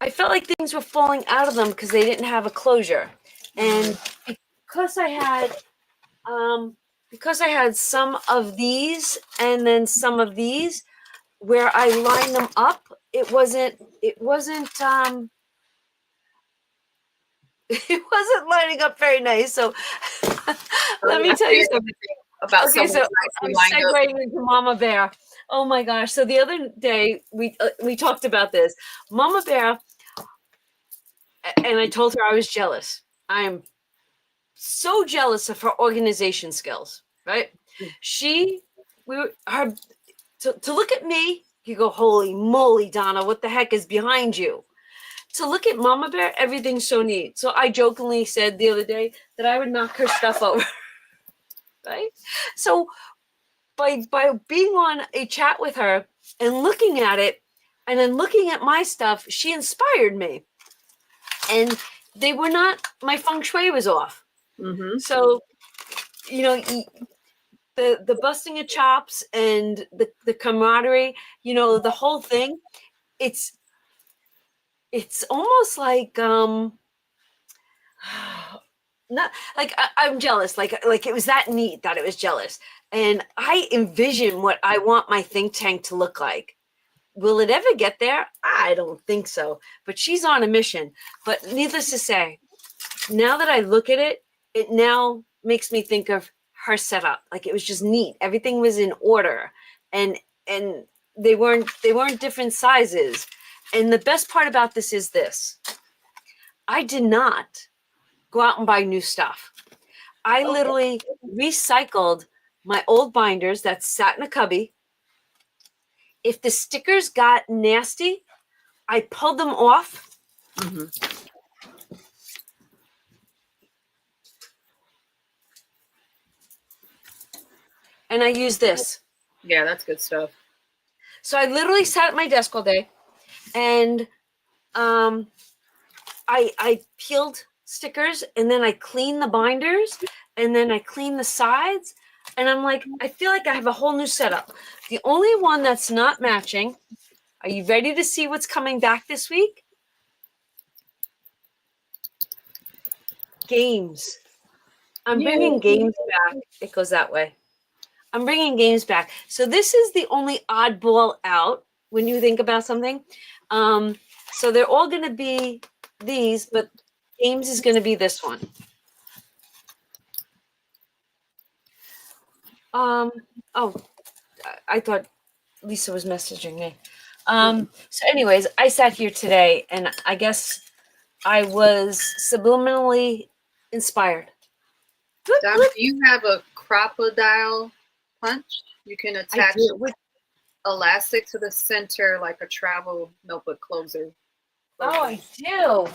[SPEAKER 2] I felt like things were falling out of them because they didn't have a closure, and because I had some of these and then some of these where I lined them up, it wasn't it wasn't lining up very nice. So let me tell you something about. Okay, so I'm segueing into Mama Bear. Oh my gosh! So the other day we talked about this, Mama Bear, and I told her I was jealous. I am so jealous of her organization skills. Right? To look at me, you go, holy moly, Donna, what the heck is behind you? To look at Mama Bear, everything's so neat. So I jokingly said the other day that I would knock her stuff over. Right? So by being on a chat with her and looking at it and then looking at my stuff, she inspired me. And they were not, my feng shui was off. Mm-hmm. So, the busting of chops and the camaraderie, the whole thing, it's almost like not like I'm jealous, like it was that neat that it was jealous. And I envision what I want my think tank to look like. Will it ever get there? I don't think so, but she's on a mission. But needless to say, now that I look at it, it now makes me think of her setup. Like it was just neat. Everything was in order, and they weren't different sizes. And the best part about this is this: I did not go out and buy new stuff. I literally recycled my old binders that sat in a cubby. If the stickers got nasty, I pulled them off. Mm-hmm. And I use this.
[SPEAKER 1] Yeah, that's good stuff.
[SPEAKER 2] So I literally sat at my desk all day, and I peeled stickers, and then I cleaned the binders, and then I cleaned the sides, and I'm like, I feel like I have a whole new setup. The only one that's not matching. Are you ready to see what's coming back this week? Games. I'm bringing games back. It goes that way. I'm bringing games back. So this is the only oddball out when you think about something. So they're all going to be these, but games is going to be this one. Oh, I thought Lisa was messaging me. So anyways, I sat here today and I guess I was subliminally inspired.
[SPEAKER 1] Donna, do you have a crocodile punch? You can attach elastic to the center like a travel notebook closer.
[SPEAKER 2] Oh, I do.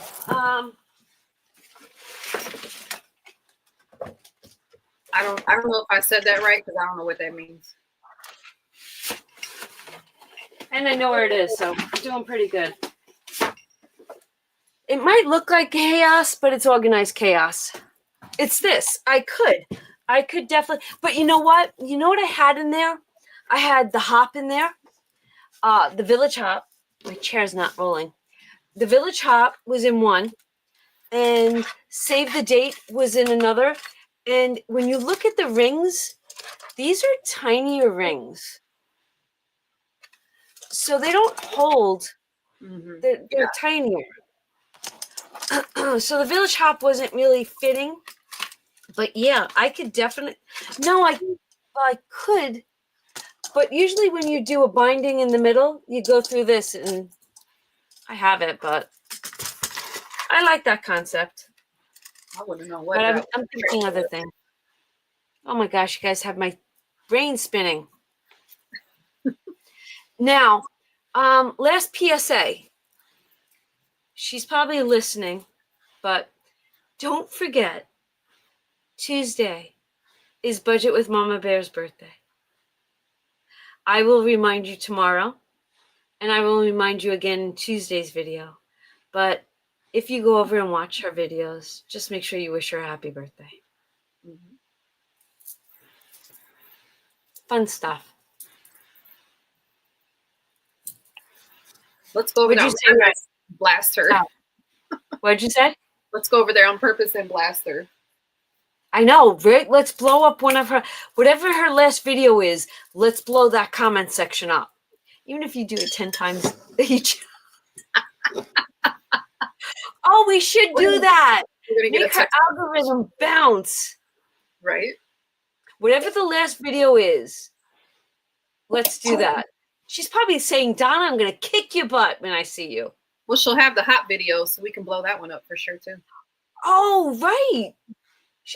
[SPEAKER 1] I don't know if I said that right because I don't know what that means.
[SPEAKER 2] And I know where it is, so I'm doing pretty good. It might look like chaos, but it's organized chaos. It's this. I could definitely, but you know what? You know what I had in there? I had the hop in there, the village hop. My chair's not rolling. The village hop was in one, and save the date was in another. And when you look at the rings, these are tinier rings. So they don't hold.
[SPEAKER 1] Mm-hmm.
[SPEAKER 2] They're tinier. So the village hop wasn't really fitting. But yeah, I could definitely. No, I could. But usually when you do a binding in the middle, you go through this, and I have it, but I like that concept.
[SPEAKER 1] I wouldn't know what.
[SPEAKER 2] But I'm thinking other things. Oh my gosh, you guys have my brain spinning. Now, last PSA. She's probably listening, but don't forget, Tuesday is Budget with Mama Bear's birthday. I will remind you tomorrow, and I will remind you again in Tuesday's video. But if you go over and watch her videos, just make sure you wish her a happy birthday. Mm-hmm. Fun stuff.
[SPEAKER 1] Let's go over there. Blast her.
[SPEAKER 2] Oh. What'd you say?
[SPEAKER 1] Let's go over there on purpose and blast her.
[SPEAKER 2] I know, right? Let's blow up one of her, whatever her last video is, let's blow that comment section up. Even if you do it 10 times each. Oh, we should do that. Make her algorithm bounce.
[SPEAKER 1] Right.
[SPEAKER 2] Whatever the last video is, let's do that. She's probably saying, Donna, I'm going to kick your butt when I see you.
[SPEAKER 1] Well, she'll have the hot video, so we can blow that one up for sure, too.
[SPEAKER 2] Oh, right.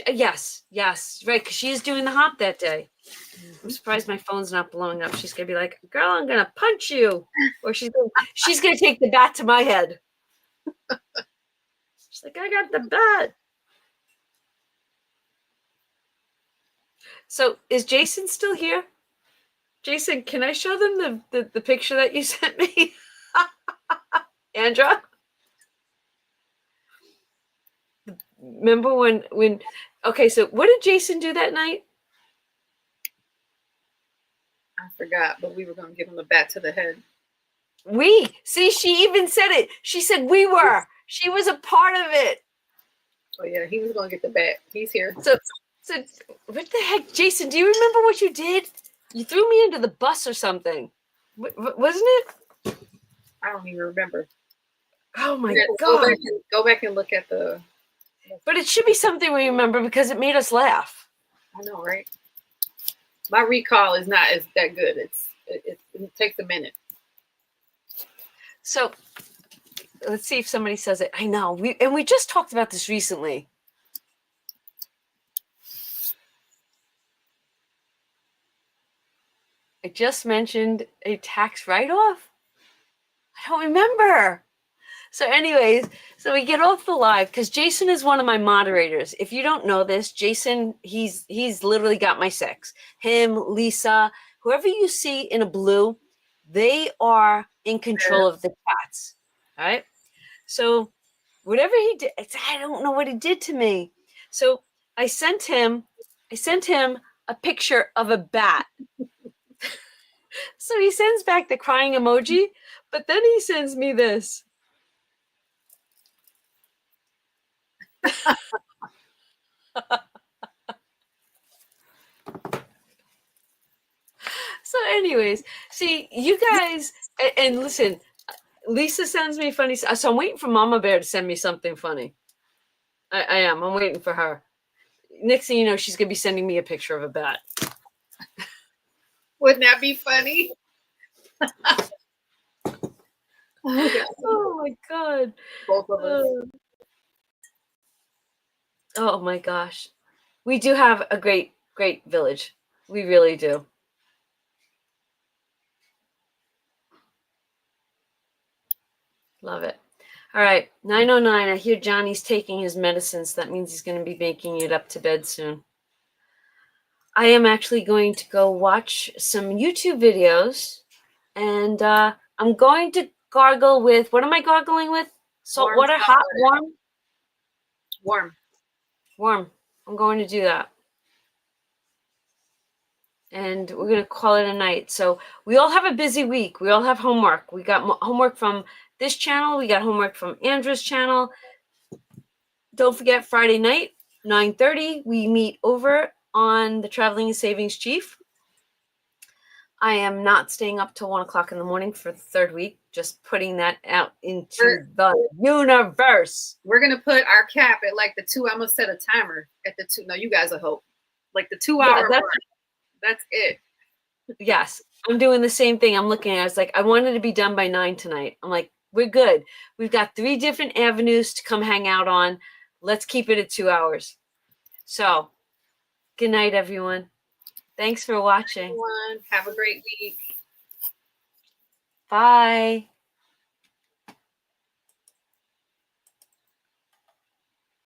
[SPEAKER 2] Yes, right, because she is doing the hop that day. Mm-hmm. I'm surprised my phone's not blowing up. She's going to be like, girl, I'm going to punch you. Or she's going to take the bat to my head. She's like, I got the bat. So is Jason still here? Jason, can I show them the picture that you sent me? Andra? Remember when okay, so what did Jason do that night?
[SPEAKER 1] I forgot, but we were going to give him a bat to the head.
[SPEAKER 2] See, she even said it. She said we were. She was a part of it.
[SPEAKER 1] Oh yeah, he was going to get the bat. He's here.
[SPEAKER 2] So what the heck, Jason? Do you remember what you did? You threw me into the bus or something, wasn't it?
[SPEAKER 1] I don't even remember.
[SPEAKER 2] Oh my God!
[SPEAKER 1] Go back and look at the.
[SPEAKER 2] But it should be something we remember because it made us laugh.
[SPEAKER 1] I know, right? My recall is not that good. It takes a minute.
[SPEAKER 2] So let's see if somebody says it. I know. We just talked about this recently. I just mentioned a tax write-off. I don't remember. So anyways, so we get off the live because Jason is one of my moderators. If you don't know this, Jason, he's literally got my 6. Him, Lisa, whoever you see in a blue, they are in control of the chats. All right. So whatever he did, I don't know what he did to me. So I sent him a picture of a bat. So he sends back the crying emoji, but then he sends me this. So anyways, see, you guys, and listen, Lisa sends me funny stuff. So I'm waiting for Mama Bear to send me something funny. I am. I'm waiting for her. Next thing you know, she's going to be sending me a picture of a bat.
[SPEAKER 1] Wouldn't that be funny?
[SPEAKER 2] Oh my God.
[SPEAKER 1] Both of us.
[SPEAKER 2] Oh my gosh. We do have a great, great village. We really do. Love it. All right, 9:09. I hear Johnny's taking his medicines. That means he's going to be making it up to bed soon. I am actually going to go watch some YouTube videos, and I'm going to gargle with, what am I gargling with? Salt water, hot, warm?
[SPEAKER 1] Warm.
[SPEAKER 2] Warm. I'm going to do that. And we're going to call it a night. So we all have a busy week. We all have homework. We got homework from this channel. We got homework from Andrew's channel. Don't forget, Friday night, 9:30, we meet over on the Traveling and Savings Chief. I am not staying up till 1 o'clock in the morning for the third week. Just putting that out into the universe.
[SPEAKER 1] We're going to put our cap at like the 2. I'm going to set a timer at the 2. No, you guys will hope. Like the 2 hour mark. That's it.
[SPEAKER 2] Yes, I'm doing the same thing. I'm looking at it. It's like, I wanted to be done by 9 tonight. I'm like, we're good. We've got 3 different avenues to come hang out on. Let's keep it at 2 hours. So, good night, everyone. Thanks for watching.
[SPEAKER 1] Everyone, have a great week.
[SPEAKER 2] Bye.